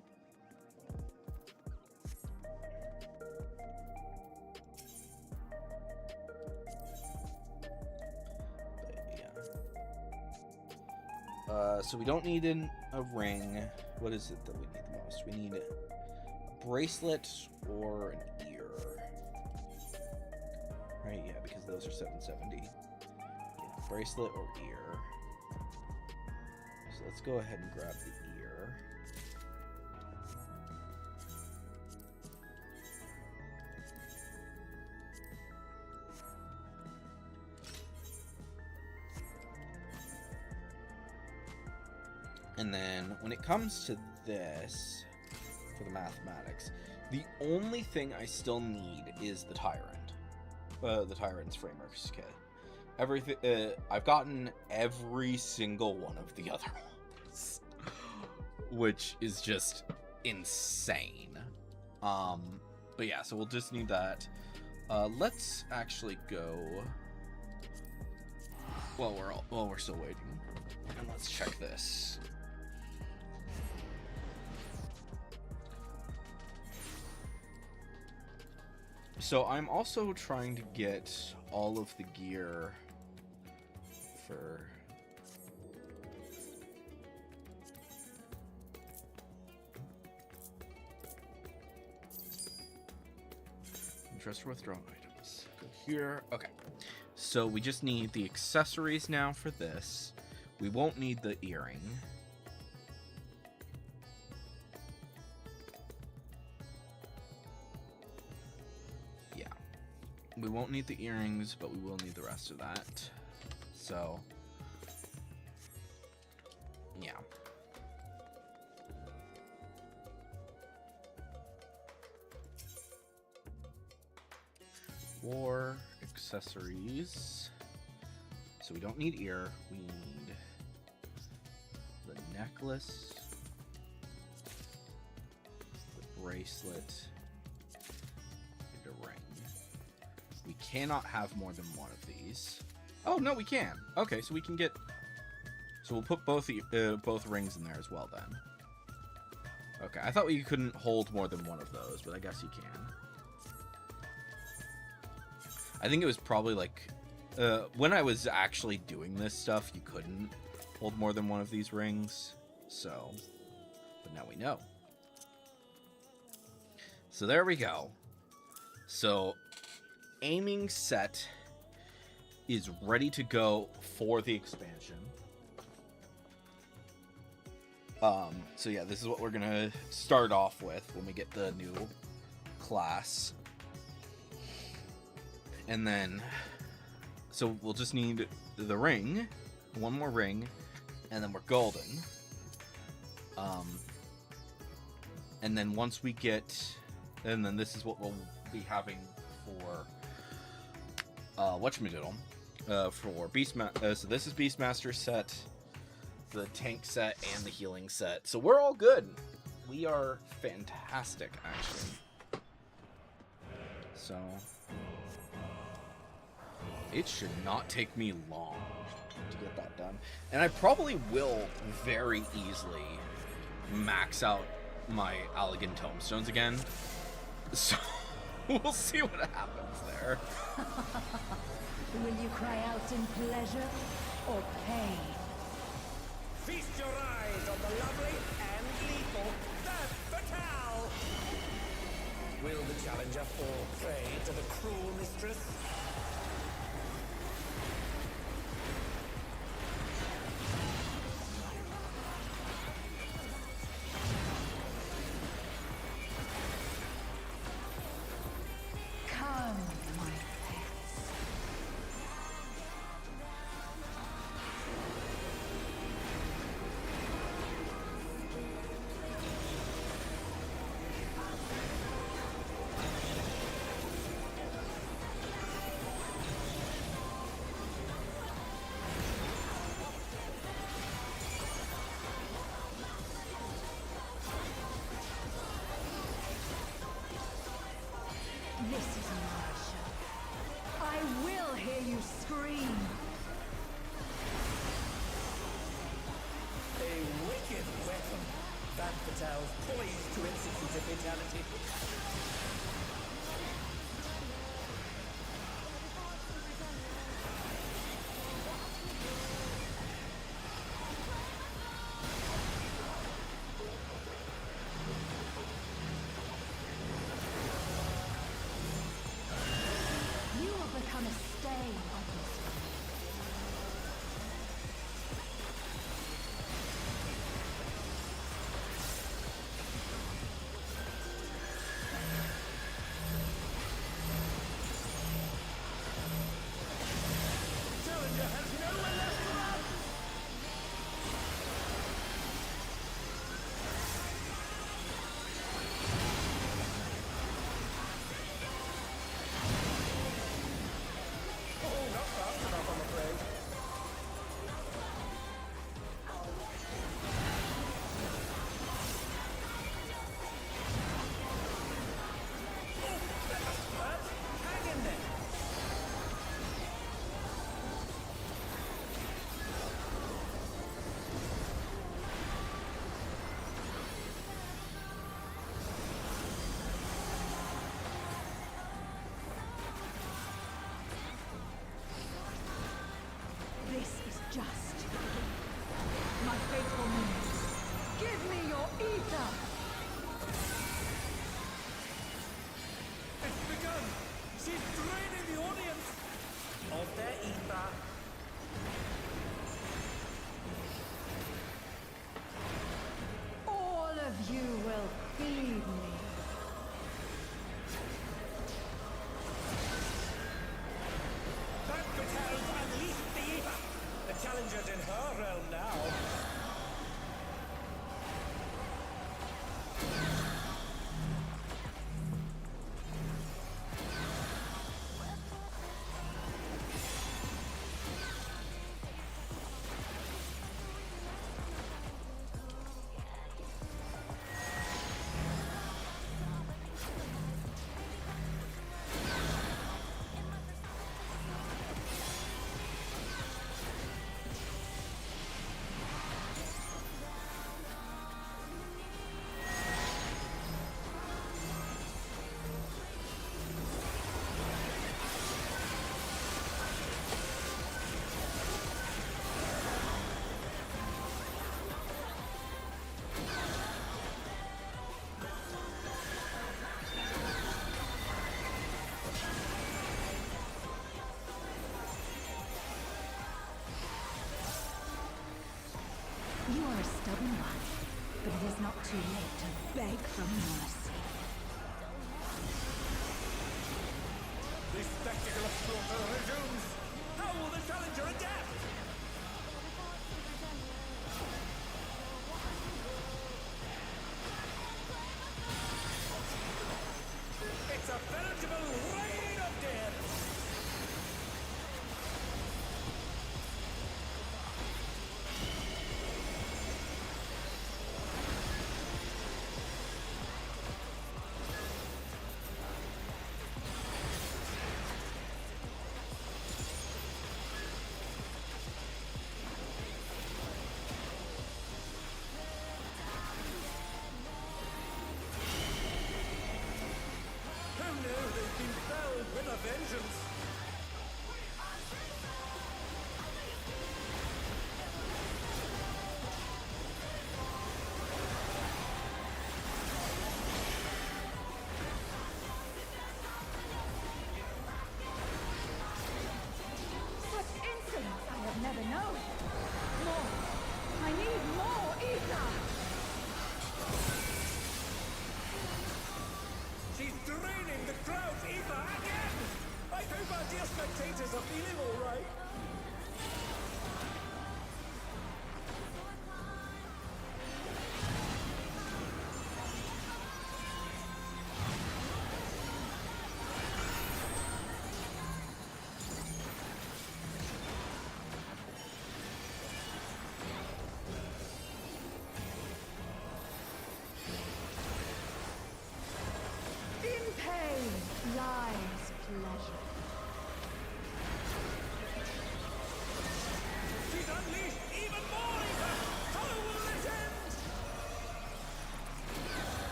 so we don't need a ring. What is it that we need the most? We need a bracelet or an ear. Right, yeah, because those are 770. Yeah, bracelet or ear. So let's go ahead and grab the ear. And then when it comes to this, for the mathematics, the only thing I still need is the Tyrant. The Tyrant's Frameworks kit. Everything, I've gotten every single one of the other ones, which is just insane. But yeah, so we'll just need that. Let's actually go. While we're still waiting, and let's check this. So I'm also trying to get all of the gear for interest withdrawn items. Go here. Okay. So we just need the accessories now for this. We won't need the earring. We won't need the earrings, but we will need the rest of that. So, yeah. War accessories. So we don't need ear. We need the necklace, the bracelet, and a ring. We cannot have more than one of these. Oh, no, we can. Okay, so we can get... So we'll put both rings in there as well, then. Okay, I thought you couldn't hold more than one of those, but I guess you can. I think it was probably, like... when I was actually doing this stuff, you couldn't hold more than one of these rings. So... But now we know. So there we go. So... Aiming set is ready to go for the expansion. So yeah, this is what we're gonna start off with when we get the new class. And then, so we'll just need the ring, one more ring, and then we're golden. And then once we get, and then this is what we'll be having for whatchamadiddle, for so this is Beastmaster set, the tank set, and the healing set. So we're all good. We are fantastic, actually. So it should not take me long to get that done. And I probably will very easily max out my Allegan Tomestones again. So we'll see what happens there. Will you cry out in pleasure or pain? Feast your eyes on the lovely and lethal Femme Fatale! Will the challenger fall prey to the cruel mistress? Come, my pets. This is my show. I will hear you scream. A wicked weapon. Femme Fatale's poised to execute a fatality. You will become a stain on this world. Challenger has nowhere left to run! Oh, not fast enough, I'm afraid. Oh, that must hurt. Hang in there. This is just. My faithful minions, give me your ether! It's begun! She's draining the audience of their ether. All of you will feed me. Femme Fatale's unleashed the ether. The challenger's in her realm now. You are a stubborn one, but it is not too late to beg for mercy. The spectacle of slaughter resumes. How will the challenger adapt?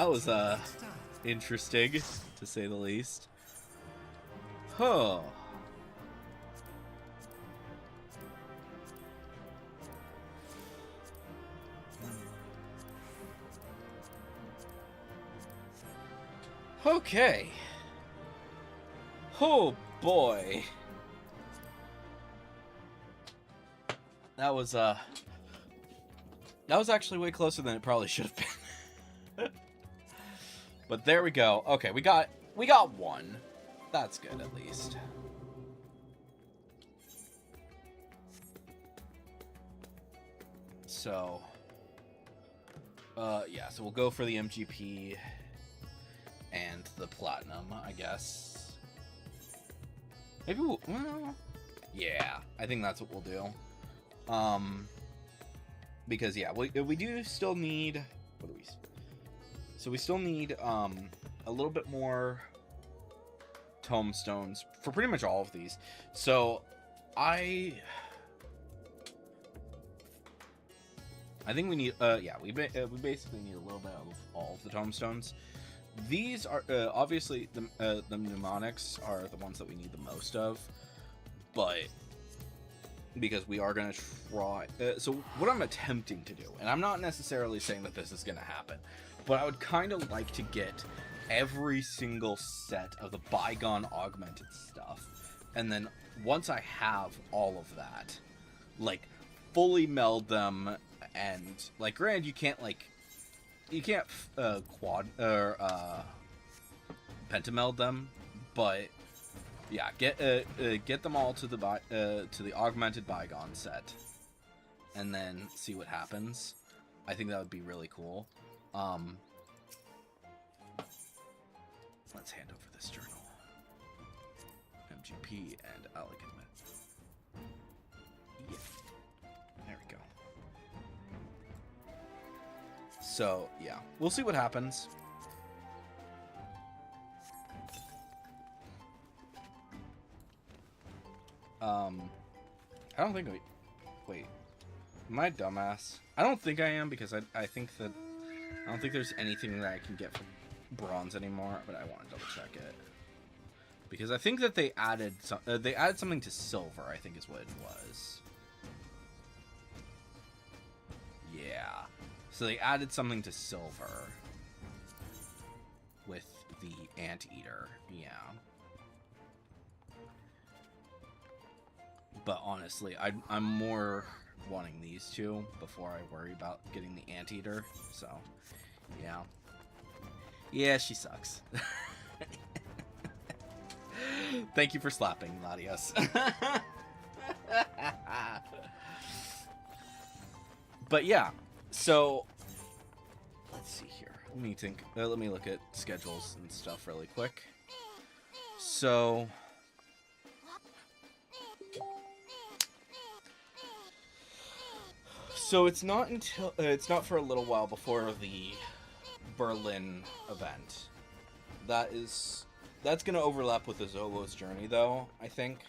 That was interesting, to say the least. Huh. Okay. Oh boy. That was actually way closer than it probably should have been. But there we go. Okay, we got one. That's good at least. So yeah, so we'll go for the MGP and the platinum, I guess. Maybe we'll, well, yeah, I think that's what we'll do. Because yeah, we do still need, what do we, so we still need a little bit more tomestones for pretty much all of these. So I think we need yeah, we basically need a little bit of all of the tomestones. These are obviously the mnemonics are the ones that we need the most of, but because we are going to try so what I'm attempting to do, and I'm not necessarily saying that this is going to happen, but I would kind of like to get every single set of the bygone augmented stuff, and then once I have all of that, like fully meld them, and like granted you can't quad or pentameld them, but yeah, get them all to the augmented bygone set, and then see what happens. I think that would be really cool. Let's hand over this journal. MGP and Alec admit. Yeah. There we go. So, yeah. We'll see what happens. I don't think wait. Am I a dumbass? I don't think I am, because I think that I don't think there's anything that I can get from bronze anymore, but I want to double check it. Because I think that they added something to silver, I think is what it was. Yeah. So they added something to silver with the anteater. Yeah. But honestly, I'm more wanting these two before I worry about getting the anteater. So, yeah. Yeah, she sucks. Thank you for slapping, Latios. But yeah, so let's see here. Let me think. Let me look at schedules and stuff really quick. So it's not until it's not for a little while before the Berlin event. That's gonna overlap with the Zolo's journey, though, I think.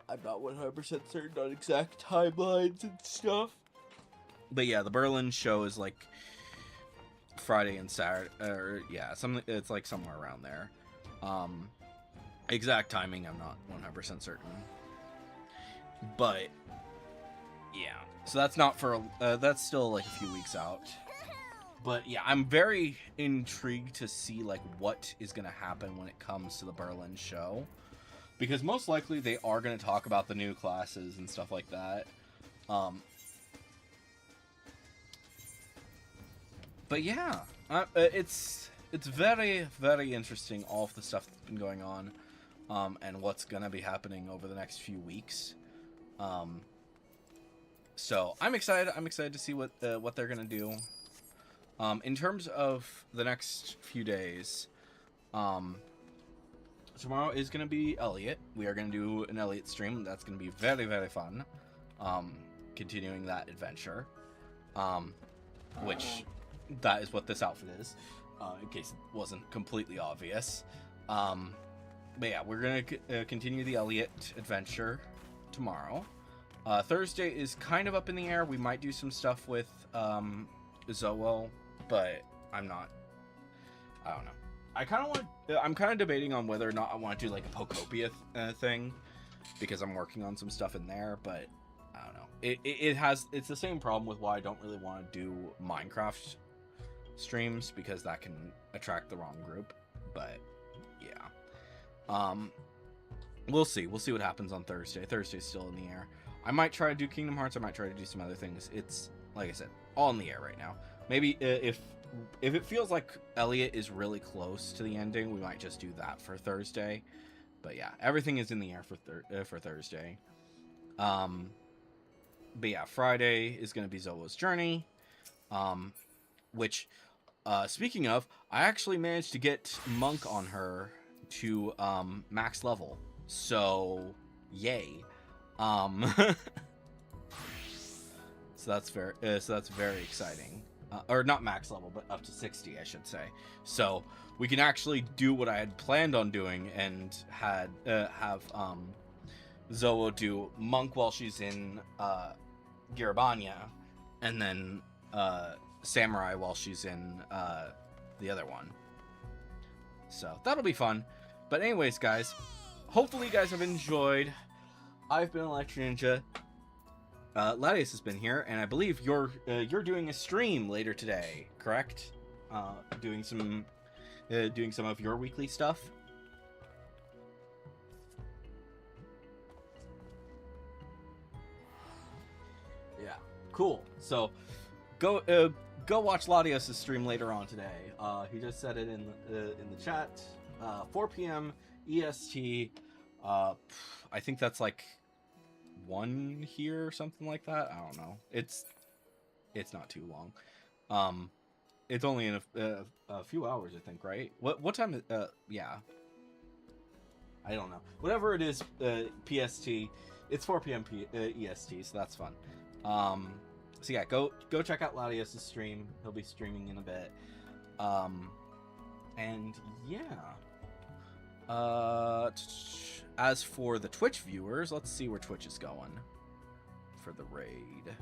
I'm not 100% certain on exact timelines and stuff. But yeah, the Berlin show is like Friday and Saturday, or yeah, something. It's like somewhere around there. Exact timing, I'm not 100% certain. But yeah, so that's not for that's still like a few weeks out. But yeah, I'm very intrigued to see like what is going to happen when it comes to the Berlin show, because most likely they are going to talk about the new classes and stuff like that. But yeah, it's very, very interesting, all of the stuff that's been going on, and what's going to be happening over the next few weeks. So I'm excited. I'm excited to see what they're going to do. In terms of the next few days, tomorrow is going to be Elliot. We are going to do an Elliot stream. That's going to be very, very fun. Continuing that adventure. Which, that is what this outfit is, in case it wasn't completely obvious. But yeah, we're going to continue the Elliot adventure tomorrow. Thursday is kind of up in the air. We might do some stuff with Zoel, but I'm not. I don't know. I'm kind of debating on whether or not I want to do like a Pokopia thing, because I'm working on some stuff in there, but I don't know. It's the same problem with why I don't really want to do Minecraft streams, because that can attract the wrong group. But yeah, we'll see what happens on Thursday. Thursday's still in the air. I might try to do Kingdom Hearts. I might try to do some other things. It's, like I said, all in the air right now. Maybe if it feels like Elliot is really close to the ending, we might just do that for Thursday. But yeah, everything is in the air for Thursday. But yeah, Friday is going to be Zolo's Journey, which, speaking of, I actually managed to get Monk on her to max level. So, yay. So that's very exciting. Or not max level, but up to 60, I should say. So we can actually do what I had planned on doing, and have Zoe do Monk while she's in Garabania, and then Samurai while she's in the other one. So that'll be fun. But anyways, guys, hopefully you guys have enjoyed. I've been Electric Ninja. Latias has been here, and I believe you're doing a stream later today, correct? Doing some of your weekly stuff. Yeah, cool. So go watch Latias' stream later on today. He just said it in the chat. 4 p.m. EST. I think that's like 1 here or something like that. I don't know. It's not too long. It's only in a few hours, I think, right? What time is yeah, I don't know. Whatever it is, PST, it's 4 p.m. EST, so that's fun. So yeah, go check out Latias' stream. He'll be streaming in a bit. And yeah. As for the Twitch viewers, let's see where Twitch is going for the raid.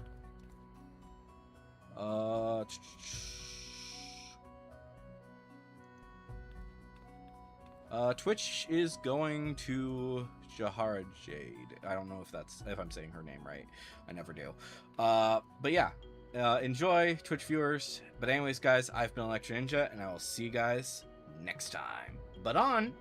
Twitch is going to Jahara Jade. I don't know if I'm saying her name right. I never do. But yeah, enjoy, Twitch viewers. But anyways, guys, I've been Electric Ninja, and I will see you guys next time. But on.